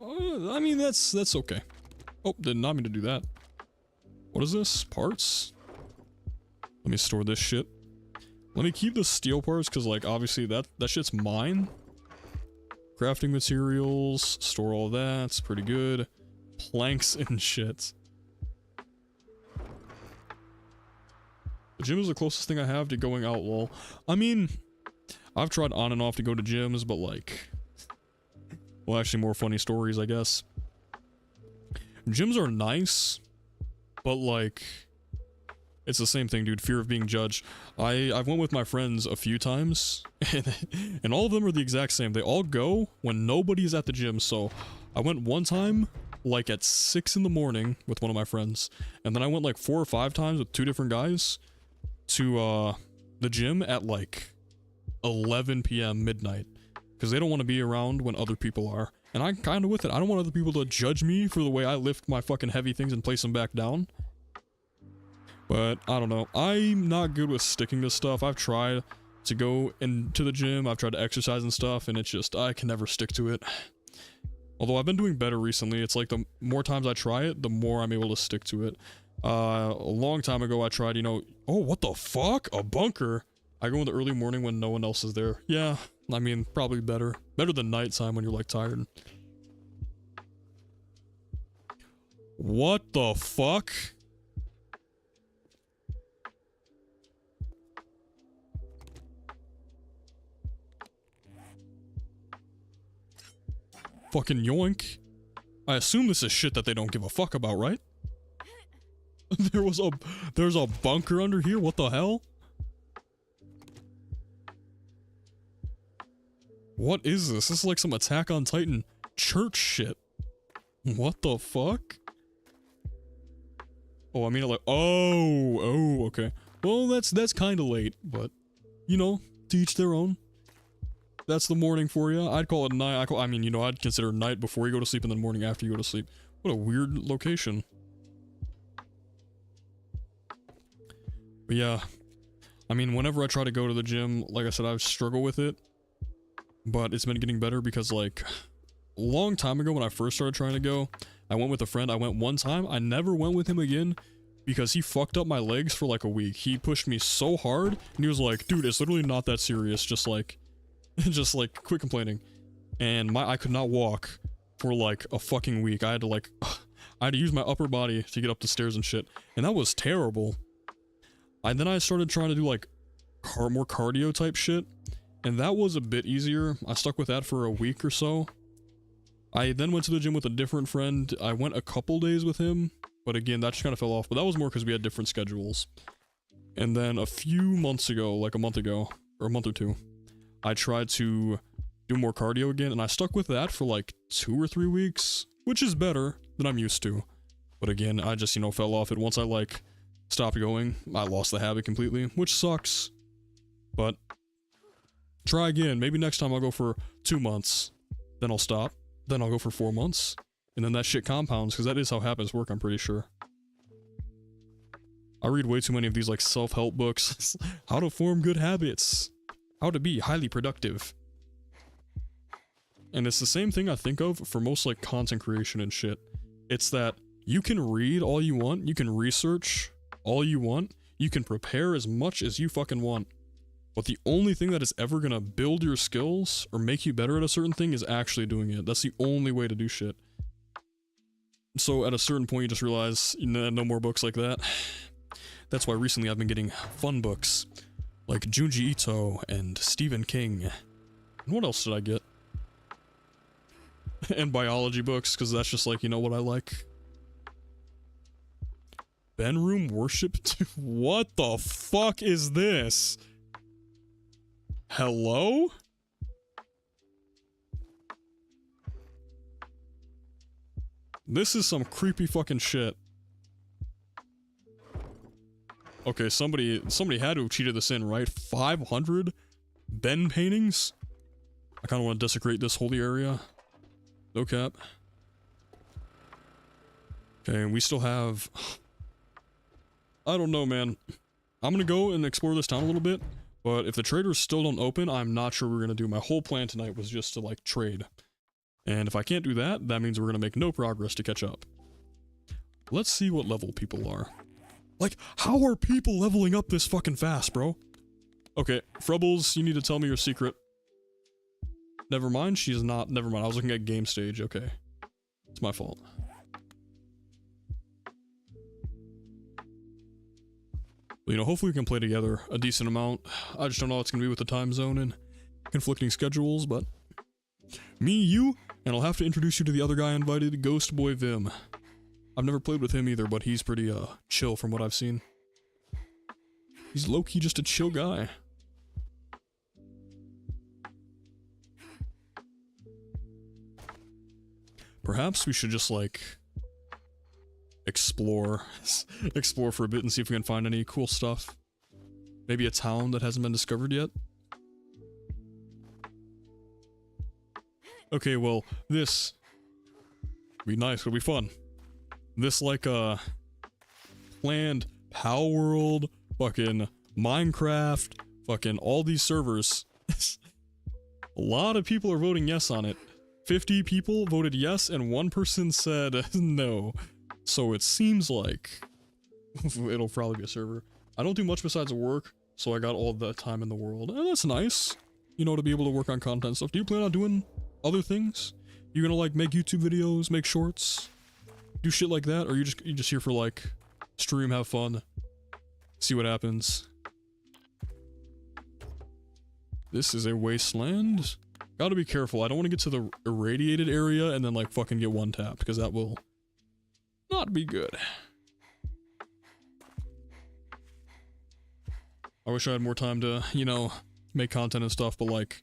I mean, that's okay. Oh, did not mean to do that. What is this? Parts? Let me store this shit. Let me keep the steel parts, because, like, obviously that shit's mine. Crafting materials, store all that, it's pretty good. Planks and shit. The gym is the closest thing I have to going out, lol. I mean, I've tried on and off to go to gyms, but like... Well, actually more funny stories, I guess. Gyms are nice, but like... It's the same thing, dude. Fear of being judged. I've went with my friends a few times, and all of them are the exact same. They all go when nobody's at the gym, so... I went one time, like at 6 in the morning with one of my friends, and then I went like 4 or 5 times with 2 different guys to the gym at like 11 p.m. midnight, because they don't want to be around when other people are, and I'm kind of with it. I don't want other people to judge me for the way I lift my fucking heavy things and place them back down, but I don't know. I'm not good with sticking to stuff. I've tried to go into the gym, I've tried to exercise and stuff, and it's just, I can never stick to it. Although I've been doing better recently. It's like the more times I try it, the more I'm able to stick to it. A long time ago I tried, you know... Oh, what the fuck? A bunker? I go in the early morning when no one else is there. Yeah, I mean, probably better. Better than nighttime when you're like tired. What the fuck? Fucking yoink. I assume this is shit that they don't give a fuck about, right? There's a bunker under here? What the hell? What is this? This is like some Attack on Titan church shit. What the fuck? Oh, I mean, like, oh, okay. Well, that's kind of late, but, you know, to each their own. That's the morning for you. I'd call it night. I mean, you know, I'd consider night before you go to sleep and then morning after you go to sleep. What a weird location. But yeah, I mean, whenever I try to go to the gym, like I said, I struggle with it. But it's been getting better because, like, a long time ago when I first started trying to go, I went with a friend. I went one time. I never went with him again because he fucked up my legs for like a week. He pushed me so hard and he was like, dude, it's literally not that serious. Just like quit complaining. And I could not walk for like a fucking week. I had to use my upper body to get up the stairs and shit. And that was terrible. Then I started trying to do like more cardio type shit. And that was a bit easier. I stuck with that for a week or so. I then went to the gym with a different friend. I went a couple days with him. But again, that just kind of fell off. But that was more because we had different schedules. And then a few months ago, like a month ago, or a month or two, I tried to do more cardio again, and I stuck with that for like 2 or 3 weeks, which is better than I'm used to. But again, I just, you know, fell off it. Once I like stopped going, I lost the habit completely, which sucks. But try again. Maybe next time I'll go for 2 months, then I'll stop, then I'll go for 4 months, and then that shit compounds, because that is how habits work, I'm pretty sure. I read way too many of these like self-help books. How to form good habits. How to be highly productive. And it's the same thing I think of for most like content creation and shit. It's that you can read all you want, you can research all you want, you can prepare as much as you fucking want. But the only thing that is ever gonna build your skills or make you better at a certain thing is actually doing it. That's the only way to do shit. So at a certain point you just realize, you know, no more books like that. That's why recently I've been getting fun books. Like Junji Ito and Stephen King. And what else did I get? And biology books, because that's just like, you know what I like. Benroom Worship 2? What the fuck is this? Hello? This is some creepy fucking shit. Okay, somebody had to have cheated this in, right? 500 Ben paintings? I kind of want to desecrate this holy area. No cap. Okay, we still have... I don't know, man. I'm gonna go and explore this town a little bit, but if the traders still don't open, I'm not sure what we're gonna do. My whole plan tonight was just to, like, trade. And if I can't do that, that means we're gonna make no progress to catch up. Let's see what level people are. Like, how are people leveling up this fucking fast, bro? Okay, Frubbles, you need to tell me your secret. Never mind, she's not. Never mind, I was looking at game stage. Okay. It's my fault. But, you know, hopefully we can play together a decent amount. I just don't know how it's going to be with the time zone and conflicting schedules, but me, you, and I'll have to introduce you to the other guy I invited, Ghost Boy Vim. I've never played with him either, but he's pretty, chill from what I've seen. He's low-key just a chill guy. Perhaps we should just, like, explore for a bit and see if we can find any cool stuff. Maybe a town that hasn't been discovered yet. Okay, well, this would be nice, would be fun. This, like, planned Power World, fucking Minecraft, fucking all these servers. A lot of people are voting yes on it. 50 people voted yes, and 1 person said no. So it seems like it'll probably be a server. I don't do much besides work, so I got all the time in the world. And that's nice, you know, to be able to work on content stuff. Do you plan on doing other things? You gonna, like, make YouTube videos, make shorts, do shit like that? Or you just here for, like, stream, have fun, see what happens? This is a wasteland. Gotta be careful. I don't want to get to the irradiated area and then, like, fucking get one tapped, because that will not be good. I wish I had more time to, you know, make content and stuff, but, like,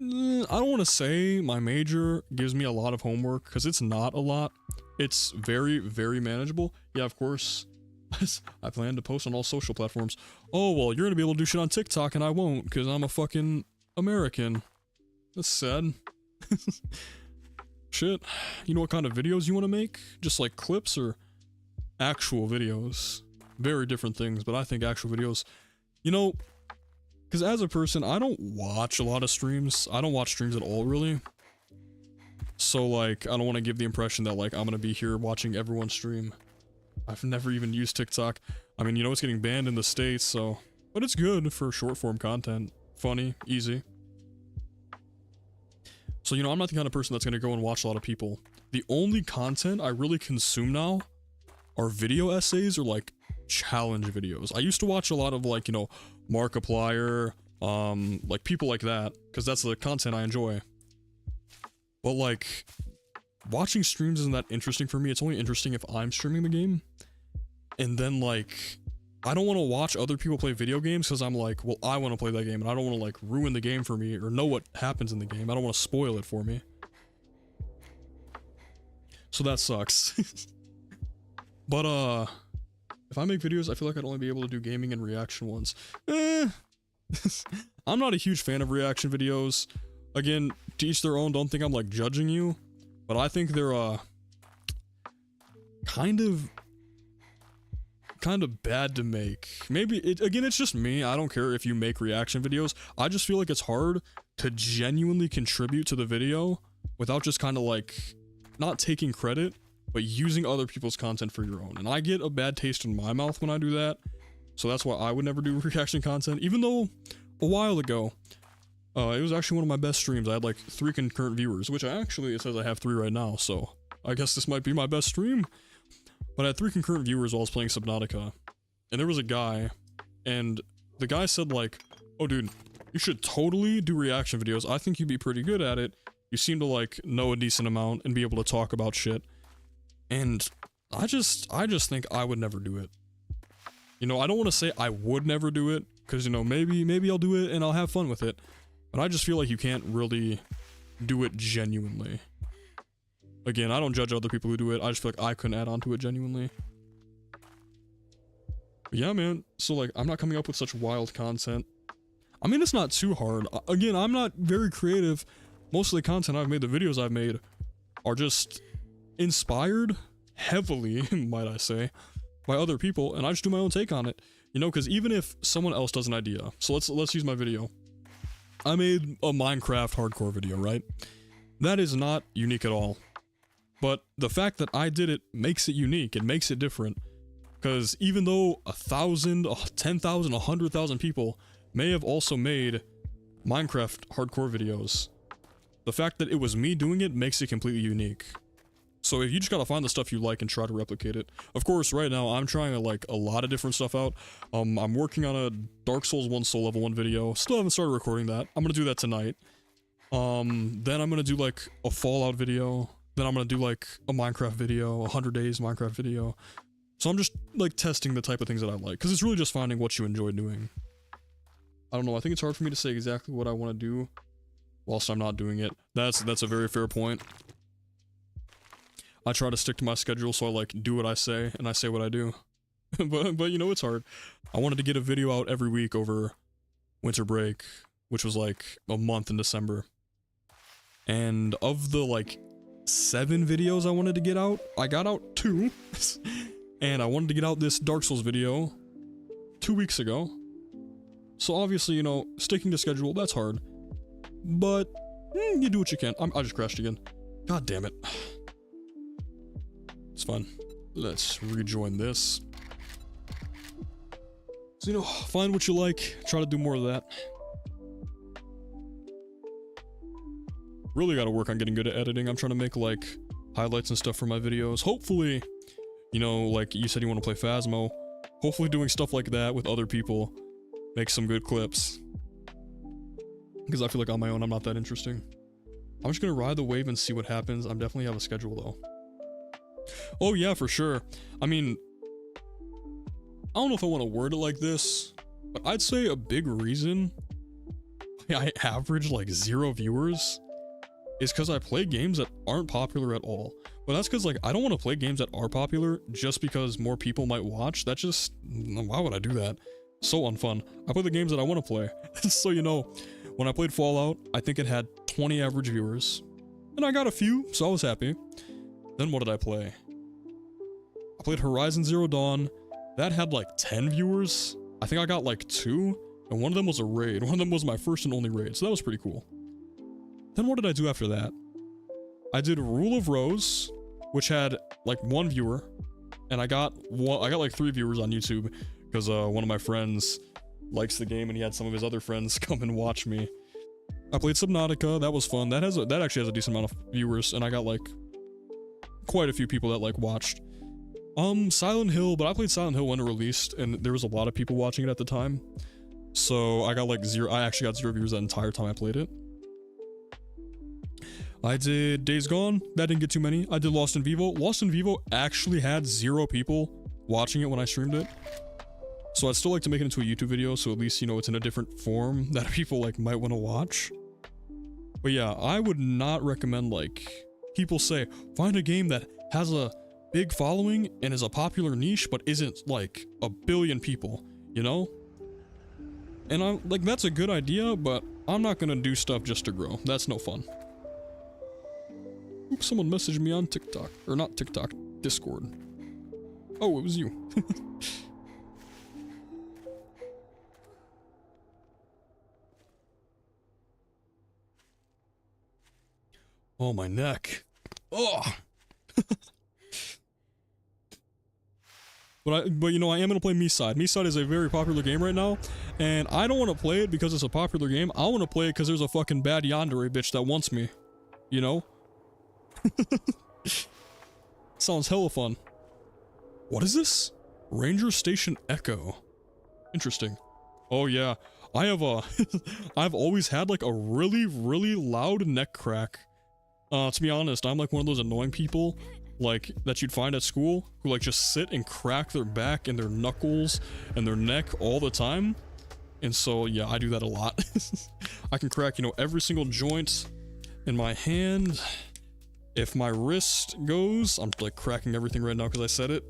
I don't want to say my major gives me a lot of homework, because it's not a lot. It's very, very manageable. Yeah, of course, I plan to post on all social platforms. Oh, well, you're gonna be able to do shit on TikTok, and I won't, because I'm a fucking American. That's sad. Shit. You know what kind of videos you want to make? Just like clips or actual videos? Very different things, but I think actual videos, you know, because as a person, I don't watch a lot of streams. I don't watch streams at all, really. So, like, I don't want to give the impression that, like, I'm gonna be here watching everyone stream. I've never even used TikTok. I mean, you know, it's getting banned in the States, so... But it's good for short-form content. Funny, easy. So, you know, I'm not the kind of person that's gonna go and watch a lot of people. The only content I really consume now are video essays or, like, challenge videos. I used to watch a lot of, like, you know, Markiplier, like, people like that, because that's the content I enjoy. But, like, watching streams isn't that interesting for me. It's only interesting if I'm streaming the game. And then, like, I don't want to watch other people play video games because I'm like, well, I want to play that game and I don't want to, like, ruin the game for me or know what happens in the game. I don't want to spoil it for me. So that sucks. But, if I make videos, I feel like I'd only be able to do gaming and reaction ones. I'm not a huge fan of reaction videos. Again, to each their own, don't think I'm, like, judging you. But I think they're, kind of bad to make. Maybe, again, it's just me. I don't care if you make reaction videos. I just feel like it's hard to genuinely contribute to the video without just kind of, like, not taking credit, but using other people's content for your own. And I get a bad taste in my mouth when I do that. So that's why I would never do reaction content. Even though, a while ago, it was actually one of my best streams. I had, like, 3 concurrent viewers, which it says I have 3 right now, so I guess this might be my best stream. But I had 3 concurrent viewers while I was playing Subnautica. And there was a guy, and the guy said, like, oh, dude, you should totally do reaction videos. I think you'd be pretty good at it. You seem to, like, know a decent amount and be able to talk about shit. And I just think I would never do it. You know, I don't want to say I would never do it, because, you know, maybe I'll do it and I'll have fun with it. But I just feel like you can't really do it genuinely. Again, I don't judge other people who do it. I just feel like I couldn't add on to it genuinely. But yeah, man. So, like, I'm not coming up with such wild content. I mean, it's not too hard. Again, I'm not very creative. Most of the content I've made, the videos I've made, are just inspired heavily, might I say, by other people, and I just do my own take on it. You know, because even if someone else does an idea, so let's use my video. I made a Minecraft hardcore video, right? That is not unique at all. But the fact that I did it makes it unique. It makes it different. Because even though 1,000, 10,000, 100,000 people may have also made Minecraft hardcore videos, the fact that it was me doing it makes it completely unique. So you just gotta find the stuff you like and try to replicate it. Of course, right now I'm trying to like a lot of different stuff out. I'm working on a Dark Souls 1 Soul Level 1 video. Still haven't started recording that. I'm gonna do that tonight. Then I'm gonna do like a Fallout video. Then I'm gonna do like a Minecraft video, 100 days Minecraft video. So I'm just like testing the type of things that I like, because it's really just finding what you enjoy doing. I don't know, I think it's hard for me to say exactly what I want to do whilst I'm not doing it. That's a very fair point. I try to stick to my schedule, so I like do what I say and I say what I do. but you know, it's hard. I wanted to get a video out every week over winter break, which was like a month in December. And of the like 7 videos I wanted to get out, I got out 2. And I wanted to get out this Dark Souls video 2 weeks ago. So obviously, you know, sticking to schedule, that's hard. But you do what you can. I just crashed again. God damn it. It's fun. Let's rejoin this. So, you know, find what you like. Try to do more of that. Really gotta work on getting good at editing. I'm trying to make, like, highlights and stuff for my videos. Hopefully, you know, like you said you want to play Phasmo. Hopefully doing stuff like that with other people makes some good clips. Because I feel like on my own, I'm not that interesting. I'm just gonna ride the wave and see what happens. I definitely have a schedule, though. Oh yeah, for sure. I mean, I don't know if I want to word it like this, but I'd say a big reason I average like 0 viewers is because I play games that aren't popular at all. But that's because like I don't want to play games that are popular just because more people might watch. That just, why would I do that? So unfun. I play the games that I want to play. So you know, when I played Fallout, I think it had 20 average viewers, and I got a few, so I was happy. Then what did I play? I played Horizon Zero Dawn. That had like 10 viewers. I think I got like 2, and one of them was a raid. One of them was my first and only raid, so that was pretty cool. Then what did I do after that? I did Rule of Rose, which had like 1 viewer, and I got like 3 viewers on YouTube because one of my friends likes the game and he had some of his other friends come and watch me. I played Subnautica. That was fun. That actually has a decent amount of viewers, and I got like quite a few people that like watched. Silent Hill, but I played Silent Hill when it released, and there was a lot of people watching it at the time. So I got like 0, I actually got 0 viewers that entire time I played it. I did Days Gone, that didn't get too many. I did Lost in Vivo. Lost in Vivo actually had 0 people watching it when I streamed it. So I'd still like to make it into a YouTube video, so at least, you know, it's in a different form that people like might want to watch. But yeah, I would not recommend, like, people say, find a game that has a big following and is a popular niche, but isn't like a billion people, you know? And I'm like, that's a good idea, but I'm not gonna do stuff just to grow. That's no fun. Oops, someone messaged me on TikTok, or not TikTok, Discord. Oh, it was you. Oh, my neck. Oh. But you know, I am gonna play Meeside. Meeside is a very popular game right now, and I don't want to play it because it's a popular game. I want to play it because there's a fucking bad yandere bitch that wants me. You know? Sounds hella fun. What is this? Ranger Station Echo. Interesting. Oh yeah, I have a I've always had like a really, really loud neck crack. To be honest, I'm like one of those annoying people like that you'd find at school who like just sit and crack their back and their knuckles and their neck all the time. And so yeah, I do that a lot. I can crack, you know, every single joint in my hand. If my wrist goes, I'm like cracking everything right now because I said it.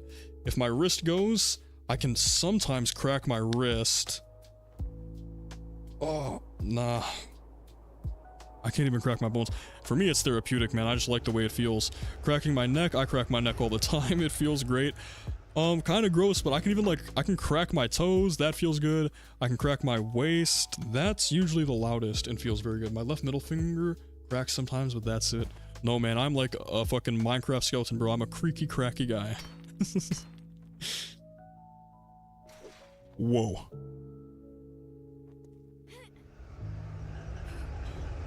If my wrist goes, I can sometimes crack my wrist. Oh, nah. I can't even crack my bones. For me, it's therapeutic, man. I just like the way it feels. Cracking my neck, I crack my neck all the time. It feels great. Kind of gross, but I can even like, I can crack my toes. That feels good. I can crack my waist. That's usually the loudest and feels very good. My left middle finger cracks sometimes, but that's it. No, man, I'm like a fucking Minecraft skeleton, bro. I'm a creaky, cracky guy. Whoa.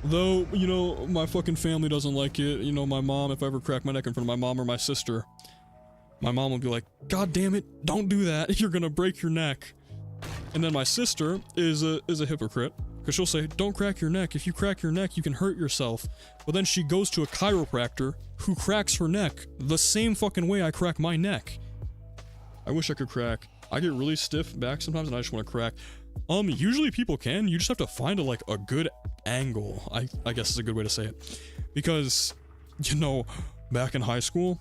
Though, you know, my fucking family doesn't like it. You know, my mom, if I ever crack my neck in front of my mom or my sister, my mom will be like, God damn it, don't do that. You're gonna break your neck. And then my sister is a hypocrite, because she'll say, don't crack your neck. If you crack your neck, you can hurt yourself. But then she goes to a chiropractor who cracks her neck the same fucking way I crack my neck. I wish I could crack. I get really stiff back sometimes and I just want to crack. Usually people can. You just have to find a good angle. I guess is a good way to say it. Because, you know, back in high school,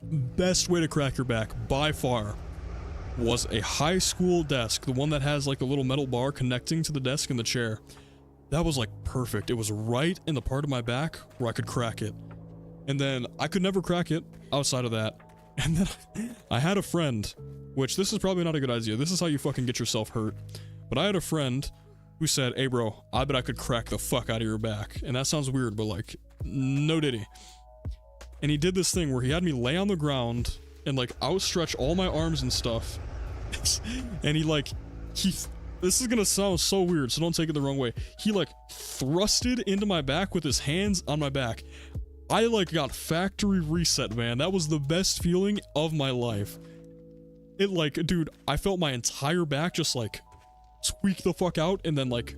best way to crack your back by far was a high school desk, the one that has like a little metal bar connecting to the desk and the chair. That was like perfect. It was right in the part of my back where I could crack it. And then I could never crack it outside of that. And then I had a friend, which this is probably not a good idea. This is how you fucking get yourself hurt. But I had a friend who said, hey bro, I bet I could crack the fuck out of your back. And that sounds weird, but like, no diddy. And he did this thing where he had me lay on the ground and like outstretch all my arms and stuff. And this is gonna sound so weird, so don't take it the wrong way. He like thrusted into my back with his hands on my back. I like got factory reset, man. That was the best feeling of my life. It like, dude, I felt my entire back just like tweak the fuck out and then like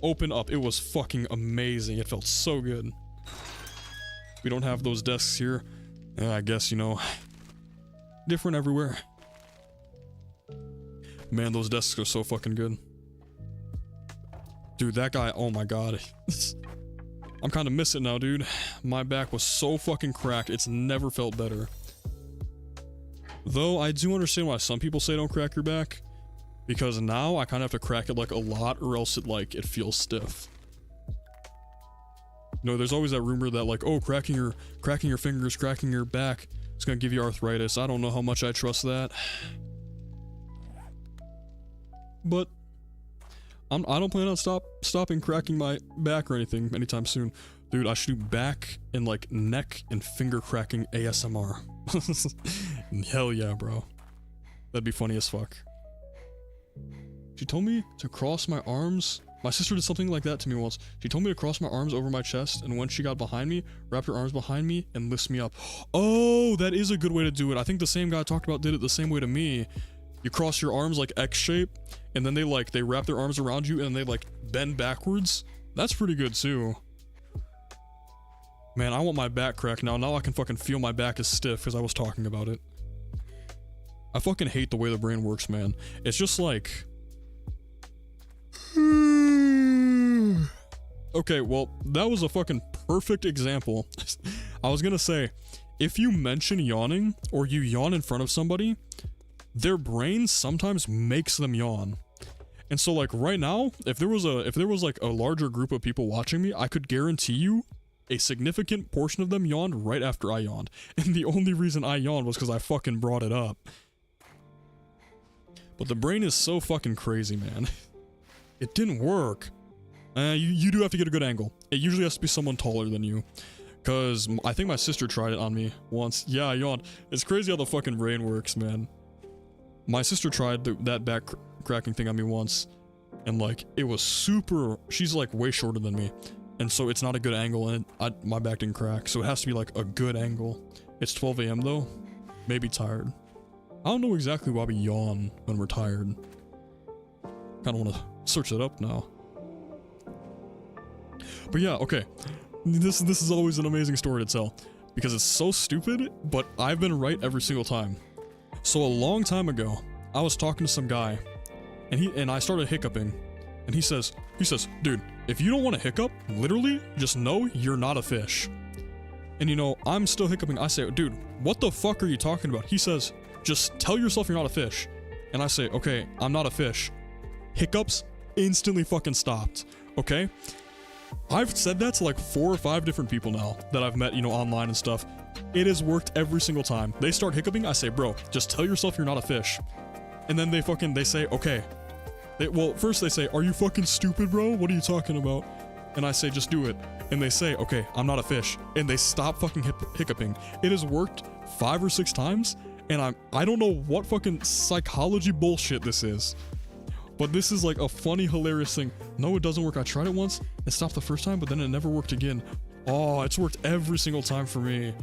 open up. It was fucking amazing. It felt so good. We don't have those desks here. I guess, you know, different everywhere. Man, those desks are so fucking good. Dude, that guy, oh my god. I'm kind of missing now, dude. My back was so fucking cracked. It's never felt better. Though, I do understand why some people say don't crack your back. Because now, I kind of have to crack it like a lot or else it feels stiff. You know, there's always that rumor that like, oh, cracking your fingers, cracking your back, it's gonna give you arthritis. I don't know how much I trust that. But I don't plan on stopping cracking my back or anything anytime soon. Dude, I should do back and like neck and finger cracking ASMR. Hell yeah, bro. That'd be funny as fuck. She told me to cross my arms. My sister did something like that to me once. She told me to cross my arms over my chest, and when she got behind me, wrapped her arms behind me and lifts me up. Oh, that is a good way to do it. I think the same guy I talked about did it the same way to me. You cross your arms like X shape, and then they wrap their arms around you and they like bend backwards. That's pretty good too. Man, I want my back cracked now. Now I can fucking feel my back is stiff because I was talking about it. I fucking hate the way the brain works, man. It's just like... Okay, well, that was a fucking perfect example. I was gonna say, if you mention yawning, or you yawn in front of somebody, their brain sometimes makes them yawn. And so like right now, if there was like a larger group of people watching me, I could guarantee you a significant portion of them yawned right after I yawned. And the only reason I yawned was because I fucking brought it up. But the brain is so fucking crazy, man. It didn't work. You do have to get a good angle. It usually has to be someone taller than you. Cause I think my sister tried it on me once. Yeah, I yawned. It's crazy how the fucking brain works, man. My sister tried that back cracking thing on me once. And like, it was super... She's like way shorter than me. And so it's not a good angle and my back didn't crack. So it has to be like a good angle. It's 12 AM though. Maybe tired. I don't know exactly why we yawn when we're tired. Kinda wanna search it up now. But yeah, okay. This is always an amazing story to tell. Because it's so stupid, but I've been right every single time. So a long time ago, I was talking to some guy, and I started hiccuping, and he says, dude, if you don't want to hiccup, literally, just know you're not a fish. And you know, I'm still hiccuping. I say, dude, what the fuck are you talking about? He says, just tell yourself you're not a fish. And I say, okay, I'm not a fish. Hiccups instantly fucking stopped, okay? I've said that to like 4 or 5 different people now that I've met, you know, online and stuff. It has worked every single time. They start hiccuping, I say, bro, just tell yourself you're not a fish. And then they say, okay. Well, first they say, are you fucking stupid, bro? What are you talking about? And I say, just do it. And they say, okay, I'm not a fish. And they stop fucking hiccuping. It has worked 5 or 6 times, and I don't know what fucking psychology bullshit this is. But this is like a funny, hilarious thing. No, it doesn't work. I tried it once. It stopped the first time, but then it never worked again. Oh, it's worked every single time for me.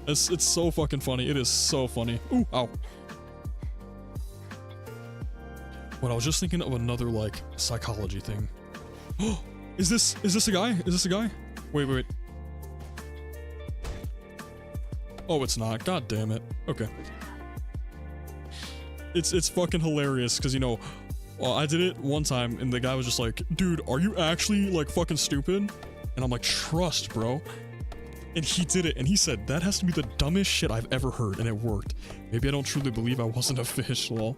It's so fucking funny. It is so funny. Ooh, ow. But I was just thinking of another like psychology thing. Oh, is this a guy? Is this a guy? Wait. Oh, it's not. God damn it. Okay. It's fucking hilarious because, you know, I did it one time and the guy was just like, dude, are you actually like fucking stupid? And I'm like, trust, bro. And he did it and he said, that has to be the dumbest shit I've ever heard, and it worked. Maybe I don't truly believe I wasn't a fish, lol.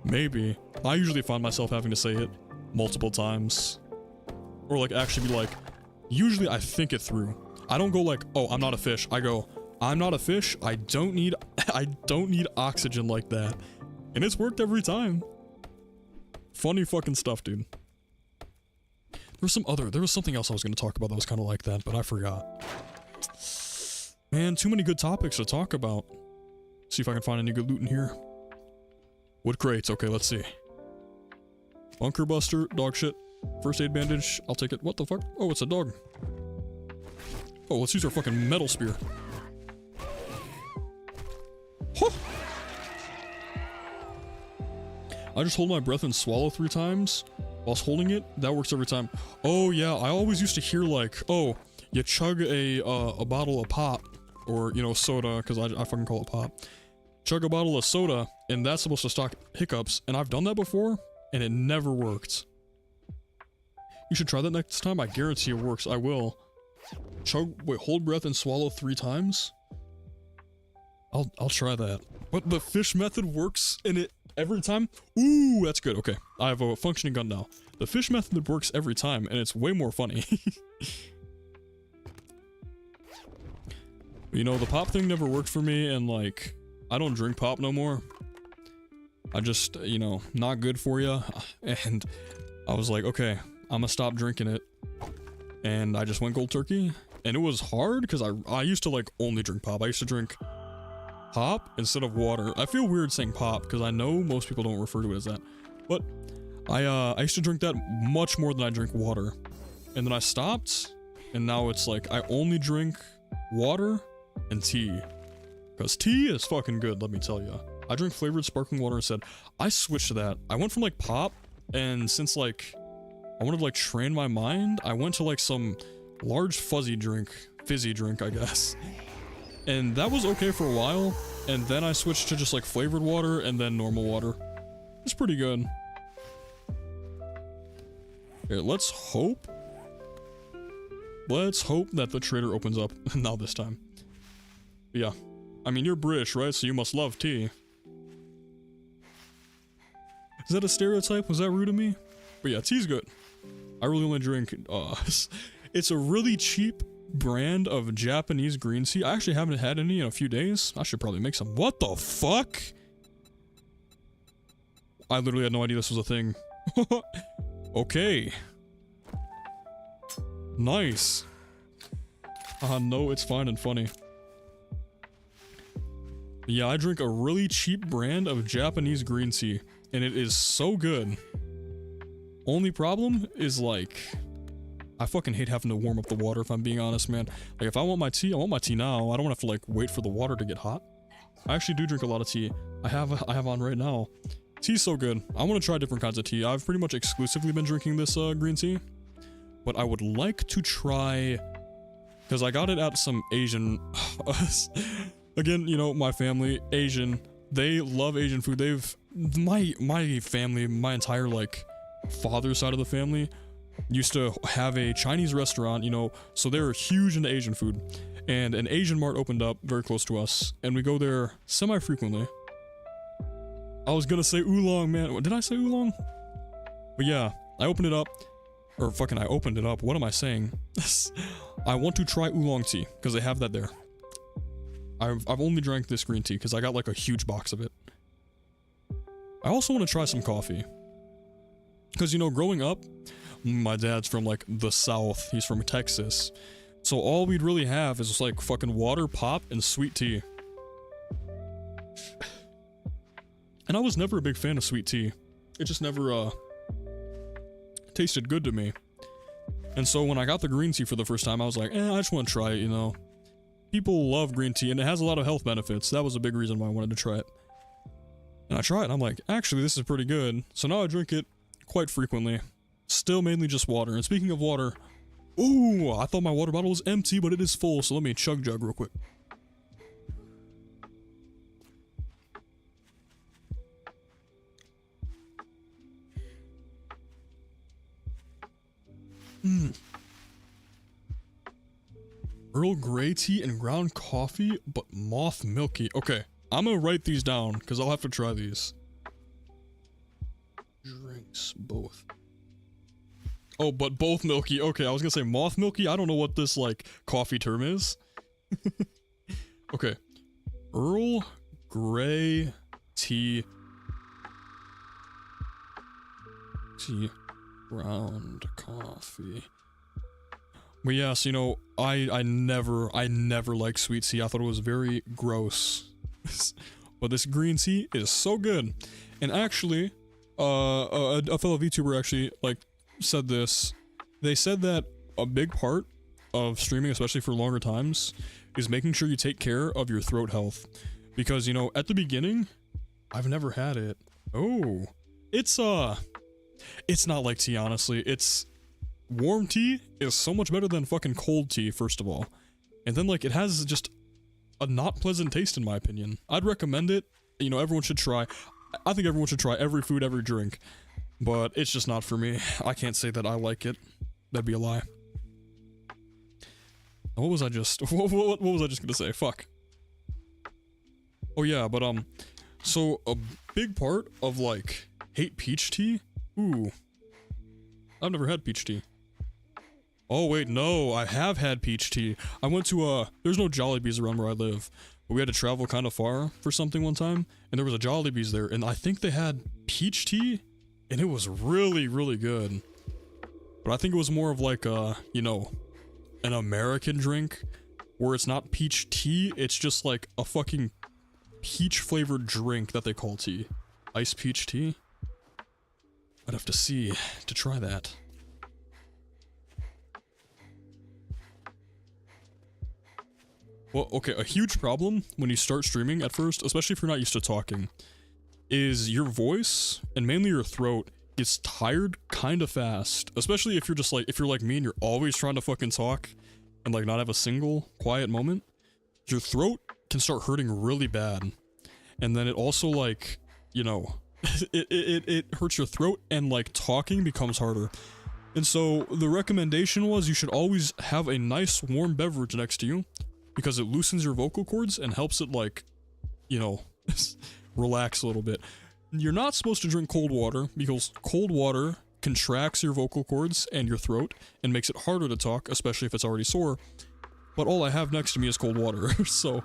Maybe. I usually find myself having to say it multiple times. Or like actually be like, usually I think it through. I don't go like, oh, I'm not a fish. I go, I'm not a fish. I don't need oxygen like that. And it's worked every time. Funny fucking stuff, dude. There was something else I was going to talk about that was kind of like that, but I forgot. Man, too many good topics to talk about. See if I can find any good loot in here. Wood crates. Okay, let's see. Bunker buster, dog shit. First aid bandage, I'll take it. What the fuck? Oh, it's a dog. Oh, let's use our fucking metal spear. Huh. I just hold my breath and swallow 3 times whilst holding it. That works every time. Oh yeah, I always used to hear like, oh, you chug a bottle of pop, or, you know, soda, because I fucking call it pop. Chug a bottle of soda, and that's supposed to stop hiccups, and I've done that before, and it never worked. You should try that next time. I guarantee it works. I will. Hold breath and swallow 3 times? I'll try that. But the fish method works in it every time? Ooh, that's good. Okay, I have a functioning gun now. The fish method works every time, and it's way more funny. You know, the pop thing never worked for me, and like, I don't drink pop no more. I just, you know, not good for you. And I was like, okay, I'm gonna stop drinking it. And I just went cold turkey. And it was hard because I used to like only drink pop. I used to drink pop instead of water. I feel weird saying pop because I know most people don't refer to it as that. But I used to drink that much more than I drink water. And then I stopped, and now it's like I only drink water and tea. Because tea is fucking good, let me tell you. I drink flavored sparkling water instead. I switched to that. I went from like pop, and since like I wanted to like train my mind, I went to like some large fizzy drink, I guess. And that was okay for a while, and then I switched to just like flavored water and then normal water. It's pretty good. Here, let's hope that the trader opens up now this time. But yeah, I mean, you're British, right? So you must love tea. Is that a stereotype? Was that rude of me? But yeah, tea's good. I really only drink, it's a really cheap brand of Japanese green tea. I actually haven't had any in a few days. I should probably make some. What the fuck? I literally had no idea this was a thing. Okay. Nice. No, it's fine and funny. Yeah, I drink a really cheap brand of Japanese green tea, and it is so good. Only problem is like, I fucking hate having to warm up the water, if I'm being honest, man. Like, if I want my tea, I want my tea now. I don't have to like wait for the water to get hot. I actually do drink a lot of tea. I have on right now. Tea's so good. I want to try different kinds of tea. I've pretty much exclusively been drinking this green tea, but I would like to try, because I got it at some Asian, again, you know, my family, Asian, they love Asian food. My family, my entire like father's side of the family used to have a Chinese restaurant, you know, so they're huge into Asian food, and an Asian mart opened up very close to us, and we go there semi-frequently. I was gonna say oolong, man. Did I say oolong? But yeah, I opened it up. Or fucking I opened it up. What am I saying? I want to try oolong tea, because they have that there. I've only drank this green tea, because I got like a huge box of it. I also want to try some coffee. Because, you know, growing up, my dad's from like the South. He's from Texas. So all we'd really have is just like fucking water, pop, and sweet tea. And I was never a big fan of sweet tea. It just never tasted good to me. And so when I got the green tea for the first time, I was like, I just want to try it, you know. People love green tea, and it has a lot of health benefits. That was a big reason why I wanted to try it. And I tried it, and I'm like, actually, this is pretty good. So now I drink it quite frequently. Still mainly just water. And speaking of water, ooh, I thought my water bottle was empty, but it is full, so let me chug jug real quick. Earl Grey tea and ground coffee, but moth milky. Okay, I'm gonna write these down because I'll have to try these. Drinks, both. Oh, but both milky. Okay, I was gonna say moth milky. I don't know what this, like, coffee term is. Okay. Earl Grey tea. Ground coffee. But yes, you know, I never liked sweet tea. I thought it was very gross. But this green tea is so good. And actually, a fellow VTuber actually, like, said this. They said that a big part of streaming, especially for longer times, is making sure you take care of your throat health. Because, you know, at the beginning, I've never had it. Oh. It's not like tea, honestly. It's... Warm tea is so much better than fucking cold tea, first of all. And then, like, it has just a not pleasant taste, in my opinion. I'd recommend it. You know, everyone should try. I think everyone should try every food, every drink. But it's just not for me. I can't say that I like it. That'd be a lie. What was I just... What was I just gonna say? Fuck. Oh, yeah, but, so, a big part of, like, hate peach tea? Ooh. I've never had peach tea. Oh wait, no, I have had peach tea. I went to there's no Jollibees around where I live, but we had to travel kind of far for something one time, and there was a Jollibees there, and I think they had peach tea, and it was really, really good. But I think it was more of like you know, an American drink, where it's not peach tea, it's just like a fucking peach flavored drink that they call tea. Iced peach tea? I'd have to see to try that. Well, okay, a huge problem when you start streaming at first, especially if you're not used to talking, is your voice, and mainly your throat, gets tired kind of fast. Especially if you're just like, if you're like me and you're always trying to fucking talk and like not have a single quiet moment, your throat can start hurting really bad. And then it also, like, you know, it hurts your throat, and like talking becomes harder. And so the recommendation was you should always have a nice warm beverage next to you, because it loosens your vocal cords and helps it, like, you know, relax a little bit. You're not supposed to drink cold water, because cold water contracts your vocal cords and your throat and makes it harder to talk, especially if it's already sore. But all I have next to me is cold water, so...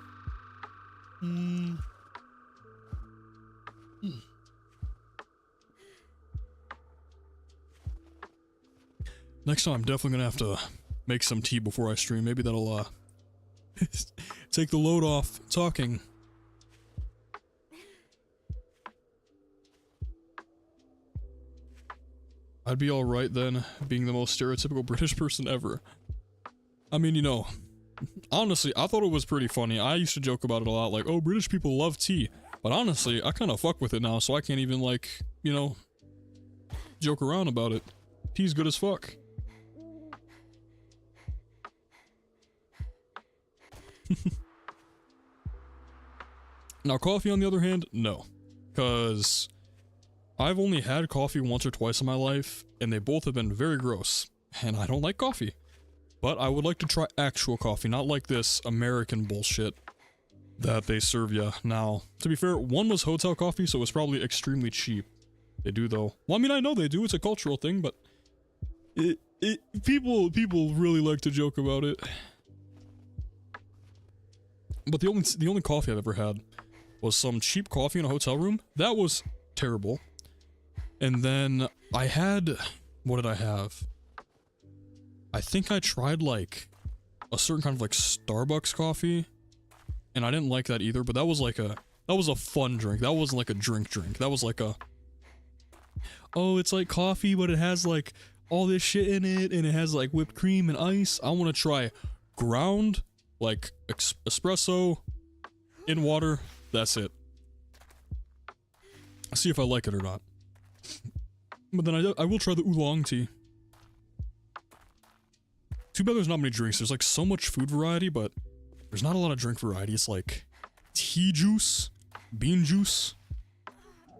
Next time I'm definitely gonna have to make some tea before I stream. Maybe that'll, take the load off talking. I'd be alright then, being the most stereotypical British person ever. I mean, you know, honestly, I thought it was pretty funny. I used to joke about it a lot, like, oh, British people love tea. But honestly, I kind of fuck with it now, so I can't even, like, you know, joke around about it. Tea's good as fuck. Now, coffee, on the other hand, no. Because I've only had coffee once or twice in my life, and they both have been very gross. And I don't like coffee. But I would like to try actual coffee, not like this American bullshit that they serve ya now. To be fair, one was hotel coffee, so it was probably extremely cheap. They do, though. Well, I mean, I know they do. It's a cultural thing, but... People really like to joke about it. But the only coffee I've ever had was some cheap coffee in a hotel room. That was terrible. And then I had... What did I have? I think I tried, like, a certain kind of, like, Starbucks coffee. And I didn't like that either, but that was like a... That was a fun drink. That wasn't like a drink. That was like a... Oh, it's like coffee, but it has, like, all this shit in it, and it has like whipped cream and ice. I want to try ground, like espresso in water. That's it. See if I like it or not. But then I will try the oolong tea. Too bad there's not many drinks. There's like so much food variety, but there's not a lot of drink variety. It's like tea juice, bean juice,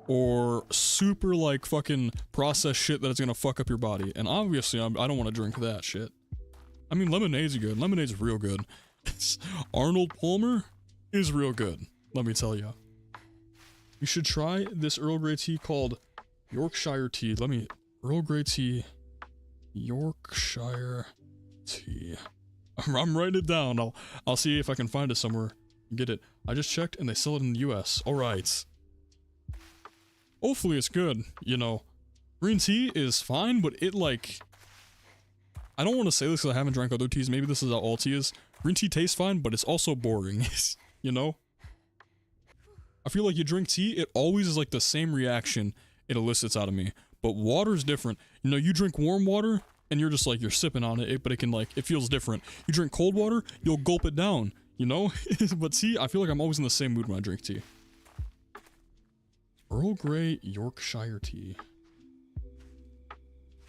or super like fucking processed shit that is gonna fuck up your body. And obviously I don't want to drink that shit. I mean, lemonade's good. Lemonade's real good. Arnold Palmer is real good, let me tell you. You should try this Earl Grey tea called Yorkshire tea. Earl Grey tea, Yorkshire tea. I'm writing it down. I'll see if I can find it somewhere and get it. I just checked and they sell it in the US. Alright. Hopefully it's good, you know. Green tea is fine, but it like... I don't want to say this because I haven't drank other teas. Maybe this is how all tea is. Green tea tastes fine, but it's also boring. You know? I feel like you drink tea, it always is like the same reaction it elicits out of me. But water's different. You know, you drink warm water, and you're just like, you're sipping on it, but it can like, it feels different. You drink cold water, you'll gulp it down, you know? But tea, I feel like I'm always in the same mood when I drink tea. Earl Grey Yorkshire tea.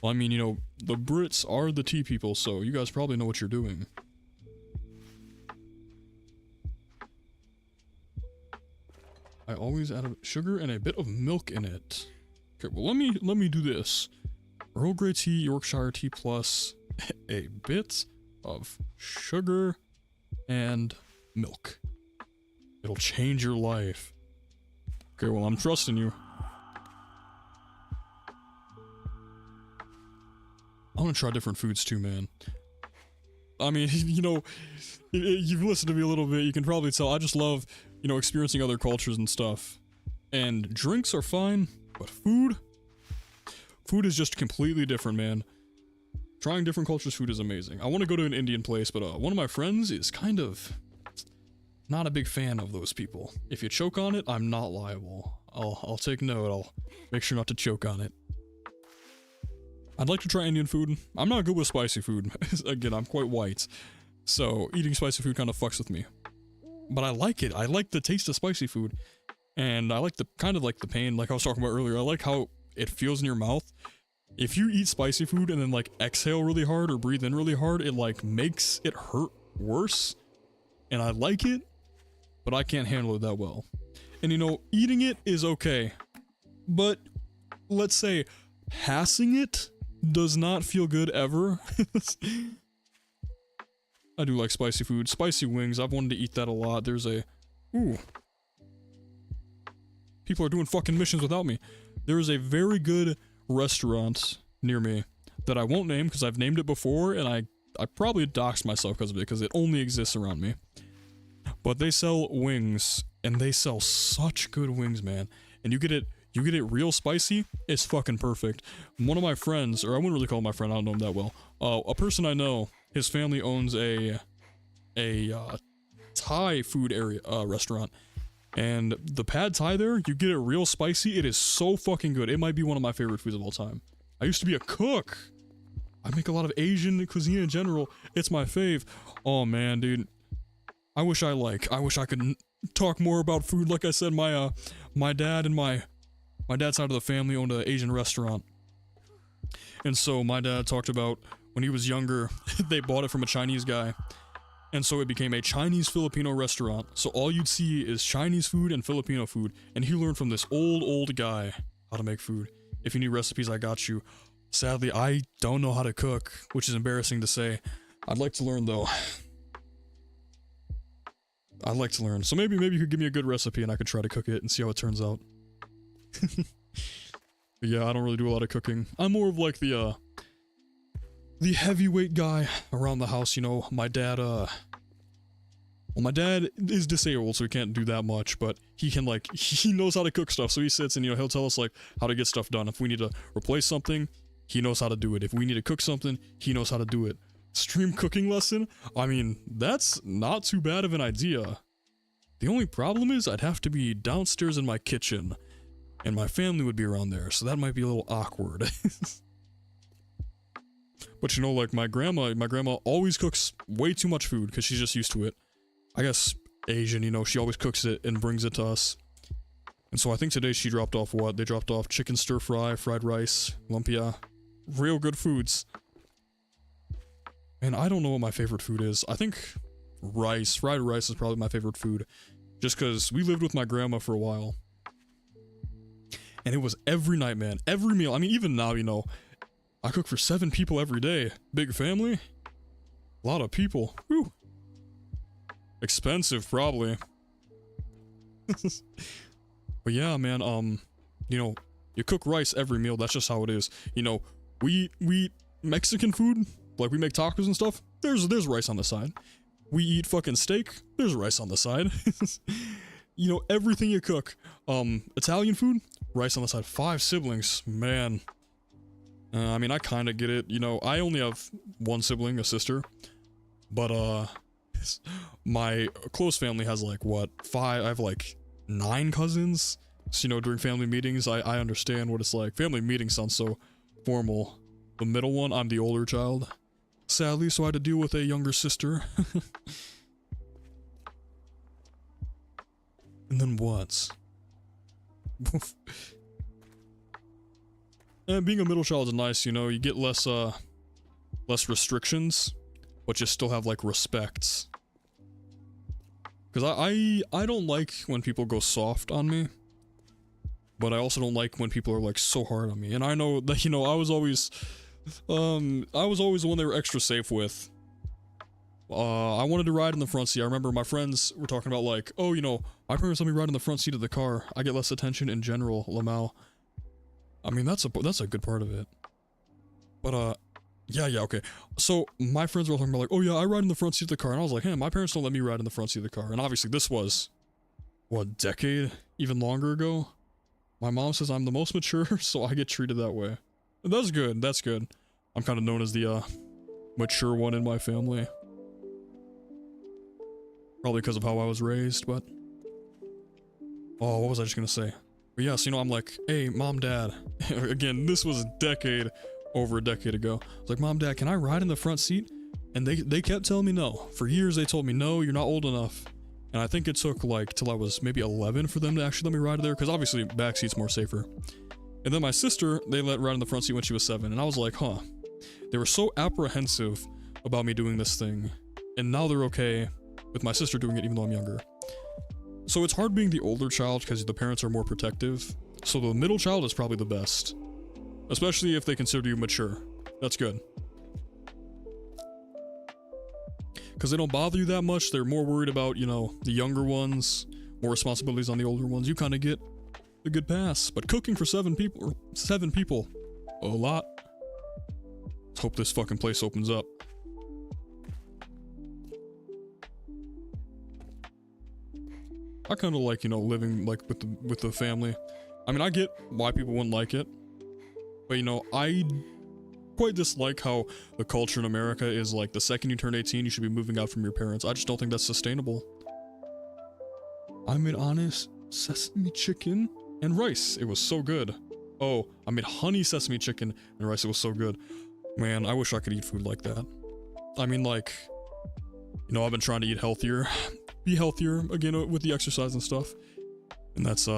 Well, I mean, you know, the Brits are the tea people, so you guys probably know what you're doing. I always add sugar and a bit of milk in it. Okay, well let me do this. Earl Grey tea, Yorkshire tea plus a bit of sugar and milk. It'll change your life. Okay, well I'm trusting you. I want to try different foods too, man. I mean, you know, you've listened to me a little bit, you can probably tell I just love, you know, experiencing other cultures and stuff. And drinks are fine, but food is just completely different, man. Trying different cultures' food is amazing. I want to go to an Indian place, but one of my friends is kind of not a big fan of those people. If you choke on it, I'm not liable. I'll take note. I'll make sure not to choke on it. I'd like to try Indian food. I'm not good with spicy food. Again, I'm quite white, so eating spicy food kind of fucks with me. But I like it. I like the taste of spicy food, and I like the kind of like the pain, like I was talking about earlier. I like how it feels in your mouth. If you eat spicy food and then like exhale really hard or breathe in really hard, it like makes it hurt worse. And I like it, but I can't handle it that well. And you know, eating it is okay, but let's say passing it does not feel good ever. I do like spicy food. Spicy wings, I've wanted to eat that a lot. There's a... Ooh. People are doing fucking missions without me. There is a very good restaurant near me that I won't name because I've named it before, and I probably doxed myself because of it, because it only exists around me. But they sell wings, and they sell such good wings, man. And you get it real spicy, it's fucking perfect. One of my friends, or I wouldn't really call him my friend, I don't know him that well. A person I know, his family owns a Thai food restaurant. And the pad Thai there, you get it real spicy, it is so fucking good. It might be one of my favorite foods of all time. I used to be a cook. I make a lot of Asian cuisine in general. It's my fave. Oh man, dude. I wish I could talk more about food. Like I said, my dad and my dad's side of the family owned an Asian restaurant. And so my dad talked about when he was younger, they bought it from a Chinese guy. And so it became a Chinese-Filipino restaurant. So all you'd see is Chinese food and Filipino food. And he learned from this old guy how to make food. If you need recipes, I got you. Sadly, I don't know how to cook, which is embarrassing to say. I'd like to learn, though. I'd like to learn. So maybe you could give me a good recipe and I could try to cook it and see how it turns out. But yeah, I don't really do a lot of cooking. I'm more of like the heavyweight guy around the house, you know. My dad, well, my dad is disabled, so he can't do that much, but he can, like, he knows how to cook stuff, so he sits and, you know, he'll tell us, like, how to get stuff done. If we need to replace something, he knows how to do it. If we need to cook something, he knows how to do it. Stream cooking lesson? I mean, that's not too bad of an idea. The only problem is I'd have to be downstairs in my kitchen, and my family would be around there, so that might be a little awkward. But you know, like my grandma always cooks way too much food because she's just used to it. I guess Asian, you know, she always cooks it and brings it to us. And so I think today she dropped off what? They dropped off chicken stir fry, fried rice, lumpia. Real good foods. And I don't know what my favorite food is. I think rice. Fried rice is probably my favorite food. Just because we lived with my grandma for a while. And it was every night, man. Every meal. I mean, even now, you know, I cook for 7 people every day. Big family. A lot of people. Whew. Expensive, probably. But yeah, man, you know, you cook rice every meal. That's just how it is. You know, we eat Mexican food. Like, we make tacos and stuff. There's rice on the side. We eat fucking steak. There's rice on the side. You know, everything you cook. Italian food, rice on the side. 5 siblings, man. I mean, I kind of get it. You know, I only have 1 sibling, a sister. But, my close family has, like, what, 5? I have, like, 9 cousins. So, you know, during family meetings, I understand what it's like. Family meetings sound so formal. The middle one, I'm the older child. Sadly, so I had to deal with a younger sister. And then what? And being a middle child is nice, you know, you get less restrictions, but you still have, like, respects. Because I don't like when people go soft on me, but I also don't like when people are, like, so hard on me. And I know that, you know, I was always the one they were extra safe with. I wanted to ride in the front seat. I remember my friends were talking about, like, oh, you know, my parents let me ride in the front seat of the car. I get less attention in general, Lamau. I mean, that's a good part of it. But, yeah, okay. So, my friends were talking about, like, oh yeah, I ride in the front seat of the car. And I was like, hey, my parents don't let me ride in the front seat of the car. And obviously this was, what, decade? Even longer ago? My mom says I'm the most mature, so I get treated that way. And that's good, that's good. I'm kind of known as the, mature one in my family. Probably because of how I was raised, but... Oh, what was I just gonna say? But yeah, so, you know, I'm like, hey, mom, dad. Again, this was over a decade ago. I was like, mom, dad, can I ride in the front seat? And they kept telling me no. For years, they told me, no, you're not old enough. And I think it took, like, till I was maybe 11 for them to actually let me ride there, because obviously, back seat's more safer. And then my sister, they let ride in the front seat when she was 7, and I was like, huh. They were so apprehensive about me doing this thing, and now they're okay with my sister doing it even though I'm younger. So it's hard being the older child because the parents are more protective. So the middle child is probably the best. Especially if they consider you mature. That's good. Because they don't bother you that much. They're more worried about, you know, the younger ones. More responsibilities on the older ones. You kind of get a good pass. But cooking for 7 people, a lot. Let's hope this fucking place opens up. I kind of like, you know, living like with the family. I mean, I get why people wouldn't like it, but you know, I quite dislike how the culture in America is like the second you turn 18, you should be moving out from your parents. I just don't think that's sustainable. I made honest sesame chicken and rice. It was so good. Oh, I made honey sesame chicken and rice. It was so good. Man, I wish I could eat food like that. I mean, like, you know, I've been trying to eat healthier. Be healthier, again, with the exercise and stuff. And that's,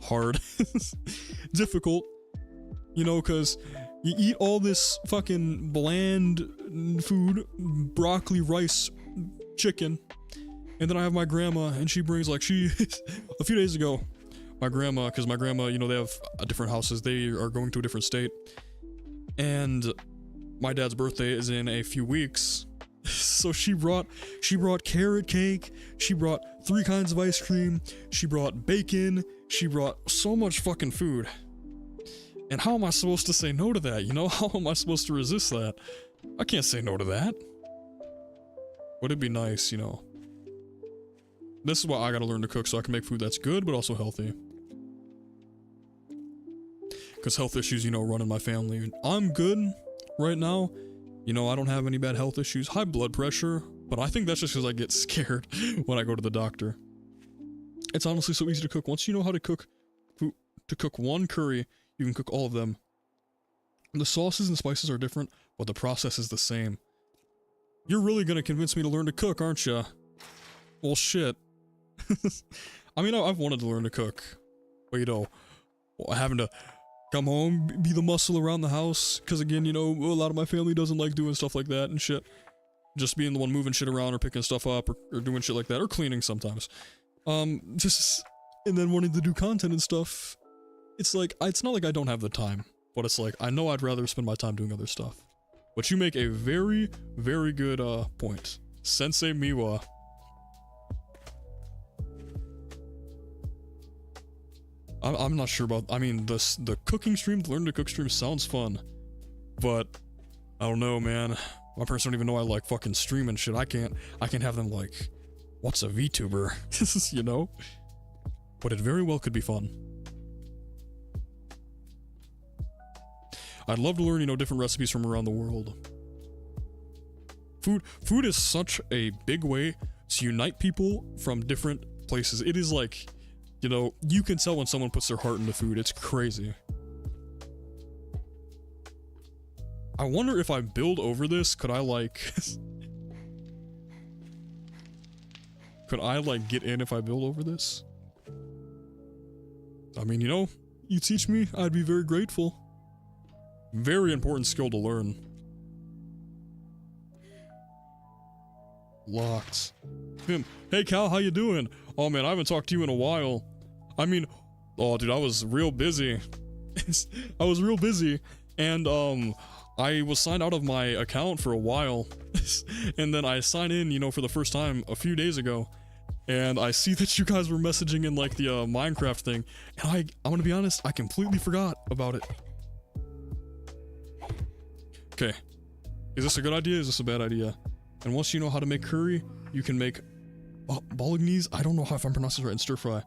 hard. Difficult. You know, because you eat all this fucking bland food, broccoli, rice, chicken. And then I have my grandma, and she brings, like, a few days ago, my grandma, because my grandma, you know, they have different houses. They are going to a different state. And my dad's birthday is in a few weeks. So she brought carrot cake, she brought 3 kinds of ice cream, she brought bacon, she brought so much fucking food. And how am I supposed to say no to that, you know? How am I supposed to resist that? I can't say no to that. Would it be nice, you know? This is why I gotta learn to cook so I can make food that's good but also healthy. Because health issues, you know, run in my family. I'm good right now. You know, I don't have any bad health issues. High blood pressure, but I think that's just because I get scared when I go to the doctor. It's honestly so easy to cook. Once you know how to cook food, to cook one curry, you can cook all of them The sauces and spices are different, but the process is the same. You're really gonna convince me to learn to cook, aren't ya? Well, shit. I mean, I've wanted to learn to cook, but you know, having to come home, be the muscle around the house, because again, you know, a lot of my family doesn't like doing stuff like that and shit. Just being the one moving shit around or picking stuff up or doing shit like that, or cleaning sometimes. Just, and then wanting to do content and stuff, it's like, it's not like I don't have the time, but it's like, I know I'd rather spend my time doing other stuff. But you make a very, very good, point. Sensei Miwa. I'm not sure about, I mean, the cooking stream, the learn to cook stream sounds fun, but I don't know, man. My parents don't even know I like fucking streaming shit. I can't have them like, what's a VTuber? You know? But it very well could be fun. I'd love to learn, you know, different recipes from around the world. Food is such a big way to unite people from different places. It is like, you know, you can tell when someone puts their heart into food. It's crazy. I wonder if I build over this, could I like... could I like get in if I build over this? I mean, you know, you teach me, I'd be very grateful. Very important skill to learn. Locked. Hey Cal, how you doing? Oh man, I haven't talked to you in a while. I mean, oh dude, I was real busy. I was real busy, and I was signed out of my account for a while, and then I signed in, you know, for the first time a few days ago, and I see that you guys were messaging in like the Minecraft thing, and I'm gonna be honest, I completely forgot about it. Okay, is this a good idea? Is this a bad idea? And once you know how to make curry, you can make bolognese. I don't know if I'm pronouncing this right, and stir fry.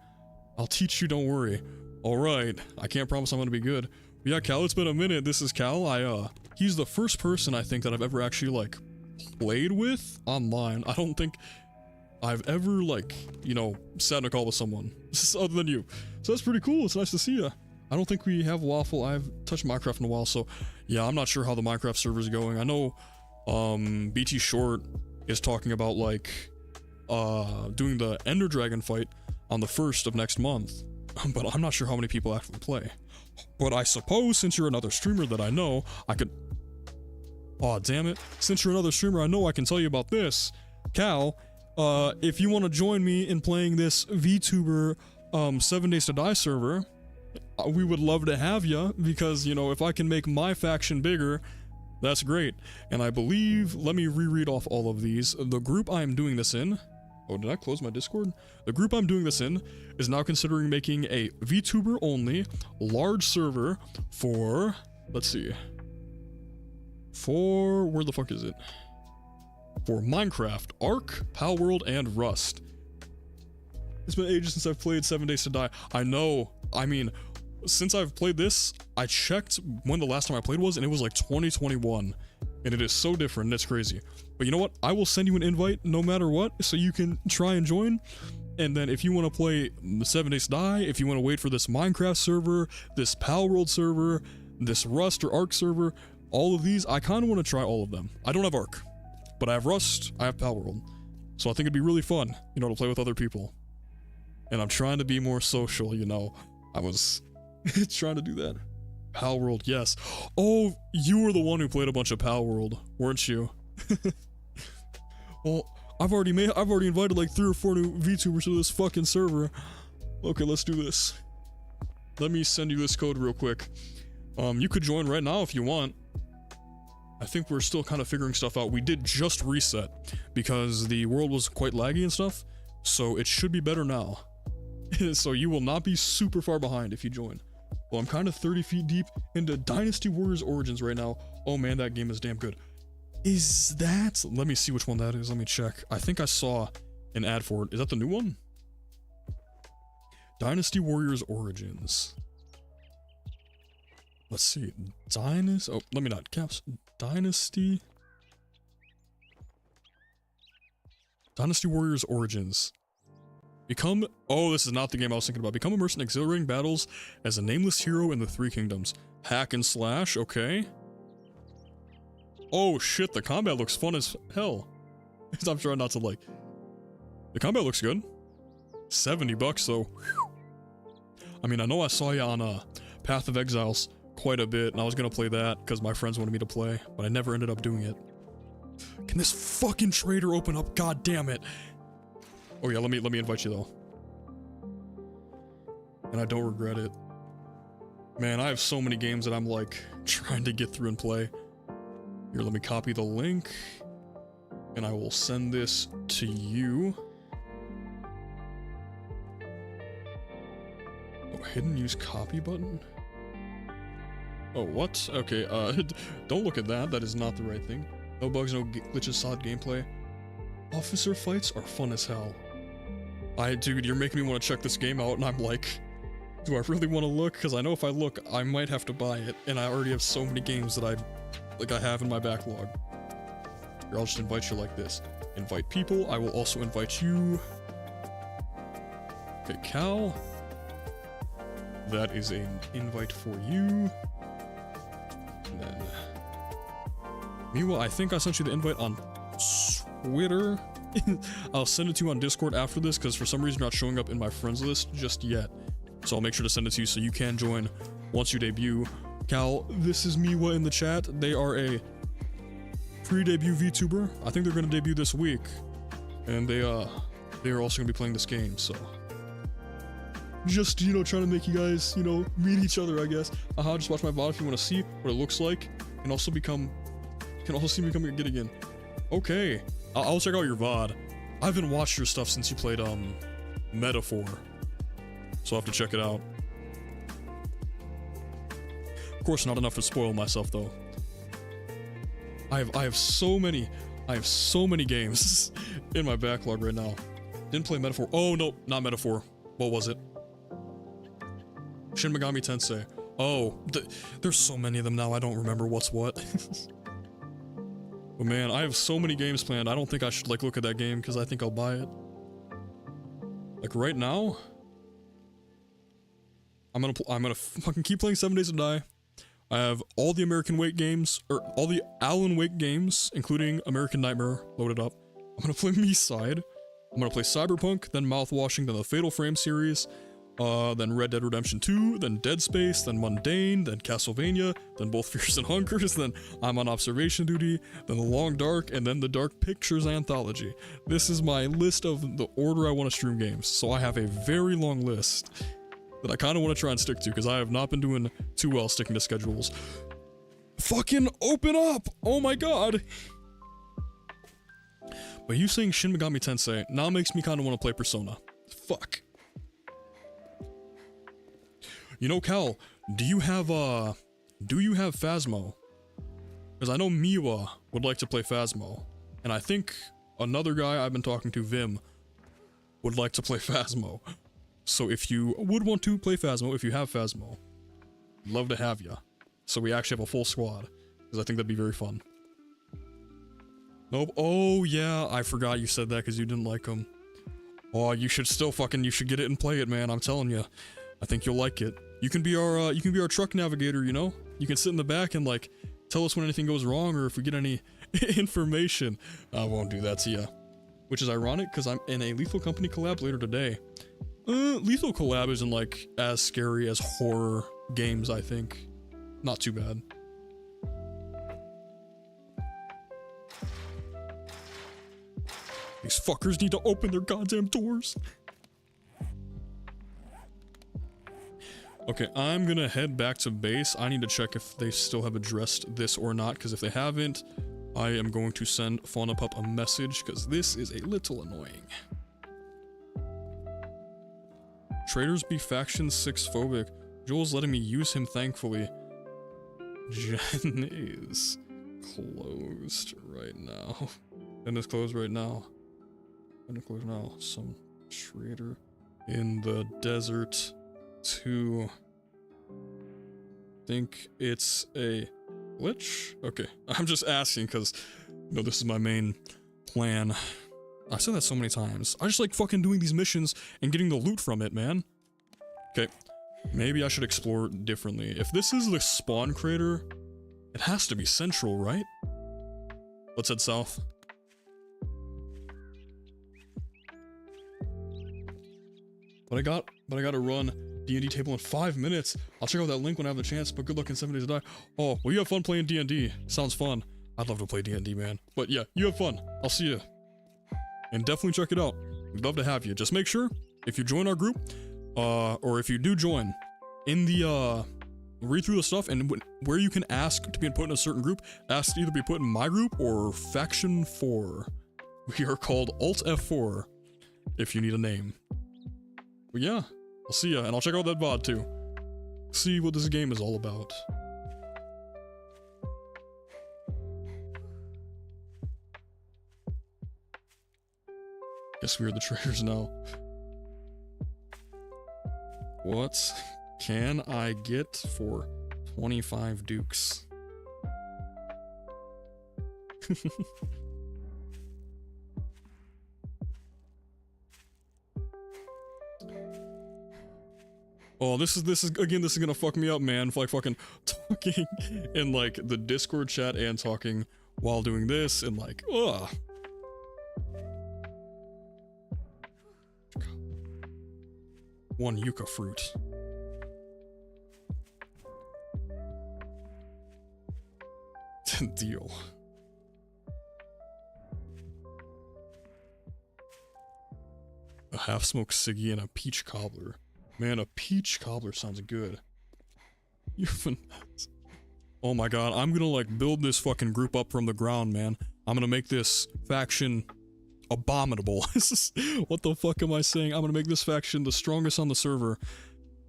I'll teach you, don't worry. All right, I can't promise I'm gonna be good. But yeah, Cal, it's been a minute. This is Cal. He's the first person I think that I've ever actually like played with online. I don't think I've ever like, you know, sat in a call with someone other than you. So that's pretty cool. It's nice to see you. I don't think we have Waffle. I've touched Minecraft in a while, so yeah, I'm not sure how the Minecraft server is going. I know BT Short is talking about like doing the Ender Dragon fight on the 1st of next month, but I'm not sure how many people actually play. But I suppose since you're another streamer that I know, I could... Aw, damn it. Since you're another streamer I know, I can tell you about this. Cal, if you want to join me in playing this VTuber 7 Days to Die server, we would love to have you, because, you know, if I can make my faction bigger, that's great. And I believe, let me reread off all of these. The group I'm doing this in... Oh, did I close my Discord? The group I'm doing this in is now considering making a VTuber only large server for, let's see, for, where the fuck is it? For Minecraft, Ark, Palworld, and Rust. It's been ages since I've played 7 Days to Die. I know, I mean, since I've played this, I checked when the last time I played was, and it was like 2021. And it is so different, and it's crazy. But you know what? I will send you an invite no matter what, so you can try and join. And then if you want to play 7 Days to Die, if you want to wait for this Minecraft server, this Palworld server, this Rust or Ark server, all of these, I kind of want to try all of them. I don't have Ark, but I have Rust, I have Palworld. So I think it'd be really fun, you know, to play with other people. And I'm trying to be more social, you know. I was trying to do that. Palworld, yes. Oh, you were the one who played a bunch of Palworld, weren't you? Well, I've already invited like 3 or 4 new VTubers to this fucking server. Okay, let's do this. Let me send you this code real quick. You could join right now if you want. I think we're still kind of figuring stuff out. We did just reset because the world was quite laggy and stuff, so it should be better now. So you will not be super far behind if you join. Well, I'm kind of 30 feet deep into Dynasty Warriors Origins right now. Oh man, that game is damn good. Is that... Let me see which one that is. Let me check. I think I saw an ad for it. Is that the new one? Dynasty Warriors Origins. Let's see. Oh, let me not. Caps. Dynasty Warriors Origins. Oh, this is not the game I was thinking about. Become immersed in exhilarating battles as a nameless hero in the 3 kingdoms. Hack and slash, okay. Oh shit, the combat looks fun as hell. I'm trying not to like. The combat looks good. $70 though. Whew. I mean, I know I saw you on Path of Exiles quite a bit, and I was gonna play that because my friends wanted me to play, but I never ended up doing it. Can this fucking trader open up? God damn it! Oh yeah, let me invite you though. And I don't regret it. Man, I have so many games that I'm like trying to get through and play. Here, let me copy the link, and I will send this to you. Oh, hidden use copy button? Oh, what? Okay, don't look at that. That is not the right thing. No bugs, no glitches, solid gameplay. Officer fights are fun as hell. Dude, you're making me want to check this game out, and I'm like, do I really want to look? Because I know if I look, I might have to buy it, and I already have so many games that I have in my backlog. Here, I'll just invite you like this. Invite people. I will also invite you. Okay, Cal. That is an invite for you. And then Miwa, I think I sent you the invite on Twitter. I'll send it to you on Discord after this because for some reason you're not showing up in my friends list just yet. So I'll make sure to send it to you so you can join once you debut. Cal, this is Miwa in the chat. They are a pre-debut VTuber. I think they're going to debut this week. And they are also going to be playing this game, so just, you know, trying to make you guys, you know, meet each other, I guess. Just watch my VOD if you want to see what it looks like, and also see me become good again. Okay, I'll check out your VOD. I haven't watched your stuff since you played, Metaphor, so I'll have to check it out. Of course, not enough to spoil myself, though. I have so many games in my backlog right now. Didn't play Metaphor. Oh, no, not Metaphor. What was it? Shin Megami Tensei. Oh, there's so many of them now, I don't remember what's what. But man, I have so many games planned, I don't think I should like look at that game because I think I'll buy it. Like right now, I'm gonna fucking keep playing 7 Days to Die. I have all the American Wake games, or all the Alan Wake games, including American Nightmare, loaded up. I'm gonna play Me-Side. I'm gonna play Cyberpunk, then Mouthwashing, then the Fatal Frame series, then Red Dead Redemption 2, then Dead Space, then Mundane, then Castlevania, then both Fears and Hungers, then I'm on Observation Duty, then The Long Dark, and then the Dark Pictures Anthology. This is my list of the order I want to stream games, so I have a very long list that I kind of want to try and stick to, because I have not been doing too well sticking to schedules. Fucking open up! Oh my god! But you saying Shin Megami Tensei now makes me kind of want to play Persona. Fuck. You know, Cal, do you have Phasmo? Because I know Miwa would like to play Phasmo, and I think another guy I've been talking to, Vim, would like to play Phasmo. So if you would want to play Phasmo, if you have Phasmo, I'd love to have ya. So we actually have a full squad, because I think that'd be very fun. Nope. Oh yeah, I forgot you said that because you didn't like him. Oh, you should still you should get it and play it, man. I'm telling you, I think you'll like it. You can be our truck navigator. You know, you can sit in the back and like tell us when anything goes wrong or if we get any information. I won't do that to you, which is ironic because I'm in a Lethal Company collab later today. Lethal collab isn't like as scary as horror games. I think, not too bad. These fuckers need to open their goddamn doors. Okay, I'm gonna head back to base. I need to check if they still have addressed this or not, because if they haven't, I am going to send Faunapup a message, because this is a little annoying. Traders be faction 6 phobic. Joel's letting me use him, thankfully. Jen is closed right now. Jen is closed right now. Now, some trader in the desert to think it's a glitch? Okay, I'm just asking because, you know, this is my main plan. I've said that so many times. I just like fucking doing these missions and getting the loot from it, man. Okay, Maybe I should explore differently. If this is the spawn crater, it has to be central, right? Let's head south. But I gotta run D&D table in 5 minutes. I'll check out that link when I have the chance, but good luck in 7 days to die. Oh, well, you have fun playing D&D. Sounds fun. I'd love to play D&D, man. But yeah, you have fun. I'll see you. And definitely check it out. We'd love to have you. Just make sure, if you join our group, or if you do join, in the, read through the stuff, and where you can ask to be put in a certain group, ask to either be put in my group or Faction 4. We are called Alt F4, if you need a name. But yeah, I'll see ya, and I'll check out that VOD too. See what this game is all about. Guess we are the traitors now. What can I get for 25 dukes? Oh, this is gonna fuck me up, man. Like fucking talking in like the Discord chat and talking while doing this and like, ugh. One yucca fruit. Deal. A half-smoked ciggy and a peach cobbler. Man, a peach cobbler sounds good. You're finesse. Oh my god, I'm gonna like build this fucking group up from the ground, man. I'm gonna make this faction abominable. What the fuck am I saying? I'm gonna make this faction the strongest on the server.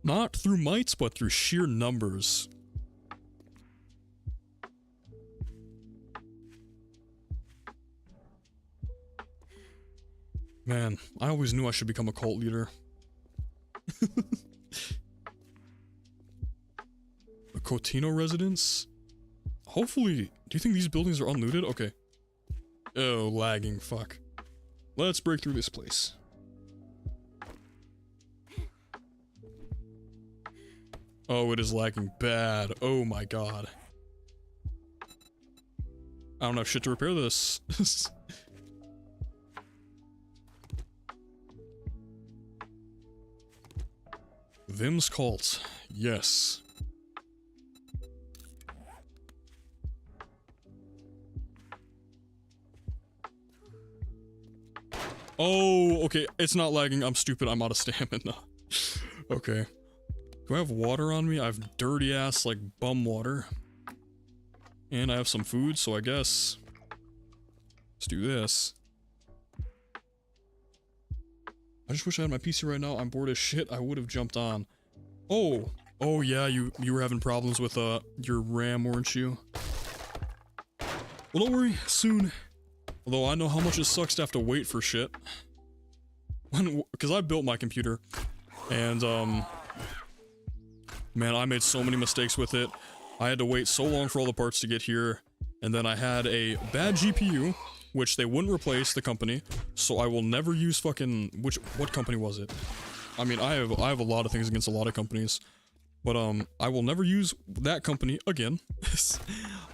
Not through mights, but through sheer numbers. Man, I always knew I should become a cult leader. A Cotino residence? Hopefully, do you think these buildings are unlooted? Okay. Oh, lagging, fuck. Let's break through this place. Oh, it is lagging bad. Oh my god. I don't have shit to repair this. Vim's cult. Yes. Oh, okay. It's not lagging. I'm stupid. I'm out of stamina. Okay. Do I have water on me? I have dirty ass, like, bum water. And I have some food, so I guess... let's do this. I just wish I had my PC right now. I'm bored as shit. I would have jumped on. Oh! Oh yeah, you were having problems with, your RAM, weren't you? Well, don't worry. Soon. Although I know how much it sucks to have to wait for shit. Because I built my computer. And, man, I made so many mistakes with it. I had to wait so long for all the parts to get here. And then I had a bad GPU, which they wouldn't replace, the company. So I will never use fucking... what company was it? I mean, I have a lot of things against a lot of companies. But, I will never use that company again.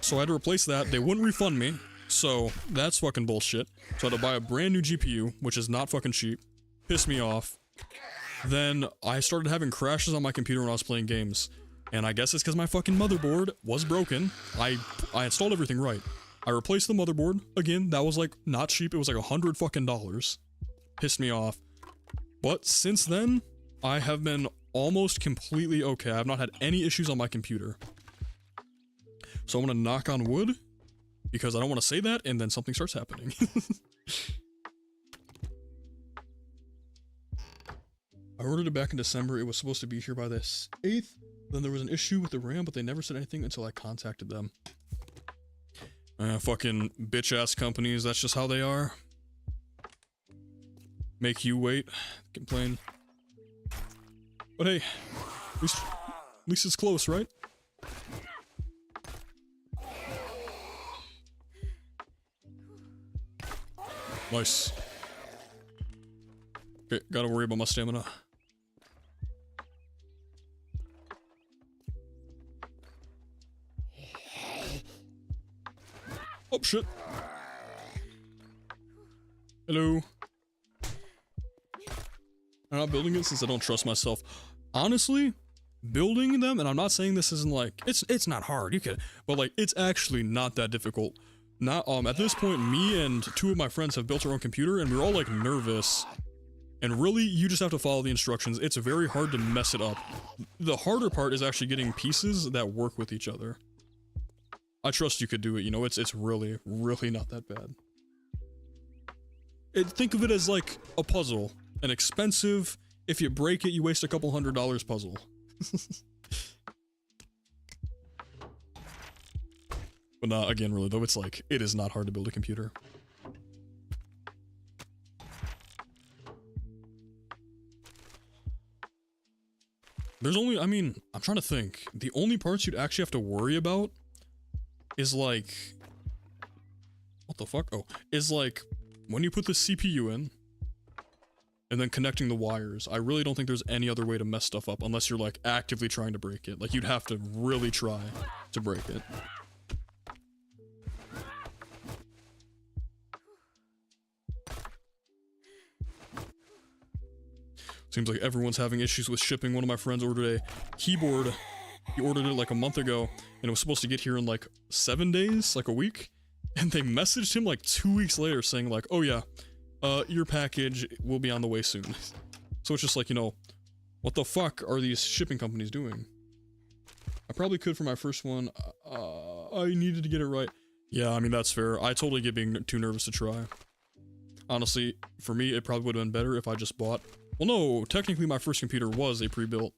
So I had to replace that. They wouldn't refund me. So, that's fucking bullshit. So I had to buy a brand new GPU, which is not fucking cheap. Pissed me off. Then, I started having crashes on my computer when I was playing games. And I guess it's because my fucking motherboard was broken. I installed everything right. I replaced the motherboard. Again, that was like, not cheap. It was like $100 fucking dollars. Pissed me off. But since then, I have been almost completely okay. I have not had any issues on my computer. So I'm gonna knock on wood. Because I don't want to say that, and then something starts happening. I ordered it back in December. It was supposed to be here by the 8th. Then there was an issue with the RAM, but they never said anything until I contacted them. Fucking bitch-ass companies, that's just how they are. Make you wait. Complain. But hey, at least it's close, right? Nice. Okay, gotta worry about my stamina. Oh, shit. Hello. I'm not building it since I don't trust myself. Honestly, building them, and I'm not saying this isn't like, it's not hard, you can, but like, it's actually not that difficult. Not, at this point, me and two of my friends have built our own computer, and we're all like nervous. And really, you just have to follow the instructions. It's very hard to mess it up. The harder part is actually getting pieces that work with each other. I trust you could do it, you know, it's really, really not that bad. Think of it as like a puzzle. An expensive, if you break it, you waste a couple $100 puzzle. But not, again, really though, it's like, it is not hard to build a computer. There's only, I mean, I'm trying to think. The only parts you'd actually have to worry about is like, what the fuck? Oh, is like, when you put the CPU in, and then connecting the wires. I really don't think there's any other way to mess stuff up unless you're like actively trying to break it. Like you'd have to really try to break it. Seems like everyone's having issues with shipping. One of my friends ordered a keyboard. He ordered it like a month ago and it was supposed to get here in like 7 days, like a week. And they messaged him like 2 weeks later saying like, oh yeah, your package will be on the way soon. So it's just like, you know, what the fuck are these shipping companies doing? I probably could for my first one. I needed to get it right. Yeah, I mean, that's fair. I totally get being too nervous to try. Honestly, for me, it probably would have been better if I just bought... Well, no, technically my first computer was a pre-built,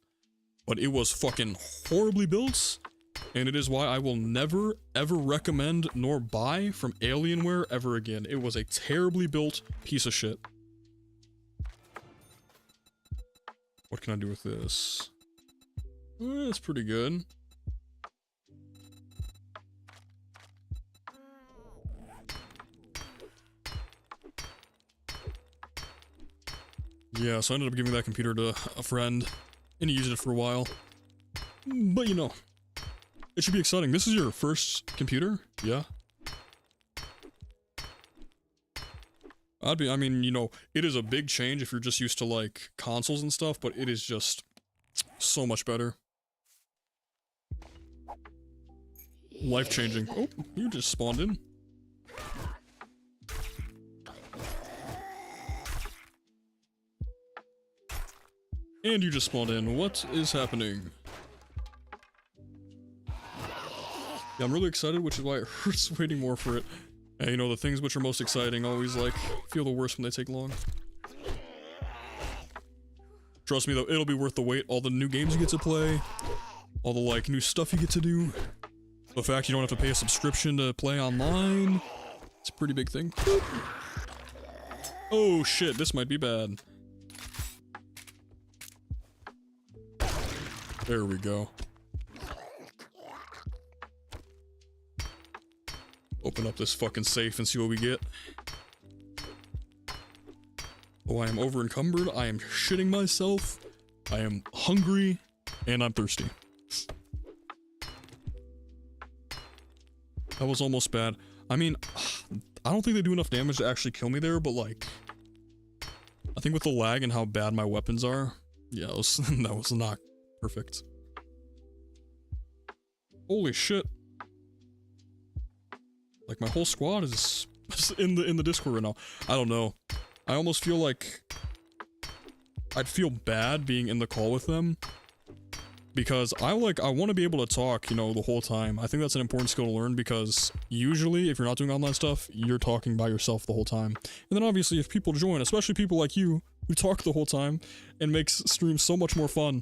but it was fucking horribly built. And it is why I will never, ever recommend nor buy from Alienware ever again. It was a terribly built piece of shit. What can I do with this? It's pretty good. Yeah, so I ended up giving that computer to a friend, and he used it for a while. But you know, it should be exciting. This is your first computer? Yeah. I mean, you know, it is a big change if you're just used to, like, consoles and stuff, but it is just so much better. Life-changing. Oh, you just spawned in. And you just spawned in. What is happening? Yeah, I'm really excited, which is why it hurts waiting more for it. And you know, the things which are most exciting always, like, feel the worst when they take long. Trust me, though, it'll be worth the wait. All the new games you get to play, all the, like, new stuff you get to do. The fact you don't have to pay a subscription to play online. It's a pretty big thing. Oh, shit, this might be bad. There we go. Open up this fucking safe and see what we get. Oh, I am over encumbered. I am shitting myself. I am hungry. And I'm thirsty. That was almost bad. I mean, I don't think they do enough damage to actually kill me there, but like... I think with the lag and how bad my weapons are... Yeah, that was not perfect. Holy shit. Like, my whole squad is in the Discord right now. I don't know. I almost feel like I'd feel bad being in the call with them. Because I want to be able to talk, you know, the whole time. I think that's an important skill to learn because usually, if you're not doing online stuff, you're talking by yourself the whole time. And then obviously, if people join, especially people like you, who talk the whole time and makes streams so much more fun,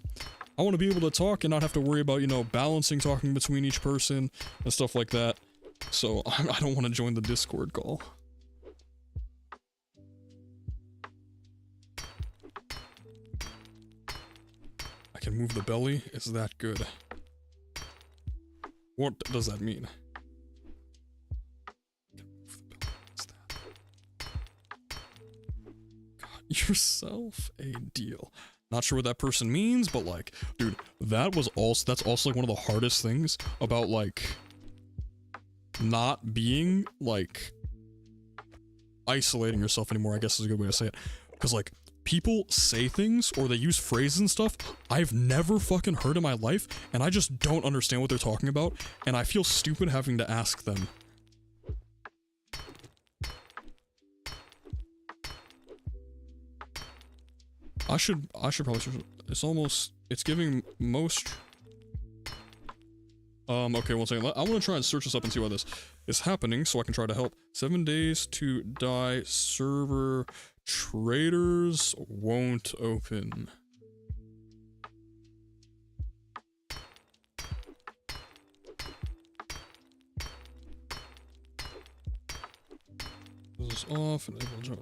I want to be able to talk and not have to worry about, you know, balancing talking between each person and stuff like that. So, I don't want to join the Discord call. I can move the belly? Is that good? What does that mean? What's that? Got yourself a deal. Not sure what that person means, but like, dude, that's also like one of the hardest things about like not being, like, isolating yourself anymore, I guess is a good way to say it. Because, like, people say things or they use phrases and stuff I've never fucking heard in my life, and I just don't understand what they're talking about, and I feel stupid having to ask them. I should probably search. It's giving most. Okay, one second. I want to try and search this up and see why this is happening so I can try to help. 7 days to die server traders won't open. This is off and able to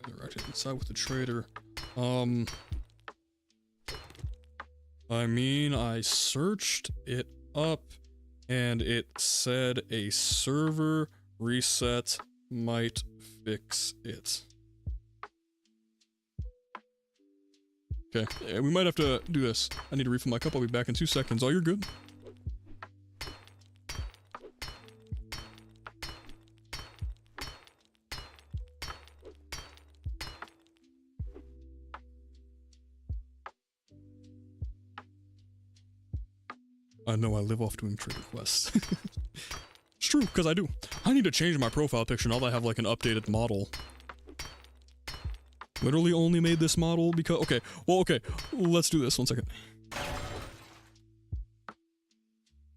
interact inside with the trader. I mean, I searched it up and it said a server reset might fix it. Okay, we might have to do this. I need to refill my cup. I'll be back in 2 seconds. Oh, you're good. I know I live off doing trader quests. It's true, because I do. I need to change my profile picture now that I have like an updated model. Literally only made this model because... Okay, well, okay. Let's do this. 1 second.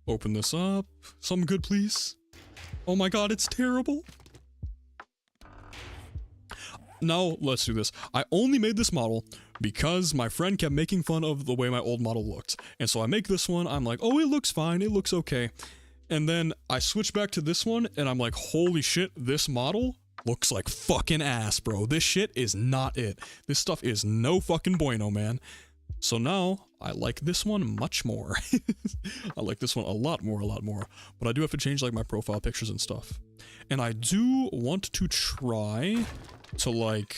Open this up. Something good, please. Oh my god, it's terrible. Now, let's do this. I only made this model because my friend kept making fun of the way my old model looked. And so I make this one, I'm like, oh, it looks fine, it looks okay. And then I switch back to this one, and I'm like, holy shit, this model looks like fucking ass, bro. This shit is not it. This stuff is no fucking bueno, man. So now, I like this one much more. I like this one a lot more. But I do have to change, like, my profile pictures and stuff. And I do want to try to, like,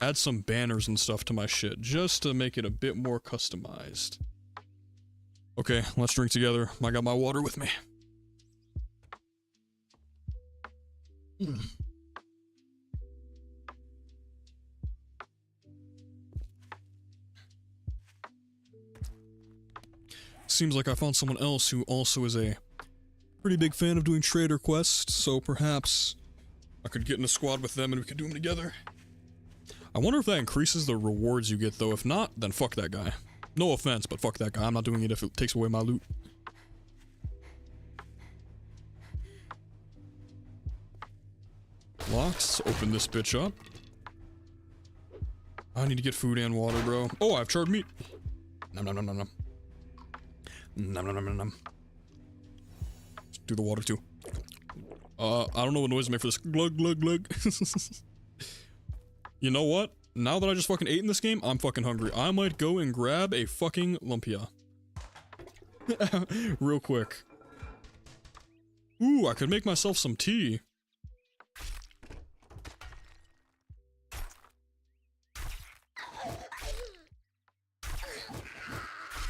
add some banners and stuff to my shit, just to make it a bit more customized. Okay, let's drink together. I got my water with me. Seems like I found someone else who also is a pretty big fan of doing trader quests, so perhaps I could get in a squad with them and we could do them together. I wonder if that increases the rewards you get, though. If not, then fuck that guy. No offense, but fuck that guy. I'm not doing it if it takes away my loot. Locks. Open this bitch up. I need to get food and water, bro. Oh, I have charred meat. Nom nom nom nom nom. Nom nom nom nom nom. Let's do the water too. I don't know what noise to make for this. Glug glug glug. You know what? Now that I just fucking ate in this game, I'm fucking hungry. I might go and grab a fucking lumpia. Real quick. Ooh, I could make myself some tea.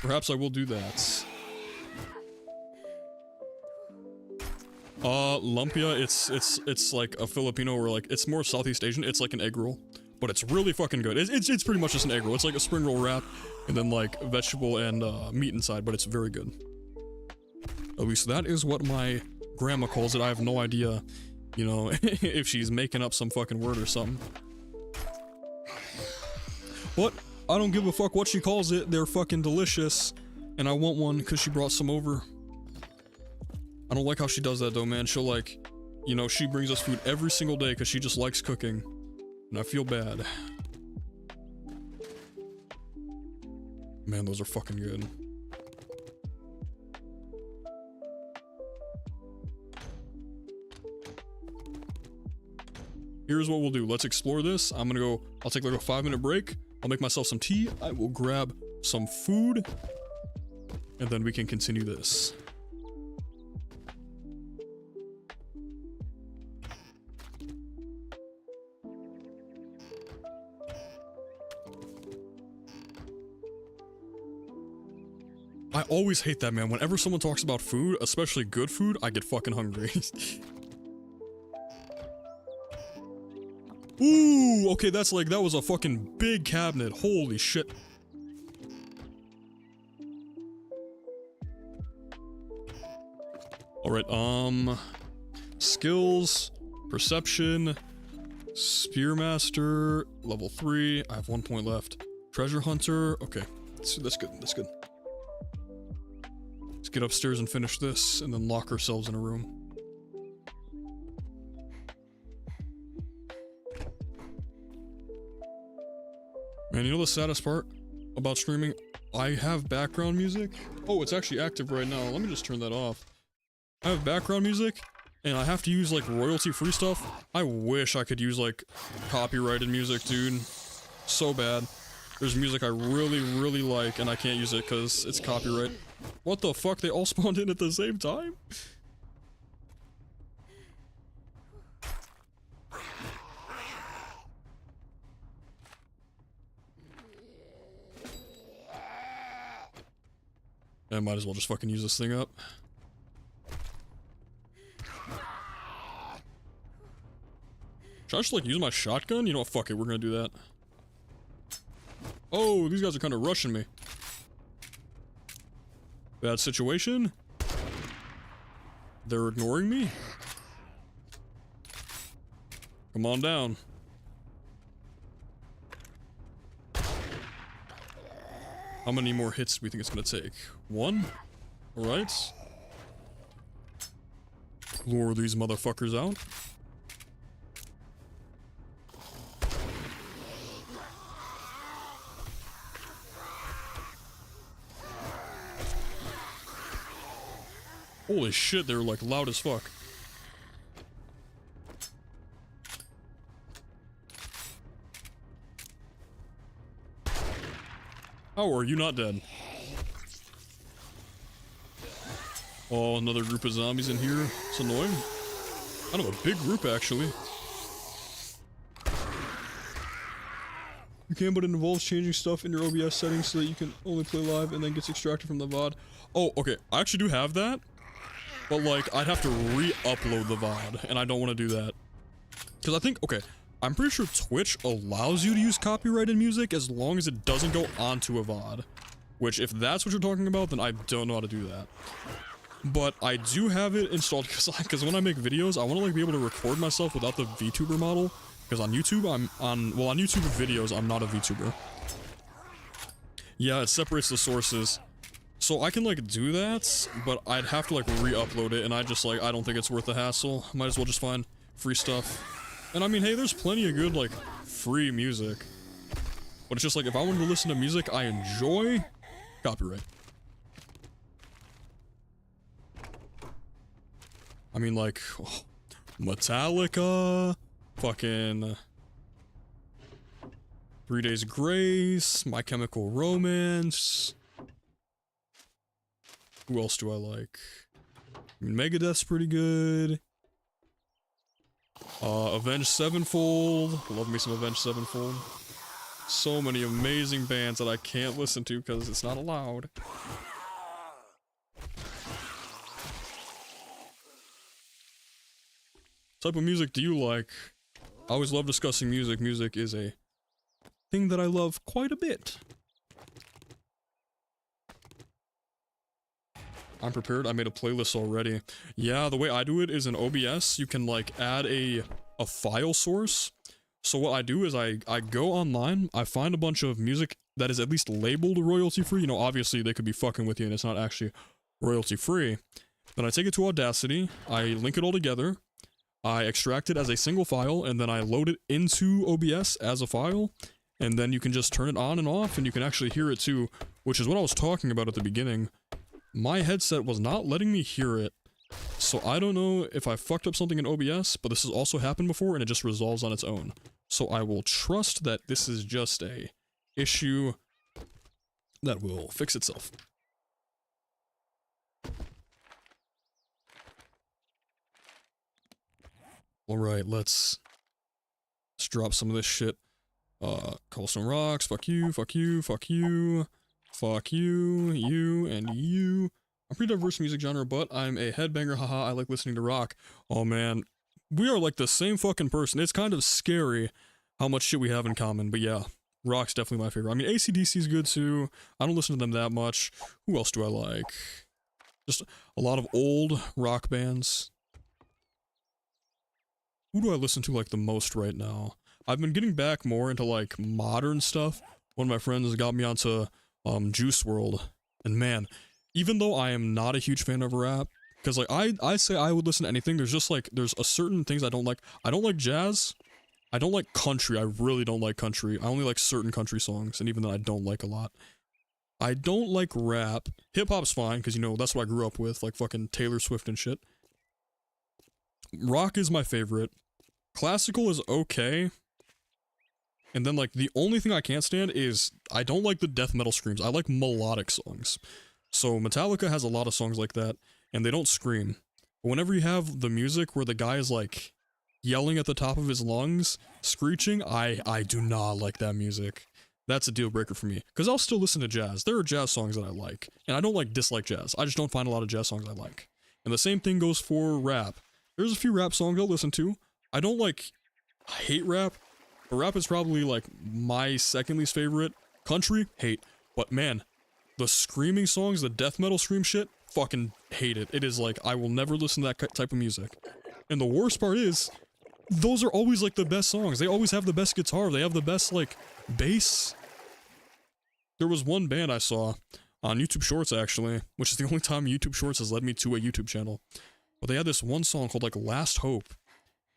Perhaps I will do that. Lumpia, it's like a Filipino or like, it's more Southeast Asian. It's like an egg roll. But it's really fucking good. It's pretty much just an egg roll. It's like a spring roll wrap, and then like vegetable and meat inside, but it's very good. At least that is what my grandma calls it. I have no idea, you know, if she's making up some fucking word or something. What? I don't give a fuck what she calls it. They're fucking delicious, and I want one because she brought some over. I don't like how she does that though, man. She'll like, you know, she brings us food every single day because she just likes cooking. And I feel bad. Man, those are fucking good. Here's what we'll do. Let's explore this. I'm gonna go, I'll take like a 5-minute break. I'll make myself some tea. I will grab some food. And then we can continue this. I always hate that, man. Whenever someone talks about food, especially good food, I get fucking hungry. Ooh, okay, that was a fucking big cabinet. Holy shit. Alright, skills, perception, Spearmaster, level 3. I have 1 point left. Treasure Hunter, okay. That's good, that's good. Let's get upstairs and finish this, and then lock ourselves in a room. Man, you know the saddest part about streaming? I have background music. Oh, it's actually active right now. Let me just turn that off. I have background music, and I have to use, like, royalty-free stuff. I wish I could use, like, copyrighted music, dude. So bad. There's music I really, really like, and I can't use it because it's copyright. What the fuck? They all spawned in at the same time? I might as well just fucking use this thing up. Should I just, like, use my shotgun? You know what, fuck it, we're gonna do that. Oh, these guys are kind of rushing me. Bad situation. They're ignoring me. Come on down. How many more hits do we think it's gonna take? 1? Alright. Lure these motherfuckers out. Holy shit, they're like loud as fuck. How are you not dead? Oh, another group of zombies in here. It's annoying. Kind of a big group, actually. You can, but it involves changing stuff in your OBS settings so that you can only play live and then gets extracted from the VOD. Oh, okay. I actually do have that. But, like, I'd have to re-upload the VOD, and I don't want to do that. Because I think, okay, I'm pretty sure Twitch allows you to use copyrighted music as long as it doesn't go onto a VOD. Which, if that's what you're talking about, then I don't know how to do that. But I do have it installed because when I make videos, I want to, like, be able to record myself without the VTuber model. Because on YouTube, on YouTube videos, I'm not a VTuber. Yeah, it separates the sources. So I can, like, do that, but I'd have to, like, re-upload it, and I don't think it's worth the hassle. Might as well just find free stuff. And I mean, hey, there's plenty of good, like, free music. But it's just like, if I wanted to listen to music I enjoy, copyright. I mean, like, oh, Metallica, fucking 3 Days Grace, My Chemical Romance. Who else do I like? I mean, Megadeth's pretty good. Avenged Sevenfold. Love me some Avenged Sevenfold. So many amazing bands that I can't listen to because it's not allowed. What type of music do you like? I always love discussing music. Music is a thing that I love quite a bit. I'm prepared. I made a playlist already. Yeah, the way I do it is in OBS. You can, like, add a file source. So what I do is I go online, I find a bunch of music that is at least labeled royalty-free. You know, obviously they could be fucking with you and it's not actually royalty-free. Then I take it to Audacity, I link it all together, I extract it as a single file, and then I load it into OBS as a file. And then you can just turn it on and off, and you can actually hear it too, which is what I was talking about at the beginning. My headset was not letting me hear it, so I don't know if I fucked up something in OBS, but this has also happened before and it just resolves on its own. So I will trust that this is just a issue that will fix itself. Alright, let's drop some of this shit. Cobblestone rocks, fuck you, fuck you, fuck you. Fuck you, you, and you. I'm pretty diverse music genre, but I'm a headbanger, haha, I like listening to rock. Oh man, we are like the same fucking person. It's kind of scary how much shit we have in common, but yeah, rock's definitely my favorite. I mean, AC/DC is good too. I don't listen to them that much. Who else do I like? Just a lot of old rock bands. Who do I listen to like the most right now? I've been getting back more into like modern stuff. One of my friends got me onto Juice WRLD, and man, even though I am not a huge fan of rap, because like I say I would listen to anything, there's just like there's a certain things I don't like. I don't like jazz. I don't like country. I really don't like country. I only like certain country songs, and even then I don't like a lot. I don't like rap. Hip hop's fine because you know that's what I grew up with, like fucking Taylor Swift and shit. Rock is my favorite. Classical is okay. And then, like, the only thing I can't stand is I don't like the death metal screams. I like melodic songs. So Metallica has a lot of songs like that, and they don't scream. But whenever you have the music where the guy is, like, yelling at the top of his lungs, screeching, I do not like that music. That's a deal breaker for me. Because I'll still listen to jazz. There are jazz songs that I like. And I don't, like, dislike jazz. I just don't find a lot of jazz songs I like. And the same thing goes for rap. There's a few rap songs I'll listen to. I don't, like, hate rap. But rap is probably, like, my second least favorite. Country, hate. But, man, the screaming songs, the death metal scream shit, fucking hate it. It is, like, I will never listen to that type of music. And the worst part is, those are always, like, the best songs. They always have the best guitar. They have the best, like, bass. There was one band I saw on YouTube Shorts, actually, which is the only time YouTube Shorts has led me to a YouTube channel. But they had this one song called, like, Last Hope.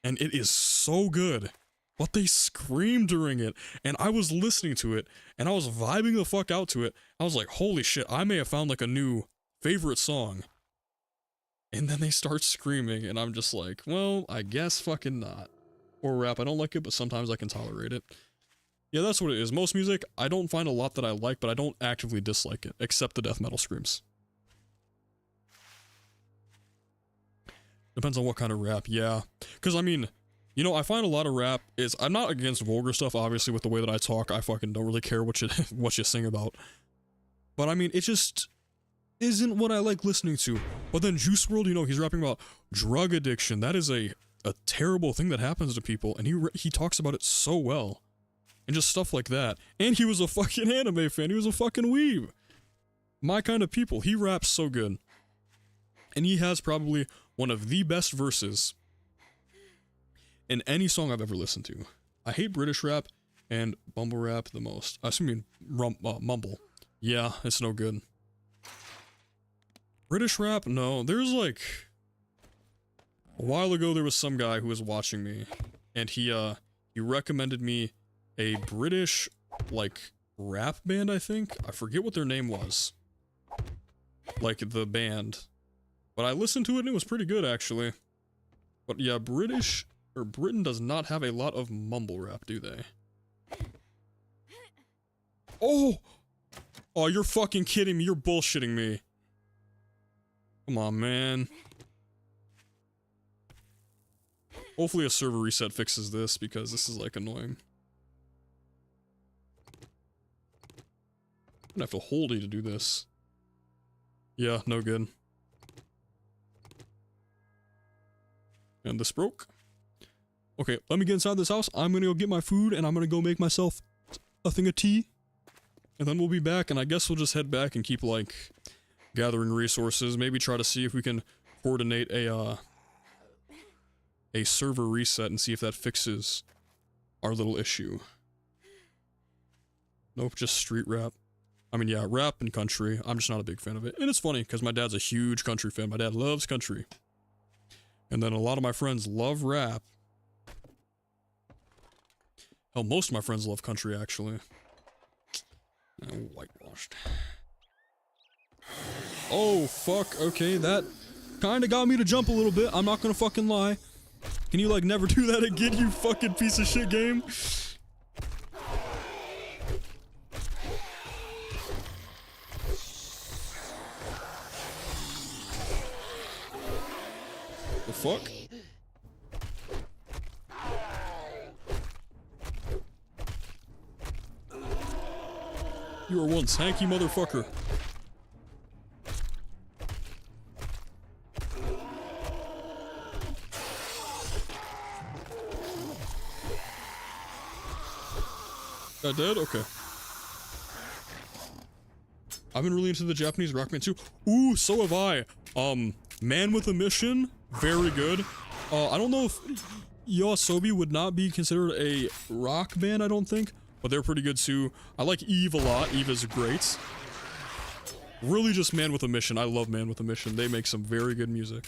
And it is so good. But they screamed during it, and I was listening to it, and I was vibing the fuck out to it. I was like, holy shit, I may have found like a new favorite song. And then they start screaming, and I'm just like, well, I guess fucking not. Or rap, I don't like it, but sometimes I can tolerate it. Yeah, that's what it is. Most music, I don't find a lot that I like, but I don't actively dislike it, except the death metal screams. Depends on what kind of rap, yeah. Because, I mean, you know, I find a lot of rap is, I'm not against vulgar stuff, obviously, with the way that I talk. I fucking don't really care what you, what you sing about. But I mean, it just isn't what I like listening to. But then Juice WRLD, you know, he's rapping about drug addiction. That is a terrible thing that happens to people, and he talks about it so well. And just stuff like that. And he was a fucking anime fan. He was a fucking weeb. My kind of people. He raps so good. And he has probably one of the best verses in any song I've ever listened to. I hate British rap and mumble rap the most. I mean, mumble. Yeah, it's no good. British rap? No. There's like... A while ago, there was some guy who was watching me, and he recommended me a British, like, rap band, I think? I forget what their name was. Like, the band. But I listened to it, and it was pretty good, actually. But yeah, Britain does not have a lot of mumble rap, do they? Oh! Oh, you're fucking kidding me. You're bullshitting me. Come on, man. Hopefully a server reset fixes this, because this is, like, annoying. I'm gonna have to hold E to do this. Yeah, no good. And this broke. Okay, let me get inside this house. I'm gonna go get my food, and I'm gonna go make myself a thing of tea. And then we'll be back, and I guess we'll just head back and keep, like, gathering resources. Maybe try to see if we can coordinate a server reset and see if that fixes our little issue. Nope, just street rap. I mean, yeah, rap and country. I'm just not a big fan of it. And it's funny, because my dad's a huge country fan. My dad loves country. And then a lot of my friends love rap. Hell, most of my friends love country, actually. Oh, whitewashed. Oh, fuck. Okay, that kinda got me to jump a little bit. I'm not gonna fucking lie. Can you, like, never do that again, you fucking piece of shit game? The fuck? You are one tanky motherfucker. That dead? Okay. I've been really into the Japanese rock band too. Ooh, so have I. Man with a Mission, very good. I don't know if YOASOBI would not be considered a rock band, I don't think, but they're pretty good too. I like Eve a lot. Eve is great. Really just Man with a Mission. I love Man with a Mission. They make some very good music.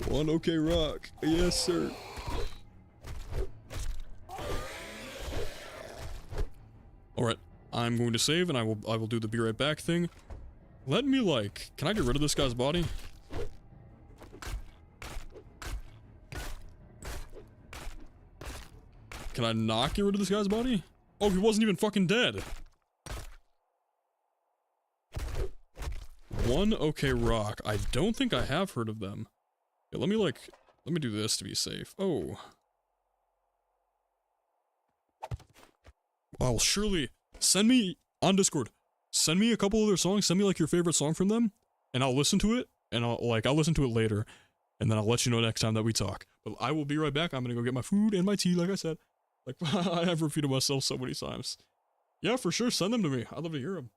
One OK Rock. Yes, sir. Alright, I'm going to save and I will do the be right back thing. Let me can I get rid of this guy's body? Can I not get rid of this guy's body? Oh, he wasn't even fucking dead. One OK Rock. I don't think I have heard of them. Yeah, let me do this to be safe. Oh. Well, surely send me on Discord. Send me a couple of their songs. Send me your favorite song from them, and I'll listen to it. And I'll listen to it later, and then I'll let you know next time that we talk. But I will be right back. I'm gonna go get my food and my tea, like I said. I have repeated myself so many times. Yeah, for sure. Send them to me. I'd love to hear them.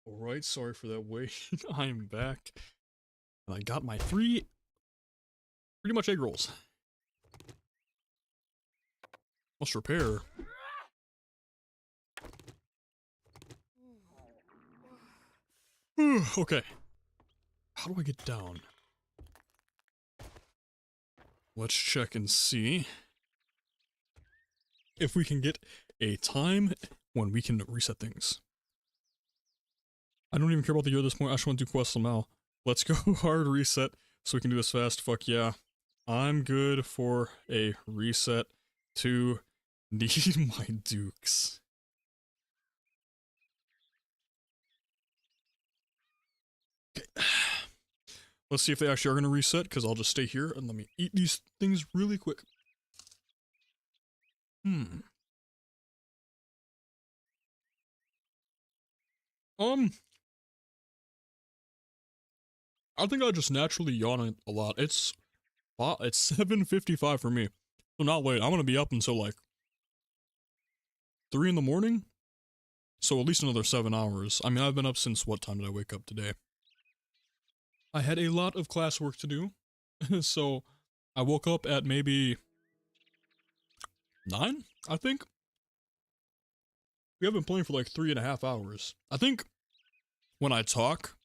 Alright, sorry for that wait. I am back. And I got my 3 pretty much egg rolls. Must repair. Okay. How do I get down? Let's check and see if we can get a time when we can reset things. I don't even care about the year at this point. I just want to do quests now. Let's go hard reset so we can do this fast. Fuck yeah. I'm good for a reset to need my dukes. Okay. Let's see if they actually are going to reset, because I'll just stay here and let me eat these things really quick. I think I just naturally yawn a lot. It's 7:55 for me. So not late. I'm gonna be up until like 3 in the morning. So at least another 7 hours. I mean, I've been up since what time did I wake up today? I had a lot of classwork to do. So I woke up at maybe 9, I think. We have been playing for like 3.5 hours. I think when I talk,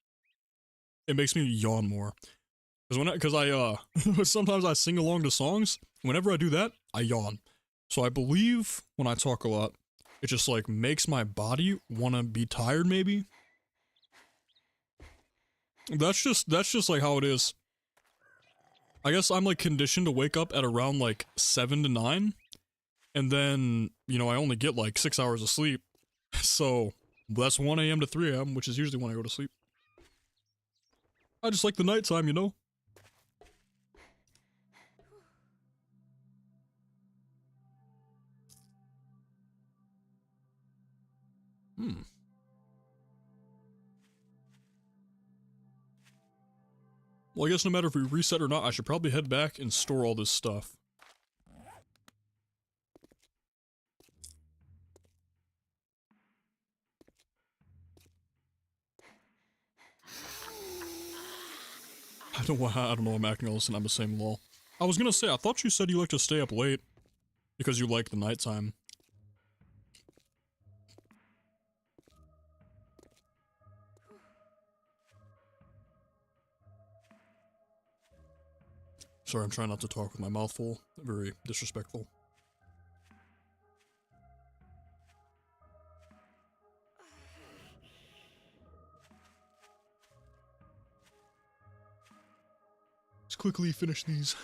it makes me yawn more. Because I sometimes I sing along to songs. Whenever I do that, I yawn. So I believe when I talk a lot, it just like makes my body wanna be tired maybe. That's just like how it is. I guess I'm like conditioned to wake up at around like 7 to 9. And then, you know, I only get like 6 hours of sleep. So that's 1 a.m. to 3 a.m., which is usually when I go to sleep. I just like the nighttime, you know? Well, I guess no matter if we reset or not, I should probably head back and store all this stuff. I don't know why I'm acting all this and I'm the same lol. I was gonna say, I thought you said you like to stay up late because you like the nighttime. Sorry, I'm trying not to talk with my mouth full. Very disrespectful. Let's quickly finish these.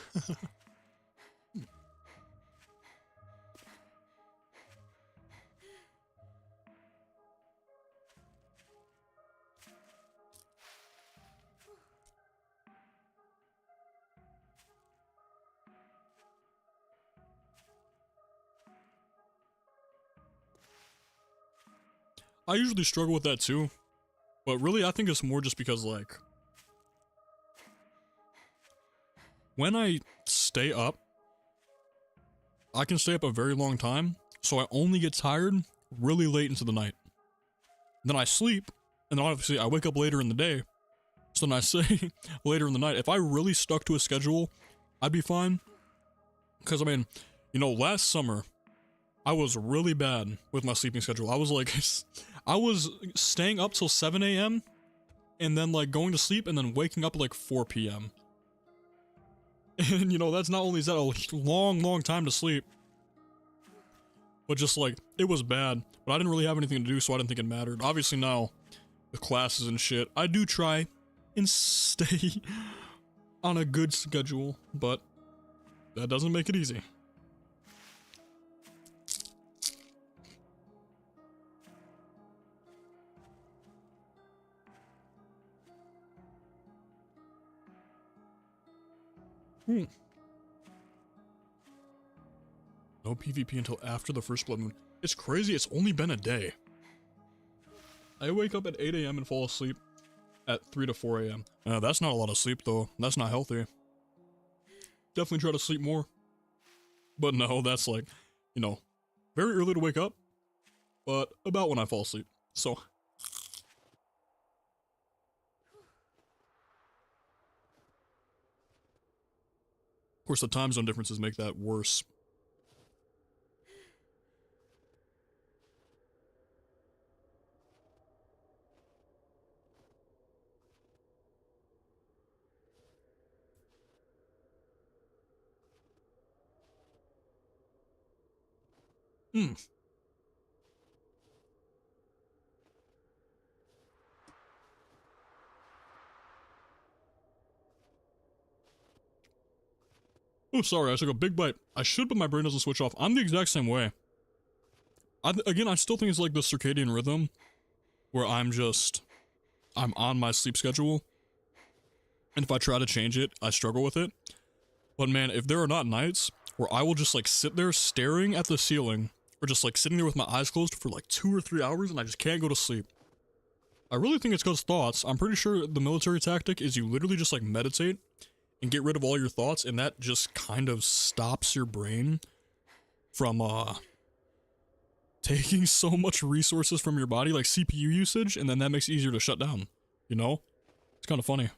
I usually struggle with that too, but really I think it's more just because like, when I stay up, I can stay up a very long time, so I only get tired really late into the night. Then I sleep, and then obviously I wake up later in the day, so then I say later in the night. If I really stuck to a schedule, I'd be fine. Because I mean, you know, last summer, I was really bad with my sleeping schedule. I was like, I was staying up till 7 a.m. and then like going to sleep and then waking up at like 4 p.m. And you know, that's not only is that a long time to sleep, but just like, it was bad. But I didn't really have anything to do, so I didn't think it mattered. Obviously now, with classes and shit, I do try and stay on a good schedule, but that doesn't make it easy. No PvP until after the first blood moon. It's crazy, it's only been a day. I wake up at 8 a.m. and fall asleep at 3 to 4 a.m. That's not a lot of sleep though. That's not healthy. Definitely try to sleep more. But no, that's like, you know, very early to wake up, but about when I fall asleep. So, course, the time zone differences make that worse. Hmm. Oh, sorry, I took a big bite. I should, but my brain doesn't switch off. I'm the exact same way. Again, I still think it's like the circadian rhythm, where I'm on my sleep schedule, and if I try to change it, I struggle with it. But man, if there are not nights where I will just like sit there staring at the ceiling, or just like sitting there with my eyes closed for like 2 or 3 hours and I just can't go to sleep. I really think it's because thoughts. I'm pretty sure the military tactic is you literally just like meditate and get rid of all your thoughts, and that just kind of stops your brain from taking so much resources from your body, like CPU usage, and then that makes it easier to shut down, you know? It's kind of funny.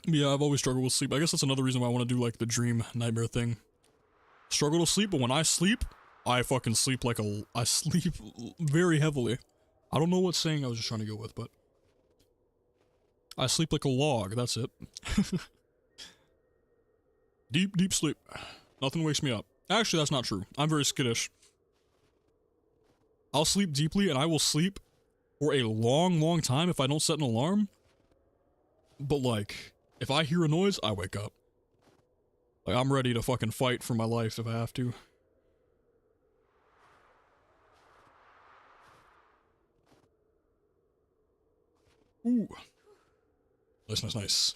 Yeah, I've always struggled with sleep. I guess that's another reason why I want to do like the dream nightmare thing. Struggle to sleep, but when I sleep, I fucking sleep like I sleep very heavily. I don't know what saying I was just trying to go with, but I sleep like a log, that's it. Deep, deep sleep. Nothing wakes me up. Actually, that's not true. I'm very skittish. I'll sleep deeply, and I will sleep for a long, long time if I don't set an alarm. But like, if I hear a noise, I wake up. Like, I'm ready to fucking fight for my life if I have to. Ooh. Nice, nice, nice.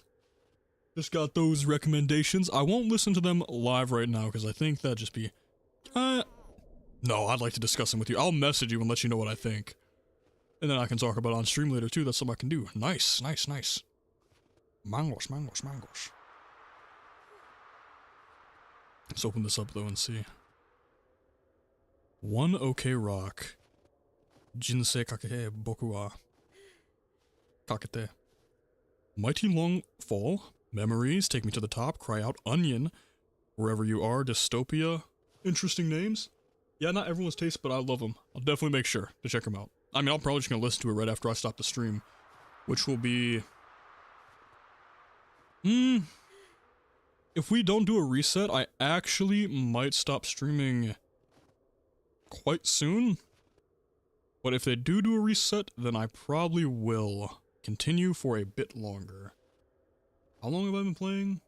Just got those recommendations. I won't listen to them live right now because I think that'd just be... No, I'd like to discuss them with you. I'll message you and let you know what I think. And then I can talk about it on stream later too. That's something I can do. Nice, nice, nice. Mangos, mangos, mangos. Let's open this up though and see. One OK rock. Jinsei kakete boku wa kakete. Mighty long fall. Memories. Take me to the top. Cry out. Onion. Wherever you are. Dystopia. Interesting names. Yeah, not everyone's taste, but I love them. I'll definitely make sure to check them out. I mean, I'm probably just gonna listen to it right after I stop the stream, which will be... If we don't do a reset, I actually might stop streaming quite soon. But if they do a reset, then I probably will continue for a bit longer. How long have I been playing?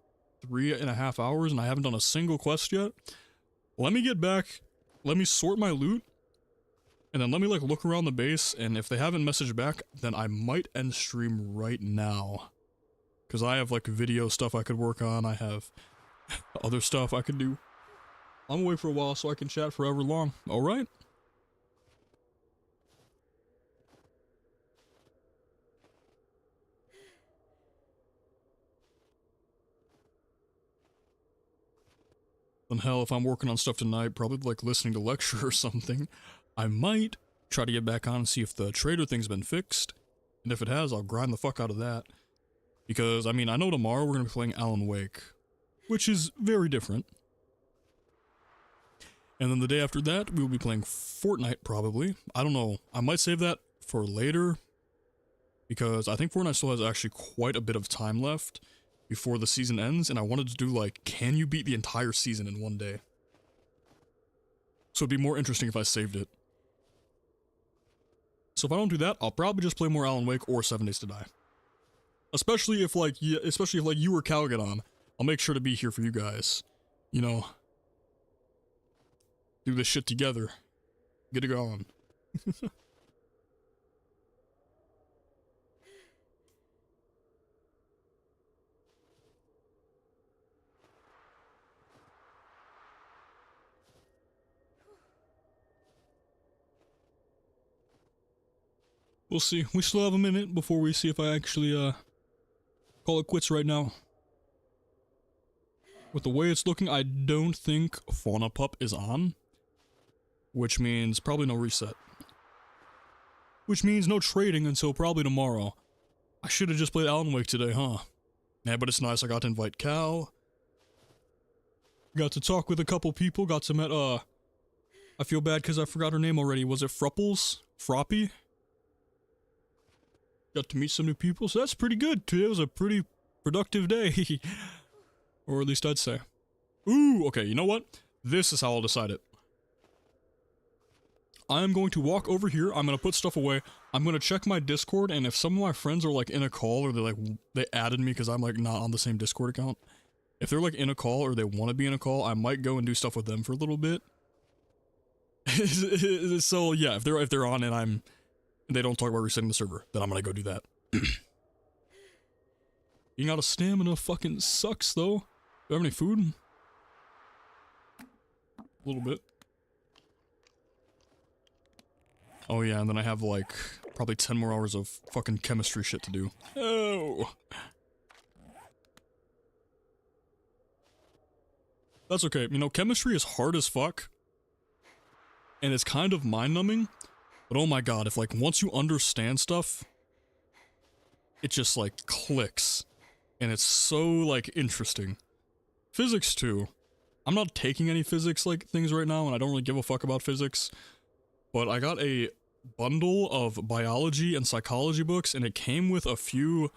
3.5 hours, and I haven't done a single quest yet. Let me get back, let me sort my loot, and then let me like look around the base, and if they haven't messaged back, then I might end stream right now. Because I have like video stuff I could work on, I have other stuff I could do. I'm away for a while so I can chat forever long, alright? Then hell, if I'm working on stuff tonight, probably like listening to lecture or something, I might try to get back on and see if the trader thing's been fixed. And if it has, I'll grind the fuck out of that. Because, I mean, I know tomorrow we're going to be playing Alan Wake, which is very different. And then the day after that, we'll be playing Fortnite, probably. I don't know. I might save that for later, because I think Fortnite still has actually quite a bit of time left before the season ends, and I wanted to do, like, can you beat the entire season in one day? So it'd be more interesting if I saved it. So if I don't do that, I'll probably just play more Alan Wake or 7 Days to Die. Especially if like you or Cal get on, I'll make sure to be here for you guys. You know, do this shit together. Get it going. We'll see. We still have a minute before we see if I actually call it quits right now. With the way it's looking, I don't think Fauna Pup is on. Which means probably no reset. Which means no trading until probably tomorrow. I should have just played Alan Wake today, huh? Yeah, but it's nice. I got to invite Cal. Got to talk with a couple people. Got to meet, I feel bad because I forgot her name already. Was it Frupples? Froppy? Got to meet some new people, so that's pretty good. Today was a pretty productive day. Or at least I'd say. Ooh, okay, you know what? This is how I'll decide it. I'm going to walk over here, I'm gonna put stuff away, I'm gonna check my Discord, and if some of my friends are like in a call, or they added me because I'm like not on the same Discord account. If they're like in a call, or they want to be in a call, I might go and do stuff with them for a little bit. So yeah, if they're on and they don't talk about resetting the server, then I'm gonna go do that. Being out of stamina fucking sucks though. Do you have any food? A little bit. Oh yeah, and then I have like probably 10 more hours of fucking chemistry shit to do. Oh. That's okay. You know, chemistry is hard as fuck. And it's kind of mind-numbing. But oh my god, if like once you understand stuff, it just like clicks. And it's so like interesting. Physics too. I'm not taking any physics like things right now, and I don't really give a fuck about physics. But I got a bundle of biology and psychology books, and it came with a few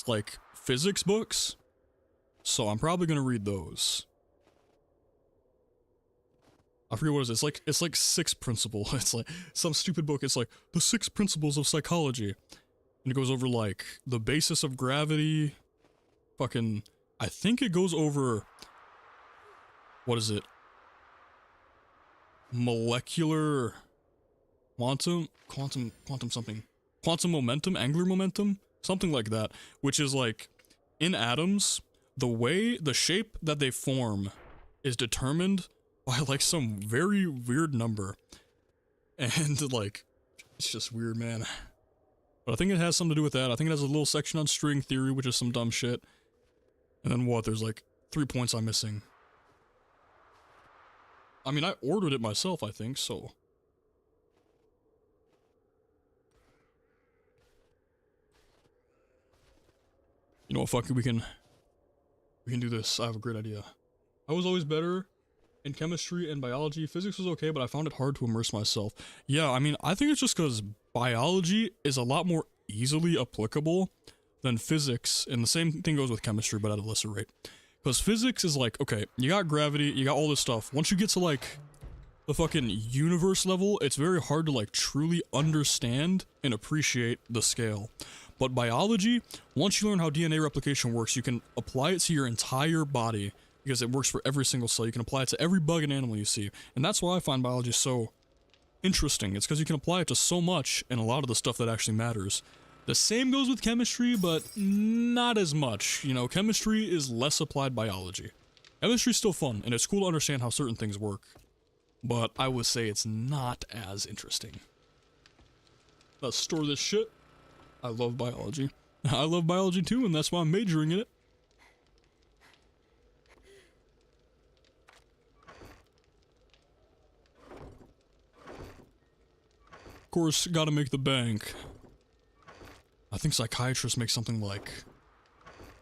like physics books. So I'm probably gonna read those. I forget what it is. It's like 6 Principles. It's like some stupid book. It's like the 6 Principles of Psychology. And it goes over like the basis of gravity. Fucking, I think it goes over, what is it? Molecular quantum something. Quantum momentum, angular momentum, something like that, which is like in atoms, the shape that they form is determined by like some very weird number. And like, it's just weird, man. But I think it has something to do with that. I think it has a little section on string theory, which is some dumb shit. And then what? There's like 3 points I'm missing. I mean, I ordered it myself, I think, so. You know what, fuck it, we can do this. I have a great idea. I was always better in chemistry and biology. Physics was okay, but I found it hard to immerse myself. Yeah, I mean, I think it's just because biology is a lot more easily applicable than physics, and the same thing goes with chemistry, but at a lesser rate. Because physics is like, okay, you got gravity, you got all this stuff. Once you get to like the fucking universe level, it's very hard to like truly understand and appreciate the scale. But biology, once you learn how DNA replication works, you can apply it to your entire body because it works for every single cell. You can apply it to every bug and animal you see. And that's why I find biology so interesting. It's because you can apply it to so much and a lot of the stuff that actually matters. The same goes with chemistry, but not as much. You know, chemistry is less applied biology. Chemistry's still fun, and it's cool to understand how certain things work. But I would say it's not as interesting. Let's store this shit. I love biology. I love biology too, and that's why I'm majoring in it. Of course, gotta make the bank. I think psychiatrists make something like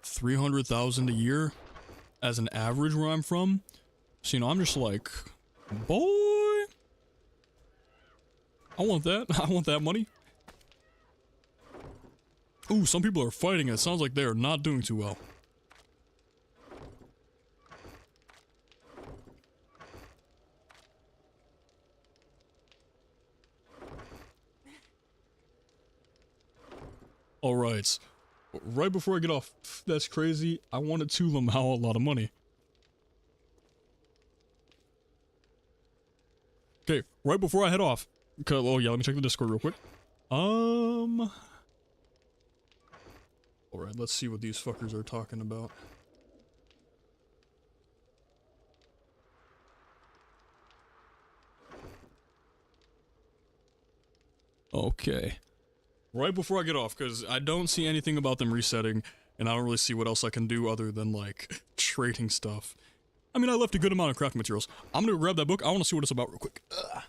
300,000 a year as an average where I'm from. So, you know, I'm just like, boy, I want that. I want that money. Ooh, some people are fighting. It sounds like they are not doing too well. Alright. Right before I get off, that's crazy. I wanted to Lamau a lot of money. Okay, right before I head off. Okay, oh yeah, let me check the Discord real quick. Alright, let's see what these fuckers are talking about. Okay. Right before I get off, because I don't see anything about them resetting, and I don't really see what else I can do other than, like, trading stuff. I mean, I left a good amount of crafting materials. I'm gonna grab that book. I want to see what it's about real quick. Ugh.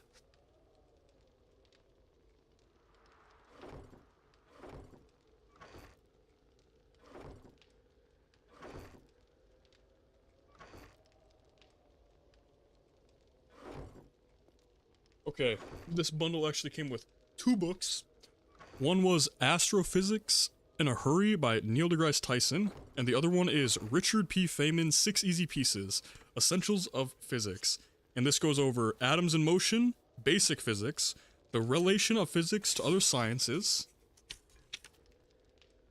Okay, this bundle actually came with 2 books. One was Astrophysics in a Hurry by Neil deGrasse Tyson, and the other one is Richard P. Feynman's 6 Easy Pieces, Essentials of Physics. And this goes over atoms in motion, basic physics, the relation of physics to other sciences,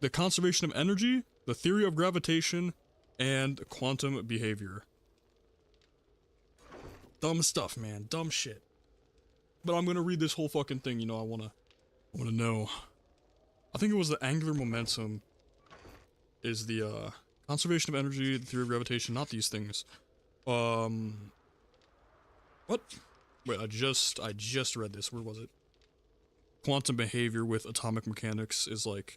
the conservation of energy, the theory of gravitation, and quantum behavior. Dumb stuff, man. Dumb shit. But I'm gonna read this whole fucking thing, you know, I wanna know. I think it was the angular momentum is the, conservation of energy, the theory of gravitation, not these things. What? Wait, I just read this. Where was it? Quantum behavior with atomic mechanics is like,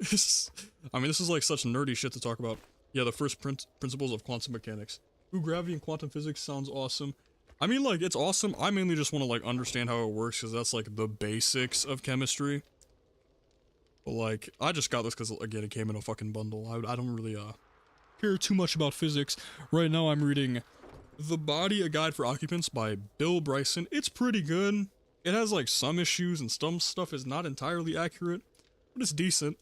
I mean, this is like such nerdy shit to talk about. Yeah, the first principles of quantum mechanics. Ooh, gravity and quantum physics sounds awesome. I mean, like, it's awesome. I mainly just want to, like, understand how it works, because that's, like, the basics of chemistry. But, like, I just got this because, again, it came in a fucking bundle. I don't really, care too much about physics. Right now, I'm reading The Body, A Guide for Occupants by Bill Bryson. It's pretty good. It has, like, some issues, and some stuff is not entirely accurate, but it's decent.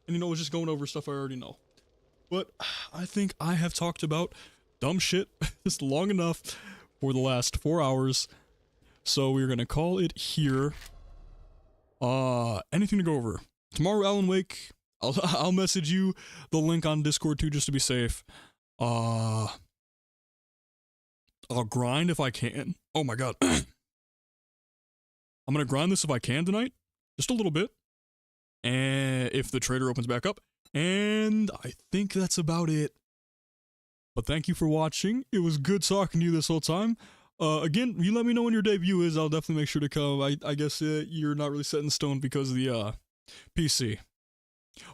And, you know, it's just going over stuff I already know. But I think I have talked about dumb shit just long enough for the last 4 hours, so we're gonna call it here. Anything to go over? Tomorrow, Alan Wake. I'll message you the link on Discord too, just to be safe. I'll grind if I can. Oh my god. I'm gonna grind this if I can tonight, just a little bit, and if the trader opens back up, and I think that's about it. But thank you for watching. It was good talking to you this whole time. Again, you let me know when your debut is. I'll definitely make sure to come. I guess you're not really set in stone because of the PC.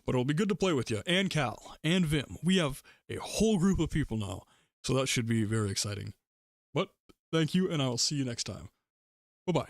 But it'll be good to play with you. And Cal. And Vim. We have a whole group of people now. So that should be very exciting. But thank you, and I will see you next time. Bye-bye.